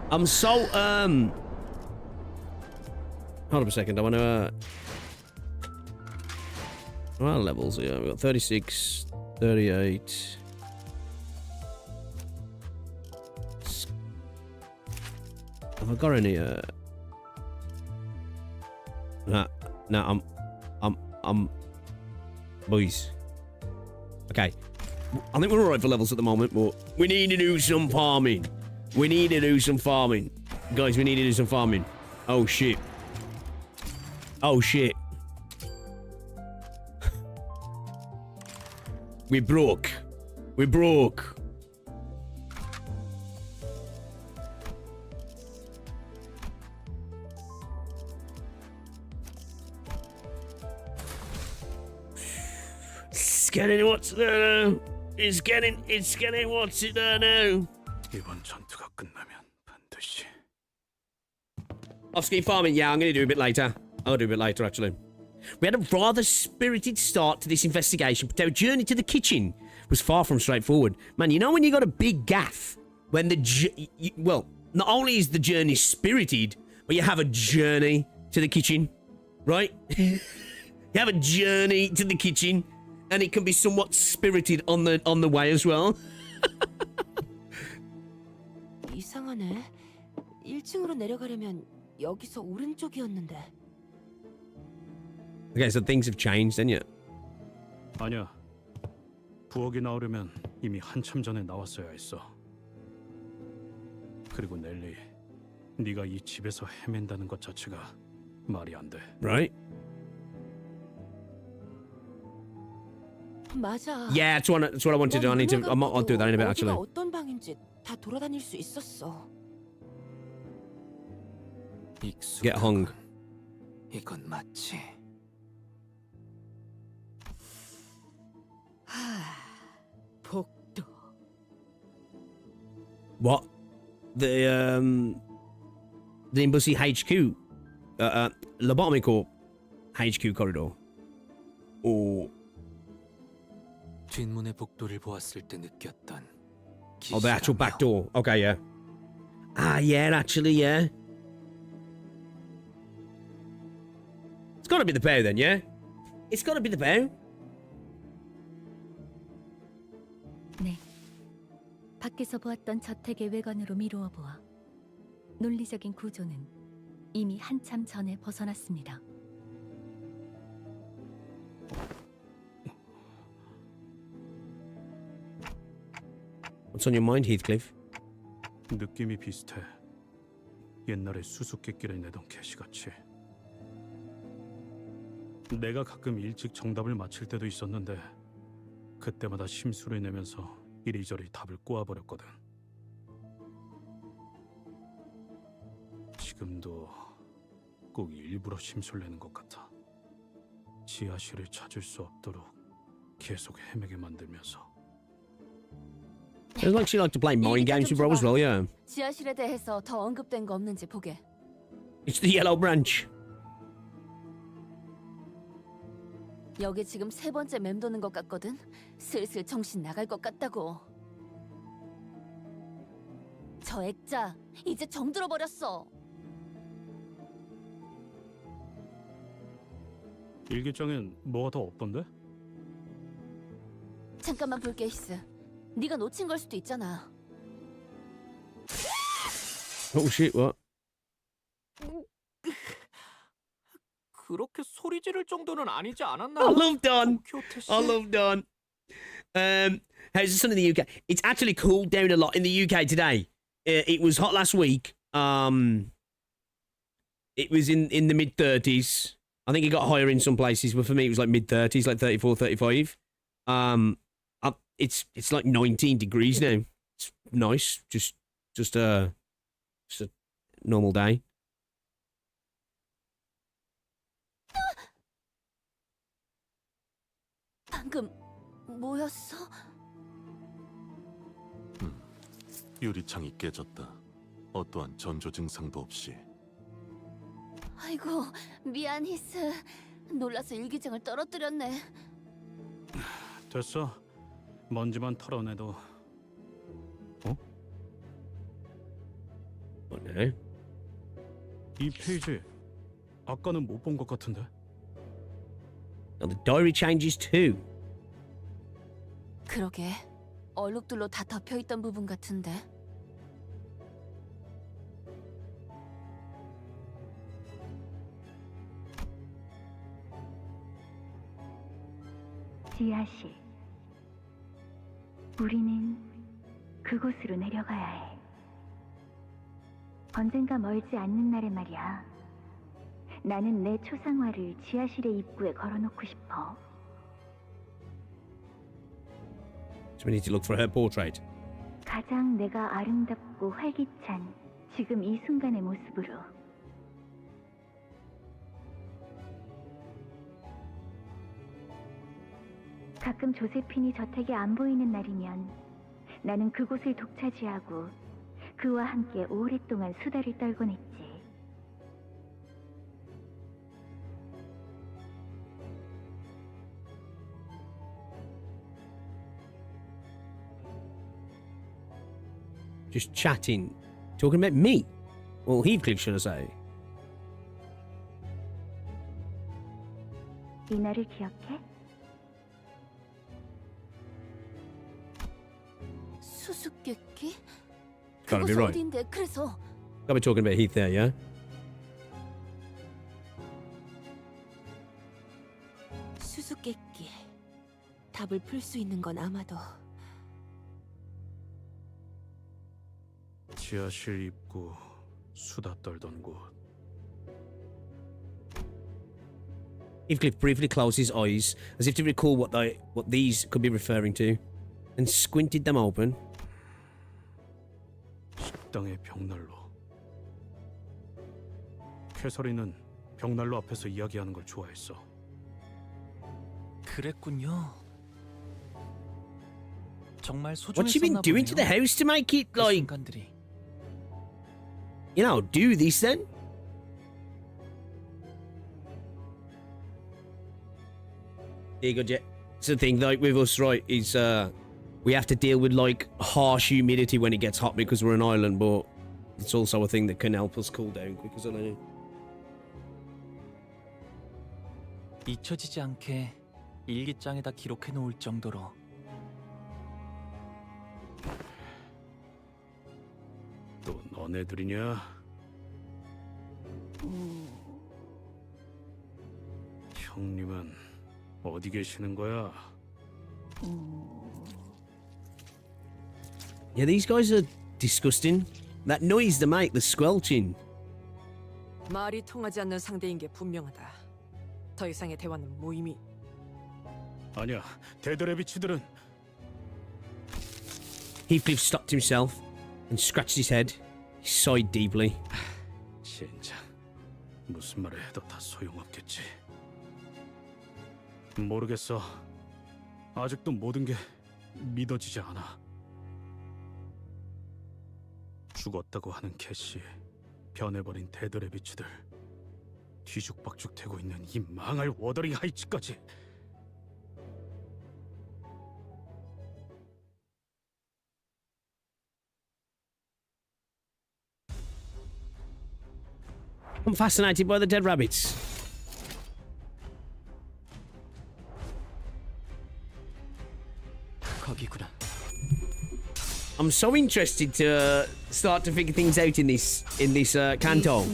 I'm so hold up a second. I want to what are levels here? We've got 36, 38. Have I got any no, I'm boys. Okay. I think we're alright for levels at the moment, but we need to do some farming. We need to do some farming. Guys, we need to do some farming. Oh shit. Oh shit. We broke. We broke. It's getting what's there now. It's getting what's it there now. 이번 전투가 끝나면 반드시. Off-ski farming, yeah, I'm going to do a bit later. I'll do a bit later, actually. We had a rather spirited start to this investigation, but our journey to the kitchen was far from straightforward. Man, you know when you got a big gaff, when well, not only is the journey spirited, but you have a journey to the kitchen, right? You have a journey to the kitchen, and it can be somewhat spirited on the way as well. 이상하네. 1층으로 내려가려면 여기서 오른쪽이었는데. Okay, so things have changed, then, yeah. 아니야. 부엌이 나오려면 이미 한참 전에 나왔어야 했어. 그리고 넬리, 네가 이 집에서 헤맨다는 것 자체가 말이 안 돼. Right? 맞아. Yeah, that's what I wanted to do. I'll do that in a bit, actually. 어디가 어떤 방인지 다 돌아다닐 수 있었어. Get hung. 이건 맞지. 복도. What? The Limbus HQ, Lobotomy Corp HQ corridor. Or 뒷문의 복도를 보았을 때 느꼈던. oh, the actual back door. Okay, yeah. Ah, yeah, actually, yeah. It's got to be the bear then, yeah. It's got to be the bear. 네. 밖에서 보았던 저택의 외관으로 미루어 보아 논리적인 구조는 이미 한참 전에 벗어났습니다. What's on your mind, Heathcliff? 느낌이 비슷해. 옛날에 수수께끼를 내던 캐시같이. 내가 가끔 일찍 정답을 맞힐 때도 있었는데 그때마다 심수를 내면서 이리저리 답을 꼬아버렸거든. 지금도 꼭 일부러 심술 내는 것 같아. 지하실을 찾을 수 없도록 계속 헤매게 만들면서. It's like she liked to play mind games with bro as well, yeah. 지하실에 대해서 더 언급된 거 없는지 보게. It's the yellow branch. 여기 지금 3번째 맴도는 것 같거든. 슬슬 정신 나갈 것 같다고. 저 액자 이제 정들어 버렸어. 일기장엔 뭐가 더 없던데? 잠깐만 볼게, 히스. 네가 놓친 걸 수도 있잖아. Oh shit, what? 그렇게 소리 지를 정도는 아니지 않았나? I love Don. 도쿄 씨. I love Don. How's the sun in the UK? It's actually cooled down a lot in the UK today. It was hot last week. It was in the mid 30s. I think it got higher in some places, but for me it was like mid 30s, like 34, 35. It's like 19 degrees now. It's nice. Just a normal day. 방금 뭐였어? 유리창이 깨졌다. 어떠한 전조 증상도 없이. 아이고, 미안, 히스. 놀라서 일기장을 떨어뜨렸네. 됐어. 먼지만 털어내도. 어? 뭐네? 이 페이지 아까는 못 본 것 같은데. Now the diary changes too. 그러게. 얼룩들로 다 덮여있던 부분 같은데. 지하실. 우리는 그곳으로 내려가야 해. 언젠가 멀지 않는 날에 말이야. 나는 내 초상화를 지하실의 입구에 걸어놓고 싶어. So we need to look for her portrait. 가장 내가 아름답고 활기찬 지금 이 순간의 모습으로. 가끔 조세핀이 저택에 안 보이는 날이면 나는 그곳을 독차지하고 그와 함께 오랫동안 수다를 떨곤 했지. Just chatting. Talking about me. Well, Heathcliff, should I say. 이 날을 기억해? 수수께끼? Gotta be 그곳 right. 어딘데? 그래서 Gotta be talking about Heath there, yeah? 수수께끼. 답을 풀 수 있는 건 아마도 지하실 입구 수다 떨던 곳. Heathcliff briefly closed his eyes as if to recall what these could be referring to, and squinted them open. 식당의 벽난로. 캐서린은 벽난로 앞에서 이야기하는 걸 좋아했어. 그랬군요. 정말 What's she been 소중했었나 doing to the 보네요. house to make it, 그 like, 순간들이. you know, do this then? There you go, Jet. It's the thing, like, with us, right, is, we have to deal with, like, harsh humidity when it gets hot because we're an island, but it's also a thing that can help us cool down quicker, so I know. 잊혀지지 않게 일기장에다 기록해 놓을 정도로. 또 너네들이냐? 형님은 어디 계시는 거야? Yeah, these guys are disgusting. That noise they make, the squelching. 말이 통하지 않는 상대인 게 분명하다. 더 이상의 대화는 무의미. 아니야, 데드레비치들은. Heathcliff stopped himself and scratched his head. He sighed deeply. 진짜 무슨 말을 해도 다 소용없겠지. 모르겠어. 아직도 모든 게 믿어지지 않아. 죽었다고 하는 캐시, 변해버린 데드레비치들, 뒤죽박죽되고 있는 이 망할 워더링 하이츠까지 I'm fascinated by the dead rabbits. I'm so interested to start to figure things out in this canto.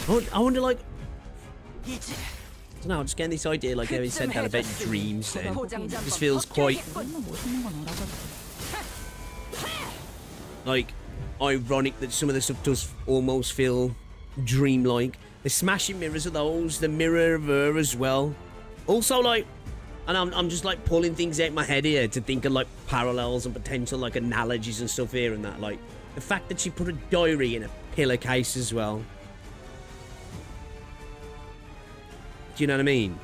I wonder, like, I don't know, I'm just getting this idea, like how he said that about dreams then. This feels quite, like, ironic that some of the stuff does almost feel dreamlike. The smashing mirrors of those, the mirror of her as well. Also, like, and I'm just like pulling things out my head here to think of like parallels and potential like analogies and stuff here and that. Like the fact that she put a diary in a pillowcase as well. Do you know what I mean?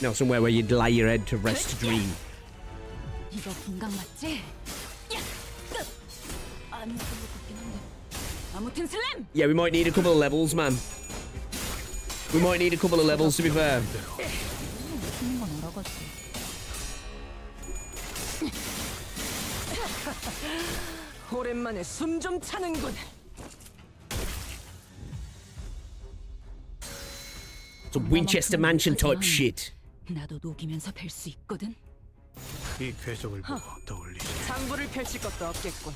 No, somewhere where you'd lay your head to rest to dream. 이거 분강 맞지? 아무튼 슬램! Yeah, we might need a couple of levels, man. We might need a couple of levels, to be fair. 오랜만에 숨 좀 차는군. Some Winchester Mansion type shit. 나도 녹이면서 뵐 수 있거든. 이 궤적을 보고 떠올리지. 장부를 펼칠 것도 없겠군.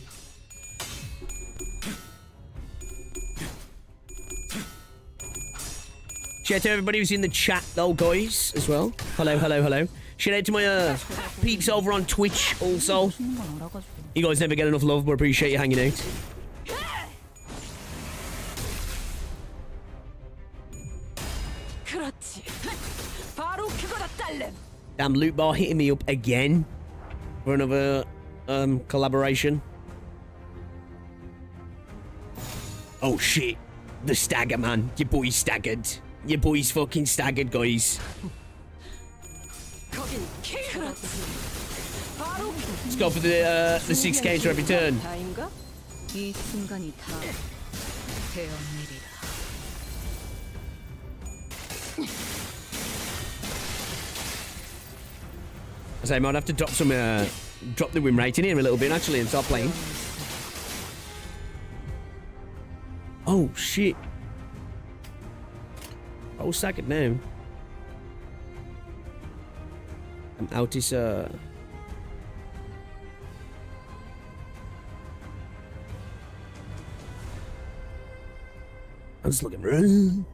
Shout out to everybody who's in the chat, though, guys, as well. Hello, hello, hello. Shout out to my peeps over on Twitch, also. You guys never get enough love, but appreciate you hanging out. 그렇지. 바로 그거다 딸렘. Damn, Loot Bar hitting me up again for another collaboration. Oh shit, the stagger, man. Your boy's staggered. Your boy's fucking staggered, guys. Let's go for the 6K to every turn. 이 순간이 다 되었느리라. I say I might have to drop some drop the win rate in here a little bit actually and start playing. Oh shit. Oh, sack it now. I'm out this I'm just looking run.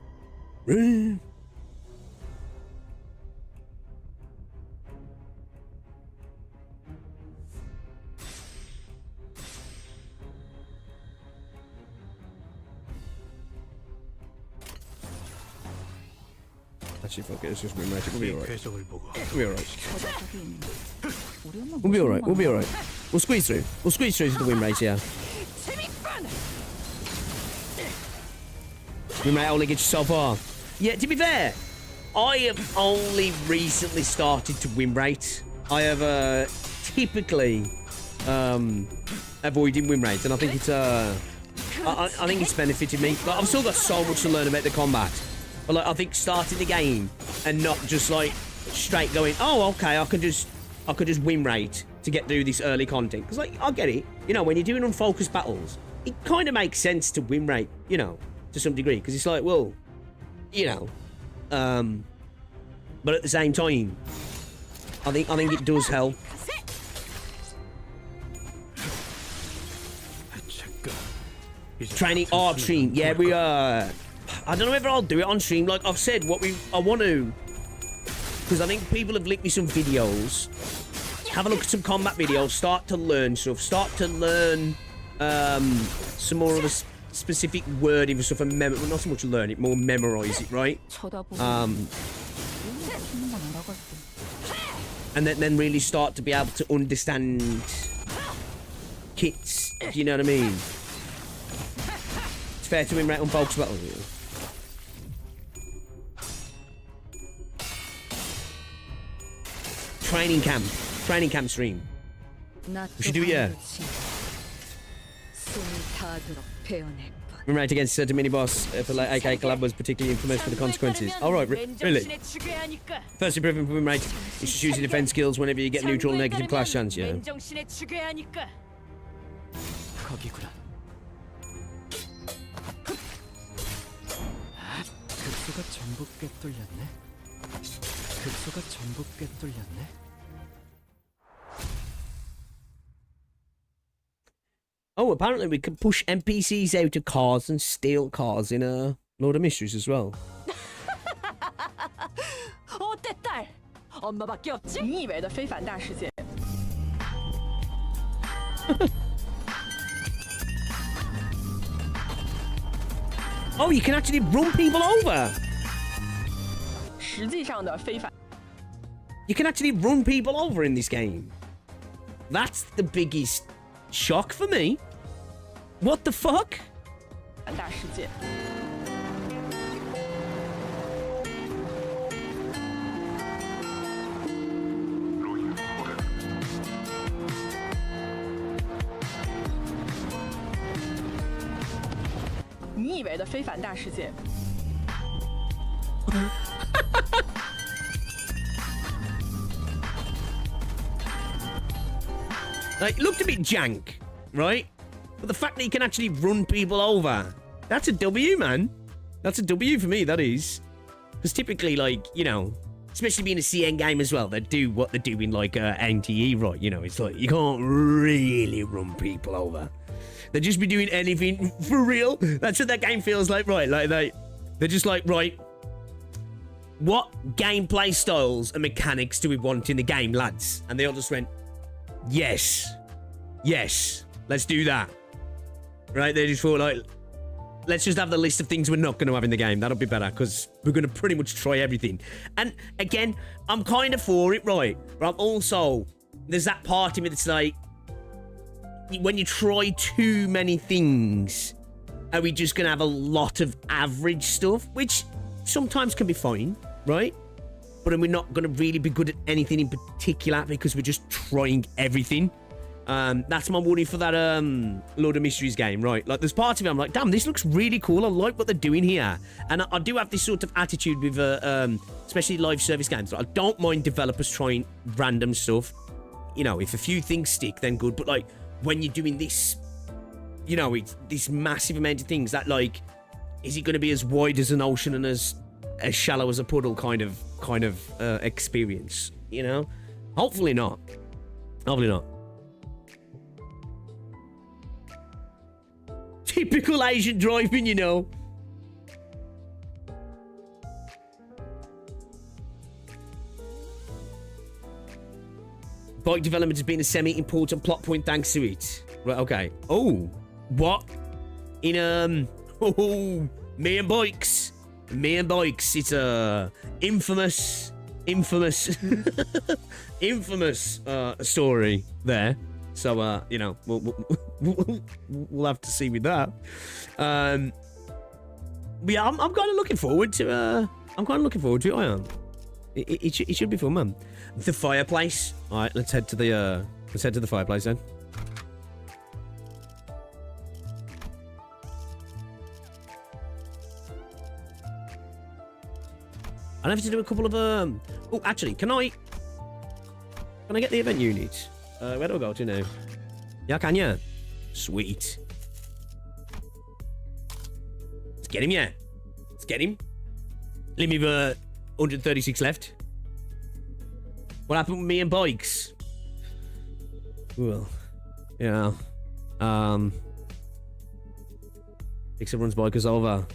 Actually, fuck it, let's just win, right? We'll be alright. We'll be alright. We'll be alright. We'll be alright. We'll squeeze through. We'll squeeze through to the win rate, yeah. We may only get you so far. Yeah, to be fair, I have only recently started to win rate. I have typically avoiding win rates, and I think it's I think it's benefited me. Like, I've still got so much to learn about the combat. But like, I think starting the game and not just like straight going, oh, okay, I could just win rate to get through this early content. Because like, I get it. You know, when you're doing unfocused battles, it kind of makes sense to win rate, you know, to some degree. Because it's like, well, you know, but at the same time, I think it does help. Training off stream. Yeah, we are. I don't know whether I'll do it on stream. Like I've said, I want to, because I think people have linked me some videos. Have a look at some combat videos. Start to learn stuff. Start to learn some more of the specific wording for stuff and well, not so much learn it, more memorize it, right? And then really start to be able to understand kits. Do you know what I mean? It's fair to win right on folks battle. Training camp stream. We should do it, yeah. Right against certain mini-boss for like AK collab was particularly infamous for the consequences. Alright, really? First improvement for win rate is just using defense skills whenever you get neutral negative clash chance, yeah. 거기구나. 급소가 전부 꿰뚫렸네. 급소가 전부 꿰뚫렸네. Oh, apparently we can push NPCs out of cars and steal cars in a load of mysteries as well. 어때 딸? 엄마밖에 없지? 你以为的非凡大世界。 Oh, you can actually run people over. 实际上的非凡。 You can actually run people over in this game. That's the biggest shock for me. What the fuck? 大世界。 你以为的非凡大世界。 Like, it looked a bit jank, right? But the fact that you can actually run people over, that's a W, man. That's a W for me, that is. Because typically, like, you know, especially being a CN game as well, they do what they do in, like, NTE, right? You know, it's like, you can't really run people over. They'd just be doing anything for real. That's what that game feels like, right? Like, they're just like, right, what gameplay styles and mechanics do we want in the game, lads? And they all just went, yes, let's do that. Right? They just thought, like, let's just have the list of things we're not going to have in the game. That'll be better, because we're going to pretty much try everything. And again, I'm kind of for it, right? But I'm also, there's that part of me that's like, when you try too many things, are we just going to have a lot of average stuff? Which sometimes can be fine, right? But we're not going to really be good at anything in particular because we're just trying everything. That's my worry for that Lord of Mysteries game, right? Like, there's part of it I'm like, damn, this looks really cool. I like what they're doing here. And I do have this sort of attitude with, especially live service games. I don't mind developers trying random stuff. You know, if a few things stick, then good. But, like, when you're doing this, you know, it's this massive amount of things that, like, is it going to be as wide as an ocean and as shallow as a puddle kind of experience, you know? Hopefully not. Hopefully not. Typical Asian driving, you know. Bike development has been a semi-important plot point thanks to it. Right, okay. Oh, what? In, me and bikes. Me and bikes. It's a infamous story there. So, you know, we'll have to see with that. But yeah, I'm kind of looking forward to. I'm kind of looking forward to it. I am. It should be fun, man. The fireplace. All right, let's head to the fireplace then. I have to do a couple of Oh, actually, can I get the event unit? Where do I go to now? Yeah, can you? Sweet. Let's get him, yeah. Let's get him. Leave me with 136 left. What happened with me and bikes? Well, yeah. Fixer runs bikers over.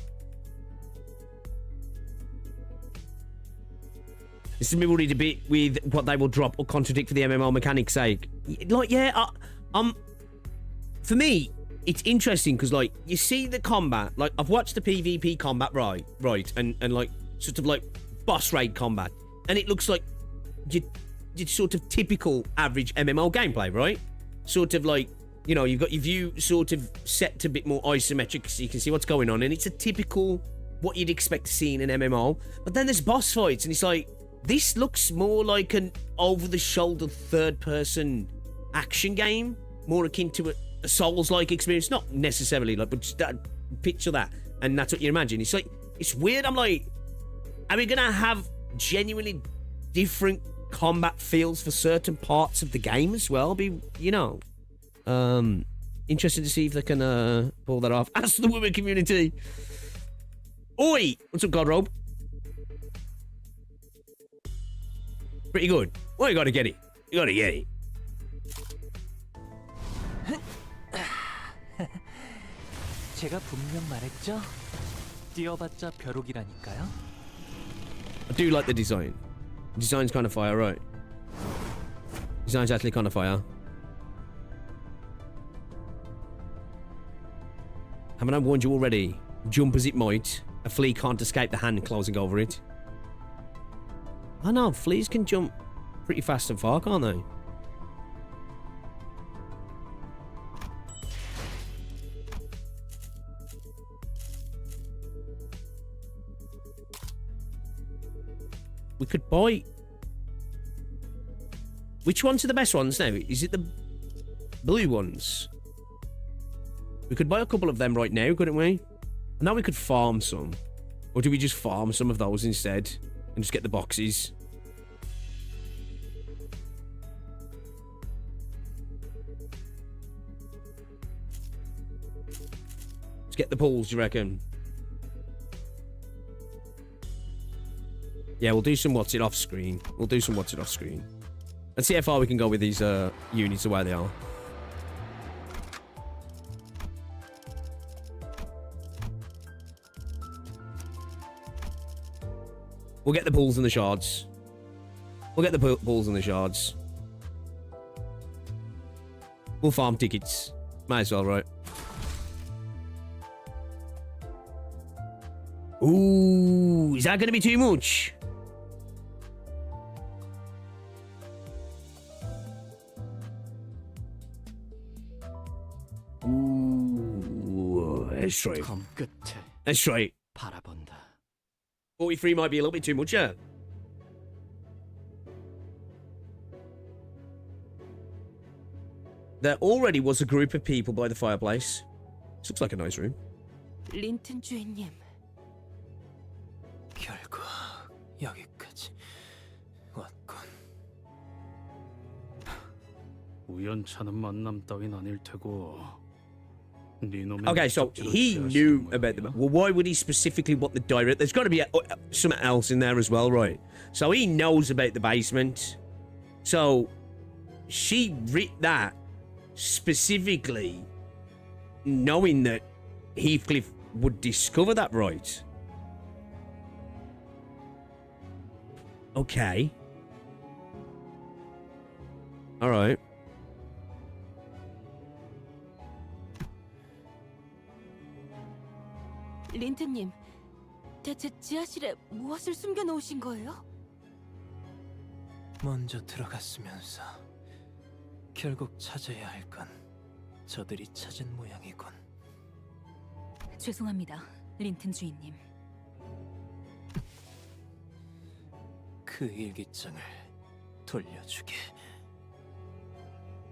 This is me worried a bit with what they will drop or contradict for the MMO mechanics' sake. Like, yeah, for me, it's interesting because, like, you see the combat. Like, I've watched the PvP combat, right, and like sort of like boss raid combat, and it looks like your sort of typical average MMO gameplay, right? Sort of like, you know, you've got your view sort of set to a bit more isometric so you can see what's going on, and it's a typical what you'd expect to see in an MMO. But then there's boss fights, and it's like, this looks more like an over-the-shoulder third-person action game, more akin to a Souls-like experience. Not necessarily, like, but just that picture that, and that's what you imagine. It's like, it's weird. I'm like, are we gonna have genuinely different combat feels for certain parts of the game as well? Be, you know, interested to see if they can pull that off. Ask the women community. Oi, what's up, Godrobe? Pretty good. Well, you gotta get it. You gotta get it. 제가 분명 말했죠? 뛰어봤자 벼룩이라니까요. I do like the design. The design's kind of fire, right? Design's actually kind of fire. Haven't I warned you already? Jump as it might, a flea can't escape the hand closing over it. I know, fleas can jump pretty fast and far, can't they? We could buy... Which ones are the best ones now? Is it the blue ones? We could buy a couple of them right now, couldn't we? Now we could farm some. Or do we just farm some of those instead? And just get the boxes? Let's get the pools, do you reckon? Yeah, we'll do some what's it off screen. We'll do some what's it off screen. Let's see how far we can go with these units the way they are. We'll get the pools and the shards. We'll get the pools and the shards. We'll farm tickets. Might as well, right? Ooh, is that going to be too much? Ooh, that's right. That's right. 43 might be a little bit too much, yeah. There already was a group of people by the fireplace. This looks like a nice room. 린튼 주인님. 결국 여기까지 왔군. 우연찮은 만남 따윈 아닐 테고. Okay, so he knew about them. Well, why would he specifically want the direct? There's got to be something else in there as well, right? So he knows about the basement. So she writ that specifically knowing that Heathcliff would discover that, right? Okay. All right. 린튼님, 대체 지하실에 무엇을 숨겨놓으신 거예요? 먼저 들어갔으면서 결국 찾아야 할 건 저들이 찾은 모양이군. 죄송합니다, 린튼 주인님. 그 일기장을 돌려주게.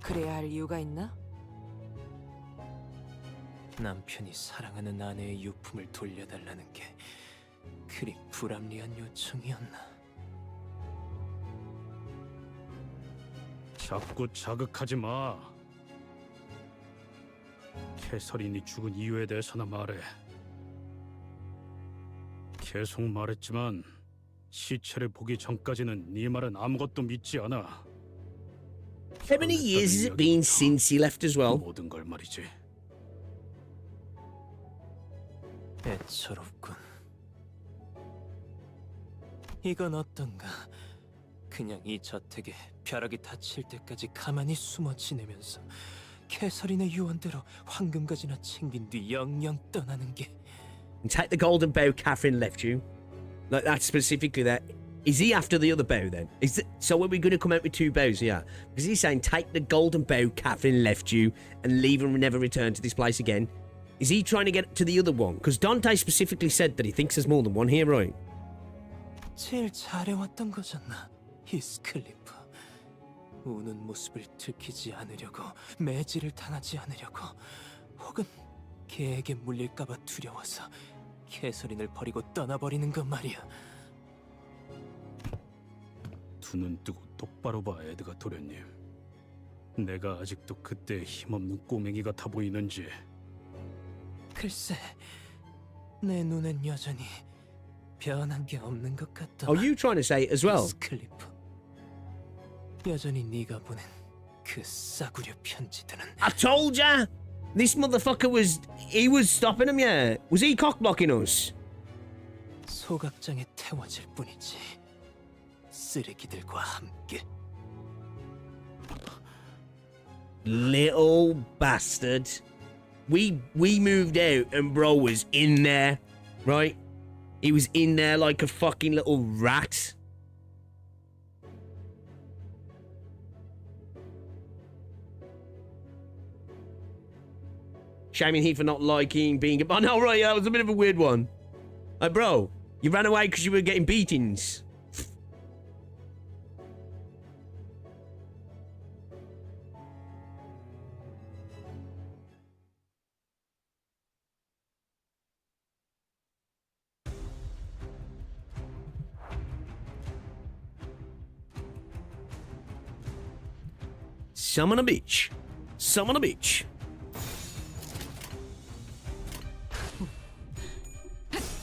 그래야 할 이유가 있나? 남편이 사랑하는 아내의 유품을 돌려달라는 게 그리 불합리한 요청이었나? 자꾸 자극하지 마. 캐서린이 죽은 이유에 대해서나 말해. 계속 말했지만 시체를 보기 전까지는 네 말은 아무것도 믿지 않아. How many years has it been since he left as well? 모든 걸 말이지. 애처롭군. 이건 어떤가? 그냥 이 저택에 벼락이 닫힐 때까지 가만히 숨어 지내면서 캐서린의 유언대로 황금가지나 챙긴 뒤 영영 떠나는 게. Take the golden bow Catherine left you. Like that specifically there. Is he after the other bow then? So are we going to come out with two bows here? Because he's saying take the golden bow Catherine left you and leave and never return to this place again. Is he trying to get to the other one? Because Dante specifically said that he thinks there's more than one here, right? 제일 잘해왔던 거잖아, 히스클리프. 우는 모습을 들키지 않으려고, 매질을 당하지 않으려고, 혹은 개에게 물릴까봐 두려워서 캐서린을 버리고 떠나버리는 것 말이야. 두 눈 뜨고 똑바로 봐, 에드가 도련님. 내가 아직도 그때 힘없는 꼬맹이 같아 보이는지. 글쎄, 내 눈엔 여전히 변한 게 없는 것 같다. Are you trying to say it as well? 헤스클리프, 여전히 네가 보낸 그 싸구려 편지들은 I told ya! This motherfucker was stopping him, yeah. Was he cockblocking us? 소각장에 태워질 뿐이지. 쓰레기들과 함께. Little bastard. We moved out and bro was in there, right? He was in there like a fucking little rat. Shaming he for not liking being... Oh, no, right, yeah, that was a bit of a weird one. Like, bro, you ran away because you were getting beatings. Summon a bitch. Summon a bitch.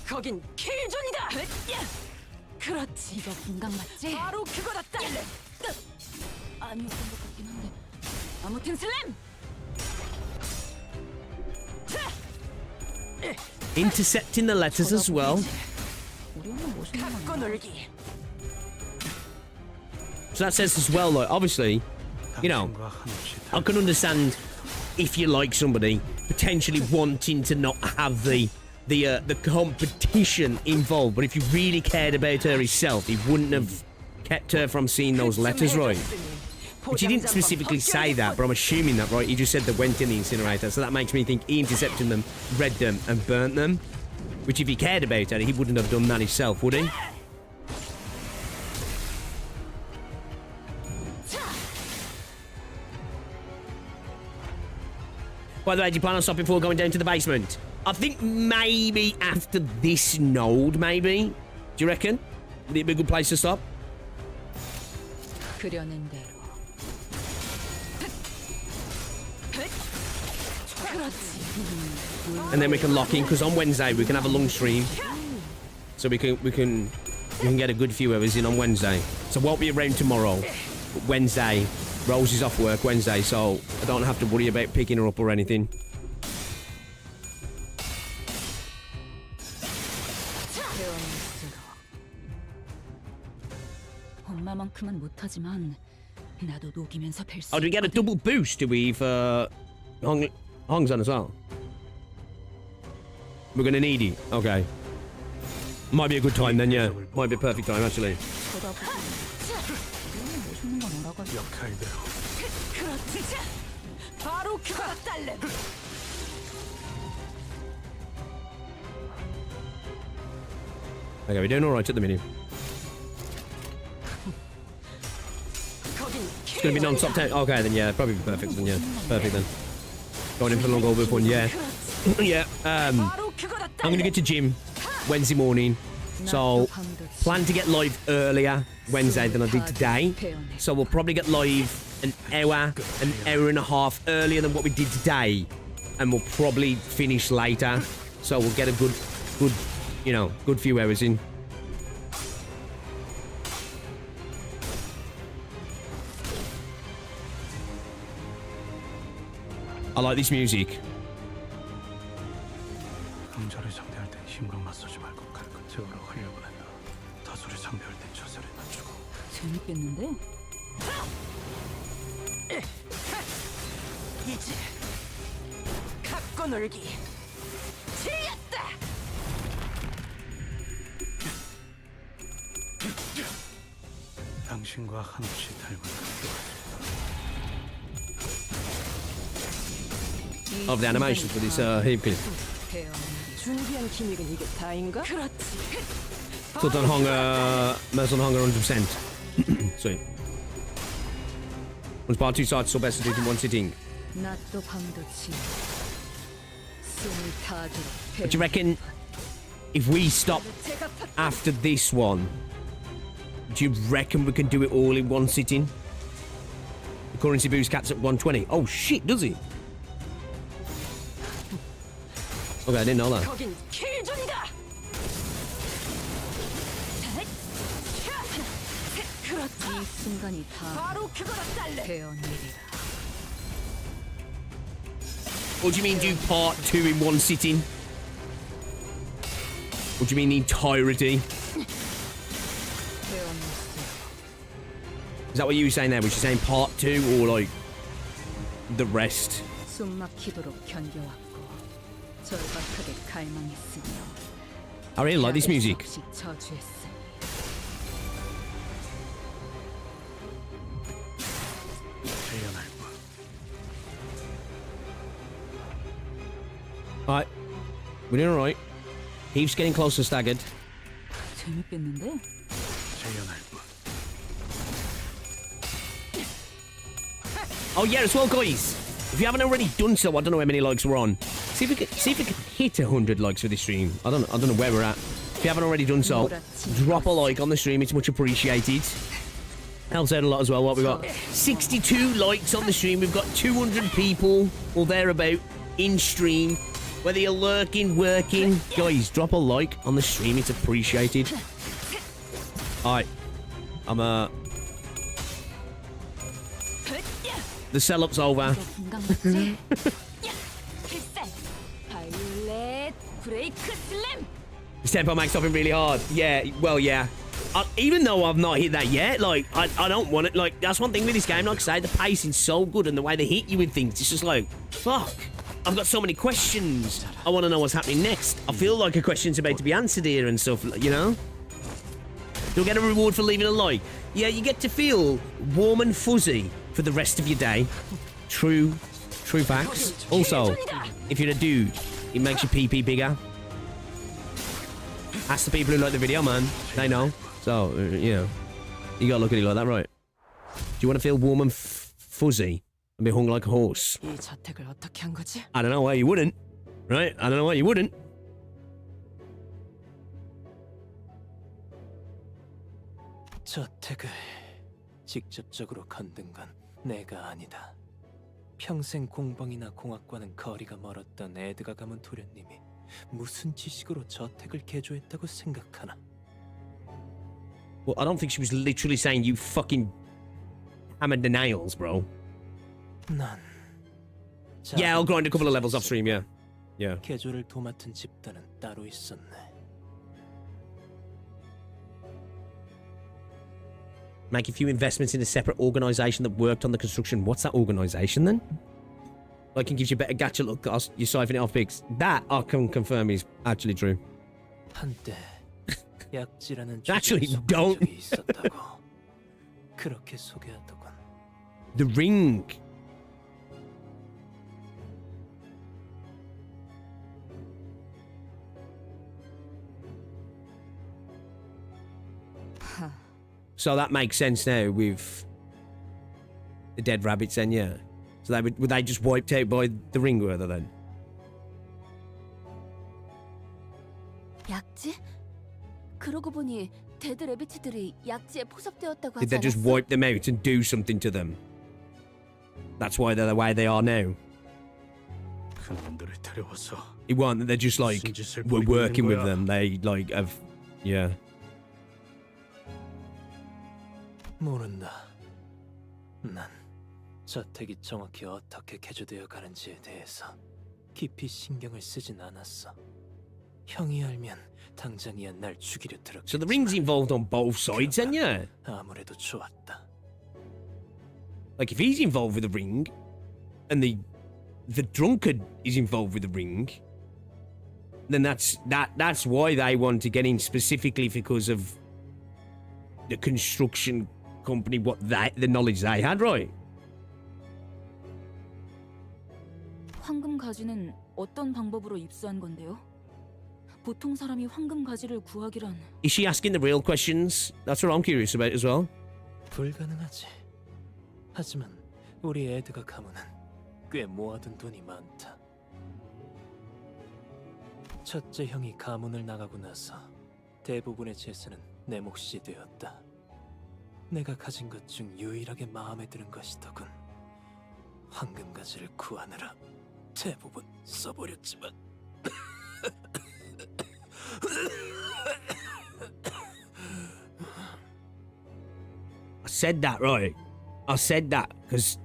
거긴 킬존이다. 그렇지. 이거 분강 맞지? 바로 그거다. 아니었던 것 같긴 한데. 아무튼 슬램. Intercepting the letters as well. 갖고 놀기. So that says as well, like, obviously, you know, I can understand if you like somebody potentially wanting to not have the competition involved, but if you really cared about her herself, he wouldn't have kept her from seeing those letters, right? Which he didn't specifically say that, but I'm assuming that, right? He just said they went in the incinerator, so that makes me think he intercepted them, read them, and burnt them. Which, if he cared about her, he wouldn't have done that himself, would he? By the way, do you plan on stopping before going down to the basement? I think maybe after this node, maybe. Do you reckon? Would it be a good place to stop? 그려낸 대로. And then we can lock in, because on Wednesday we can have a long stream. So we can get a good few hours in on Wednesday. So I won't be around tomorrow. But Wednesday, Rose is off work Wednesday, so I don't have to worry about picking her up or anything. 엄마만큼은 못하지만 나도 녹이면서 뵐 수. Oh, do we get a double boost? Do we for Hong's on as well? We're gonna need it. Okay. Might be a good time then, yeah. Might be a perfect time actually. 바로 그거다. 딸래. Okay, we're doing all right at the minute. It's gonna be non-stop time. Okay, then yeah, probably perfect then, yeah. Perfect then. Going in for the long over one, yeah. Yeah, I'm gonna get to gym Wednesday morning. So, plan to get live earlier Wednesday than I did today. So we'll probably get live an hour and a half earlier than what we did today. And we'll probably finish later. So we'll get a good, you know, good few hours in. I like this music. 강자를 상대할 땐 힘으로 맞서지 말고 칼끝으로 흘려보낸다. 다수를 상대할 땐 자세를 낮추고. 재밌겠는데? 이제 갖고 놀기. 지렸다. 당신과 한없이 닮은 Of the animations for this Heathcliff. 준비한 기믹은 이게 다인가? 그렇지. Total hunger, Merson hunger 100%. Sweet. Once part two sides, so best to do it in one sitting. 낮도 밤도 치. But do you reckon if we stop after this one, do you reckon we can do it all in one sitting? The currency boost caps at 120. Oh shit, does it? Okay, I didn't know that. 이 순간이 다 배운 일이라. What do you mean do part 2 in one sitting? What do you mean the entirety? Is that what you were saying there? Was you saying part 2 or like the rest? 숨막히도록 견뎌왔고 절박하게 갈망했으며 I really like this music. 저주했으니. Alright, we're doing alright. Heath's getting close to staggered. 재밌겠는데? Oh yeah, as well, guys. If you haven't already done so, I don't know how many likes we're on. See if we can hit 100 likes for this stream. I don't know where we're at. If you haven't already done so, drop a like on the stream. It's much appreciated. Helps out a lot as well. What we got? 62 likes on the stream. We've got 200 people or thereabout in stream. Whether you're lurking, working, guys, drop a like on the stream. It's appreciated. Alright. The sell-up's over. This tempo makes something really hard. Yeah, well, yeah. Even though I've not hit that yet, like, I don't want it. Like, that's one thing with this game. Like I say, the pacing's so good and the way they hit you with things, it's just like, fuck. I've got so many questions. I want to know what's happening next. I feel like a question's about to be answered here and stuff, you know? You'll get a reward for leaving a like. Yeah, you get to feel warm and fuzzy for the rest of your day. True facts. Also, if you're a dude, it makes your pee-pee bigger. Ask the people who like the video, man. They know. So, you know, you gotta look at it like that, right? Do you want to feel warm and fuzzy and be hung like a horse? 이 저택을 어떻게 한 거지? I don't know why you wouldn't. Right? I don't know why you wouldn't. 저택을 직접적으로 건든 건 내가 아니다. 평생 공방이나 공학과는 거리가 멀었던 에드가 가문 도련님이 무슨 지식으로 저택을 개조했다고 생각하나? Well, I don't think she was literally saying you fucking hammered the nails, bro. 난 Yeah, I'll grind a couple of levels off stream, yeah. Yeah. 개조를 도맡은 집단은 따로 있었네. Make a few investments in a separate organisation that worked on the construction. What's that organisation then? Like, it gives you better gacha look cost. You siphon it off pigs. That I can confirm is actually true. 한때 약지라는 Actually, don't. 있었다고. 그렇게 소개하더군. The Ring. So that makes sense now with the dead rabbits then, yeah. So they were they just wiped out by the Ring, were they then? 약지? 그러고 보니 데드 레비츠들이 약지에 포섭되었다고 Did 하지 they just 않았어? wipe them out and do something to them? That's why they're the way they are now. 그놈들을 데려와서 It wasn't that they're just like, we're working with them. They like have, yeah. 모른다. 난 저택이 정확히 어떻게 개조되어 가는지에 대해서 깊이 신경을 쓰진 않았어. 형이 알면 당장이야 날 죽이려 들었겠지만 So the Ring's involved on both sides then, yeah? 아무래도 좋았다. Like if he's involved with the Ring, and the drunkard is involved with the Ring, then that's why they want to get in specifically because of the construction company, the knowledge they had, right? 황금 가지는 어떤 방법으로 입수한 건데요? 보통 사람이 황금 가지를 구하기란. Is she asking the real questions? That's what I'm curious about as well. 불가능하지. 하지만 우리 에드가 가문은 꽤 모아둔 돈이 많다. 첫째 형이 가문을 나가고 나서 대부분의 재산은 내 몫이 되었다. 내가 가진 것 중 유일하게 마음에 드는 것이더군. 황금가지를 구하느라 대부분 써버렸지만 I said that, right? I said that because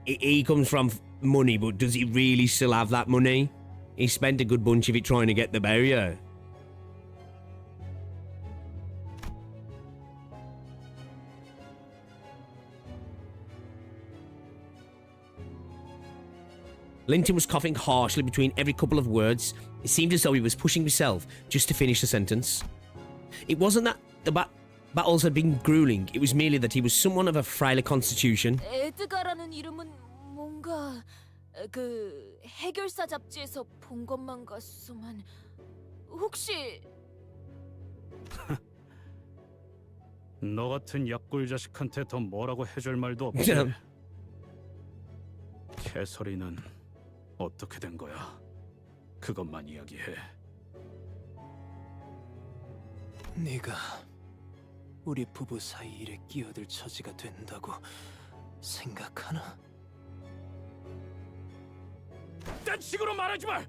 he comes from money, but does he really still have that money? He spent a good bunch of it trying to get the barrier. Linton was coughing harshly between every couple of words. It seemed as though he was pushing himself just to finish the sentence. It wasn't that the battles had been grueling. It was merely that he was someone of a frailer constitution. 에드가라는 이름은 뭔가 그 해결사 잡지에서 본 것만 같소만 혹시 너 같은 약골 자식한테 더 뭐라고 해줄 말도 없지. 캐서린은 어떻게 된 거야? 그것만 이야기해. 네가 우리 부부 사이 일에 끼어들 처지가 된다고 생각하나? 딴 식으로 말하지 마.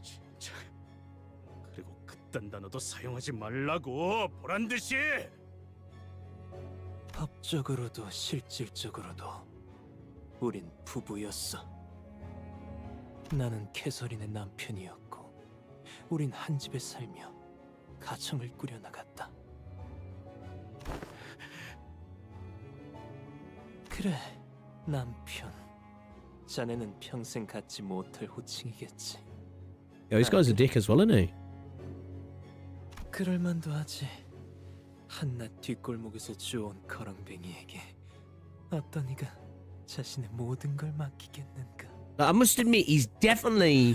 진짜. 그리고 그딴 단어도 사용하지 말라고 보란 듯이. 법적으로도 실질적으로도 우린 부부였어. 나는 캐서린의 남편이었고 우린 한 집에 살며 가정을 꾸려나갔다. 그래, 남편. 자네는 평생 갖지 못할 호칭이겠지. Yeah, this guy's a dick as well, isn't he? 그럴 만도 하지. 한낱 뒷골목에서 주워온 거렁뱅이에게 어떤 이가 자신의 모든 걸 맡기겠는가? I must admit, he's definitely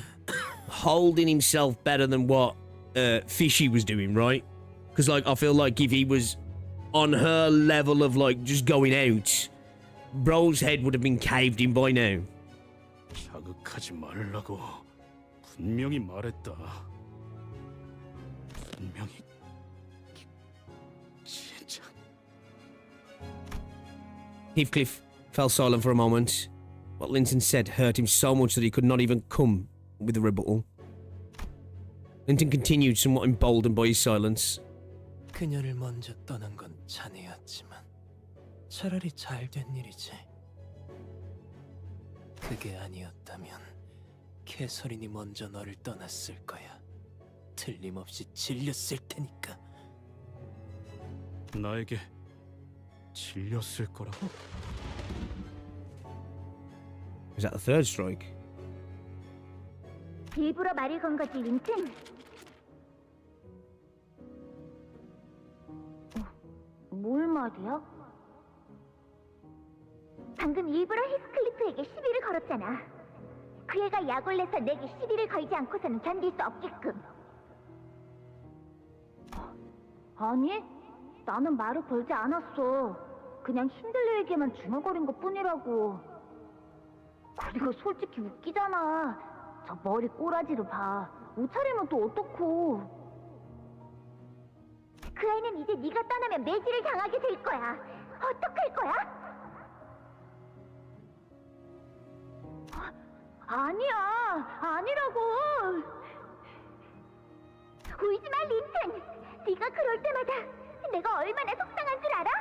holding himself better than what Fishy was doing, right? Because, like, I feel like if he was on her level of, like, just going out, Bro's head would have been caved in by now. 자극하지 말라고 분명히 말했다. 분명히 진짜. Heathcliff fell silent for a moment. What Linton said hurt him so much that he could not even come with a rebuttal. Linton continued, somewhat emboldened by his silence. 그녀를 먼저 떠난 건 자네였지만 차라리 잘된 일이지. 그게 아니었다면 캐서린이 먼저 너를 떠났을 거야. 틀림없이 질렸을 테니까. 나에게 질렸을 거라고? Is that the third strike? 일부러 말을 건 거지, 린튼? 뭘 말이야? 방금 일부러 히스클리프에게 시비를 걸었잖아. 그 애가 약을 내서 내게 시비를 걸지 않고서는 견딜 수 없게끔. 아니, 나는 말을 걸지 않았어. 그냥 신들레에게만 중얼거린 것뿐이라고. 그리고 솔직히 웃기잖아. 저 머리 꼬라지를 봐. 옷차림은 또 어떻고. 그 아이는 이제 네가 떠나면 매질을 당하게 될 거야. 어떡할 거야? 아니야, 아니라고. 울지 마, 린튼. 네가 그럴 때마다 내가 얼마나 속상한 줄 알아?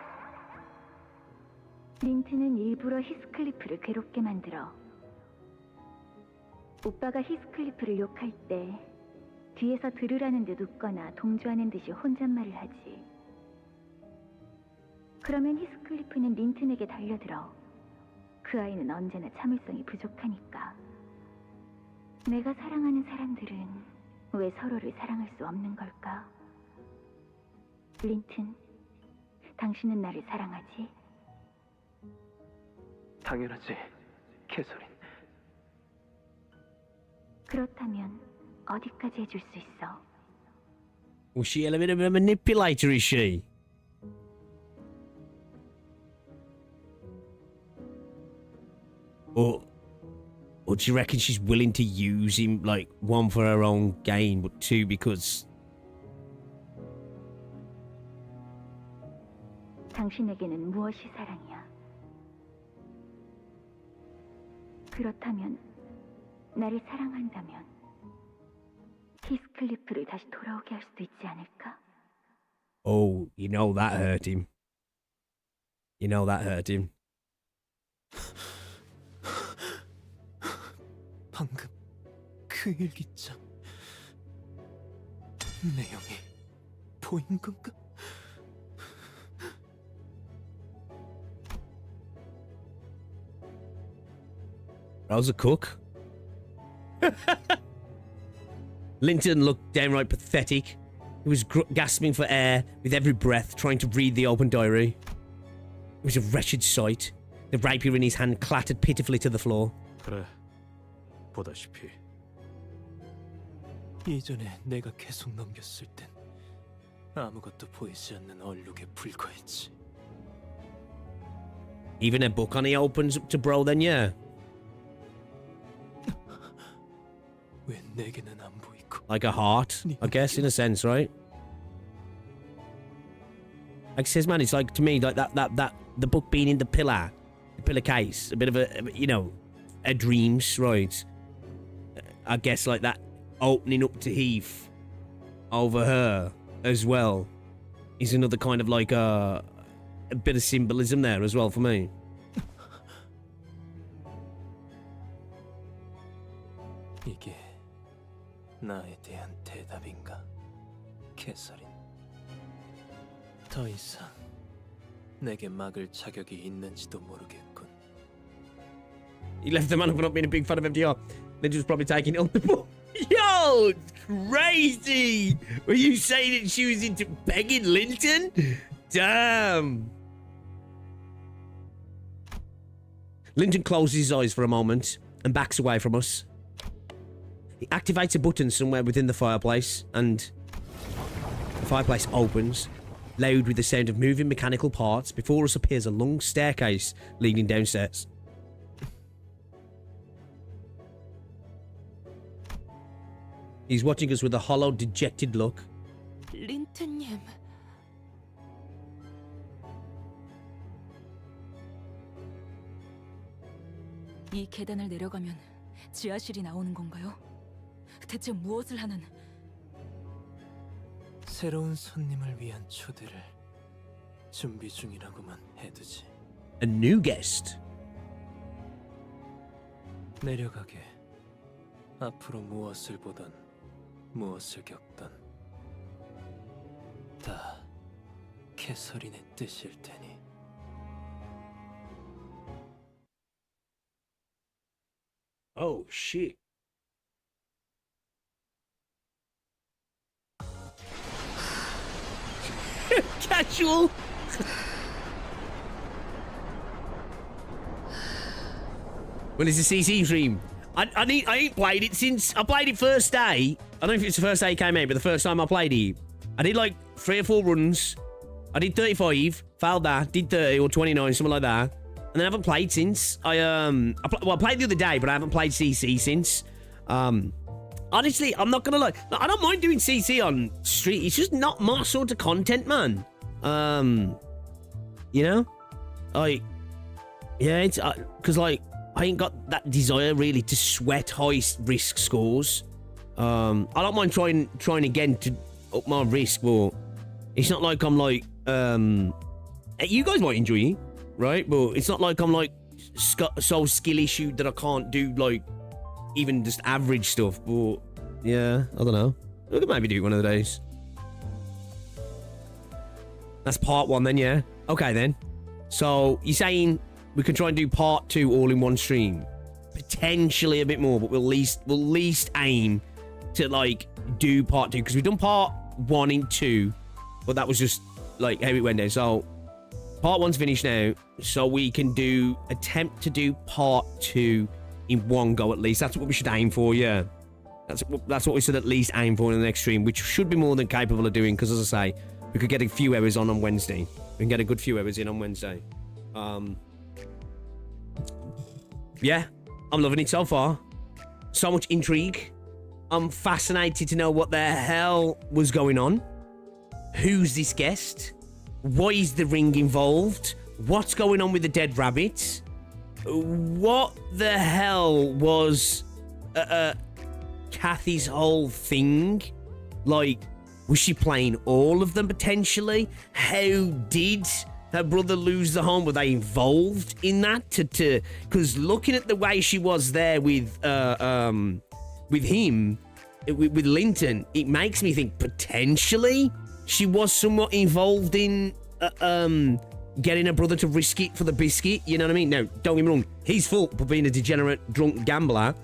린튼은 일부러 히스클리프를 괴롭게 만들어. 오빠가 히스클리프를 욕할 때 뒤에서 들으라는 듯 웃거나 동조하는 듯이 혼잣말을 하지. 그러면 히스클리프는 린튼에게 달려들어. 그 아이는 언제나 참을성이 부족하니까. 내가 사랑하는 사람들은 왜 서로를 사랑할 수 없는 걸까? 린튼, 당신은 나를 사랑하지? 당연하지, 캐서린. 그렇다면 어디까지 해줄 수 있어? Was she a bit of a manipulator, is she? Or Or do you reckon she's willing to use him, like, one, for her own gain, but two, because... 당신에게는 무엇이 사랑이야? 그렇다면 나를 사랑한다면 히스클리프를 다시 돌아오게 할 수도 있지 않을까? Oh, you know that hurt him. You know that hurt him. 방금 그 일기장 내용이 보인 건가? I was a cook. Linton looked downright pathetic. He was gasping for air with every breath, trying to read the open diary. It was a wretched sight. The rapier in his hand clattered pitifully to the floor. 그래, 보다시피. 이전에 내가 계속 넘겼을 땐 아무것도 보이지 않는 얼룩에 불과했지. Even a book on he opens up to bro, then yeah. 왜 내게는 안 보이고? Like a heart, I guess, in a sense, right? Like says, man, it's like, to me, like that the book being in the pillar case, a bit of a dreams, right? I guess like that opening up to Heath over her as well is another kind of like a bit of symbolism there as well for me. 이게 나에 대한 대답인가, 캐서린? 더 이상 내게 막을 자격이 있는지도 모르겠군. He left the man for not being a big fan of MDR. Then just probably taking it on the book. Yo, it's crazy! Were you saying that she was into begging Linton? Damn. Linton closes his eyes for a moment and backs away from us. He activates a button somewhere within the fireplace, and the fireplace opens, loud with the sound of moving mechanical parts. Before us appears a long staircase leading downstairs. He's watching us with a hollow, dejected look. 린트님. 이 계단을 내려가면 지하실이 나오는 건가요? 대체 무엇을 하는? 새로운 손님을 위한 초대를 준비 중이라고만 해두지. A new guest. 내려가게. 앞으로 무엇을 보던 무엇을 겪던 다 캐서린의 뜻일 테니. Oh shit. Casual. Well, it's a CC stream. I ain't played it since I played it first day. I don't know if it's the first day it came out, but the first time I played it, I did like 3 or 4 runs. I did 35, failed that, did 30 or 29, something like that. And then I haven't played since. I played the other day, but I haven't played CC since. Honestly, I'm not gonna lie. I don't mind doing CC on Street. It's just not my sort of content, man. You know, like, yeah, it's because like I ain't got that desire really to sweat high risk scores. I don't mind trying again to up my risk, but it's not like I'm like you guys might enjoy it, right? But it's not like I'm like so skill issued that I can't do like even just average stuff. But yeah, I don't know. We could maybe do it one of the days. That's part 1 then, yeah. Okay then. So you're saying we can try and do part 2 all in one stream, potentially a bit more, but we'll least aim to like do part 2 because we've done part 1 in 2, but that was just like how it went down. So part 1's finished now, so we can attempt to do part 2 in one go at least. That's what we should aim for, yeah. That's what we should at least aim for in the next stream, which should be more than capable of doing, because as I say, we could get a few hours on Wednesday. We can get a good few hours in on Wednesday. Yeah, I'm loving it so far. So much intrigue. I'm fascinated to know what the hell was going on. Who's this guest? Why is the ring involved? What's going on with the dead rabbits? What the hell was Kathy's whole thing? Like, was she playing all of them potentially? How did her brother lose the home? Were they involved in that? Because looking at the way she was there with him, with Linton, it makes me think potentially she was somewhat involved in getting her brother to risk it for the biscuit. You know what I mean? Now, don't get me wrong, he's fault for being a degenerate drunk gambler.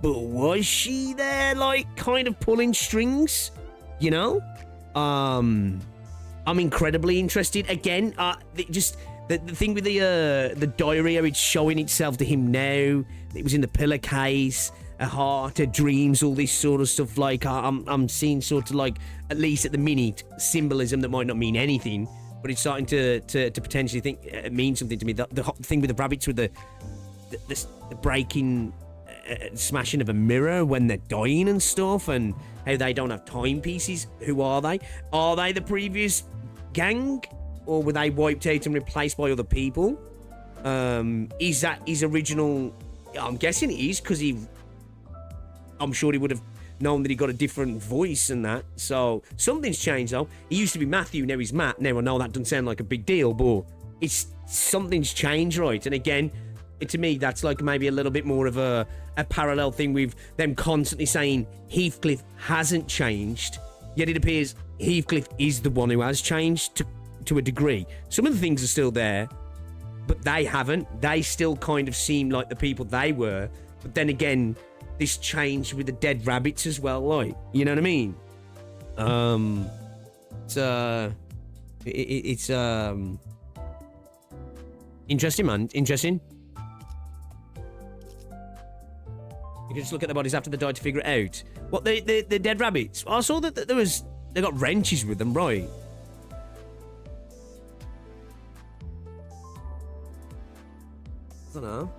But was she there, like, kind of pulling strings? You know? I'm incredibly interested. Again, just the thing with the diary, how it's showing itself to him now. It was in the pillowcase, a heart, her dreams, all this sort of stuff. Like, I'm seeing sort of like, at least at the minute, symbolism that might not mean anything, but it's starting to potentially think it means something to me. The thing with the rabbits, with the breaking, smashing of a mirror when they're dying and stuff, and how they don't have timepieces. Who are they? Are they the previous gang, or were they wiped out and replaced by other people? Is that his original? I'm guessing it is, because I'm sure he would have known that he got a different voice and that. So something's changed though. He used to be Matthew, now he's Matt. Now I know that doesn't sound like a big deal, but something's changed, right? And again, to me, that's like maybe a little bit more of a parallel thing with them constantly saying Heathcliff hasn't changed, yet it appears Heathcliff is the one who has changed to a degree. Some of the things are still there, but they haven't. They still kind of seem like the people they were. But then again, this changed with the dead rabbits as well, like, you know what I mean? It's interesting, man. Interesting. You can just look at the bodies after they died to figure it out. What, the dead rabbits? I saw that they got wrenches with them, right? I don't know.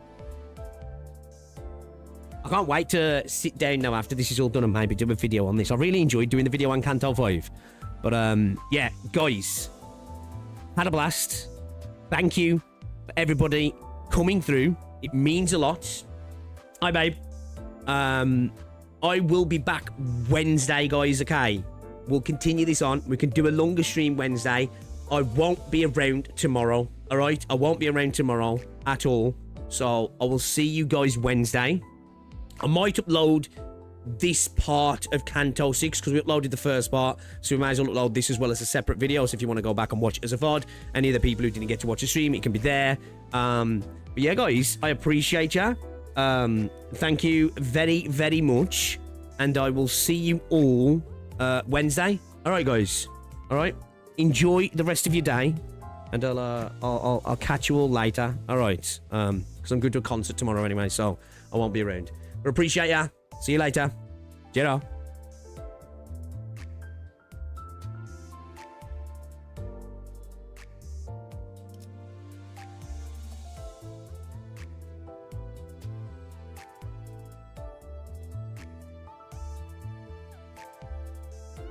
I can't wait to sit down now after this is all done and maybe do a video on this. I really enjoyed doing the video on Canto 5. But, yeah, guys, had a blast. Thank you for everybody coming through. It means a lot. Hi, babe. I will be back Wednesday, guys, okay? We'll continue this on. We can do a longer stream Wednesday. I won't be around tomorrow, all right? I won't be around tomorrow at all. So I will see you guys Wednesday. I might upload this part of Canto 6 because we uploaded the first part, so we might as well upload this as well as a separate video. So if you want to go back and watch it as a VOD, any of the people who didn't get to watch the stream, it can be there. But yeah, guys, I appreciate ya. Thank you very, very much, and I will see you all Wednesday. All right, guys. All right. Enjoy the rest of your day, and I'll catch you all later. All right. Because I'm going to a concert tomorrow anyway, so I won't be around. But appreciate ya. See you later. Jero.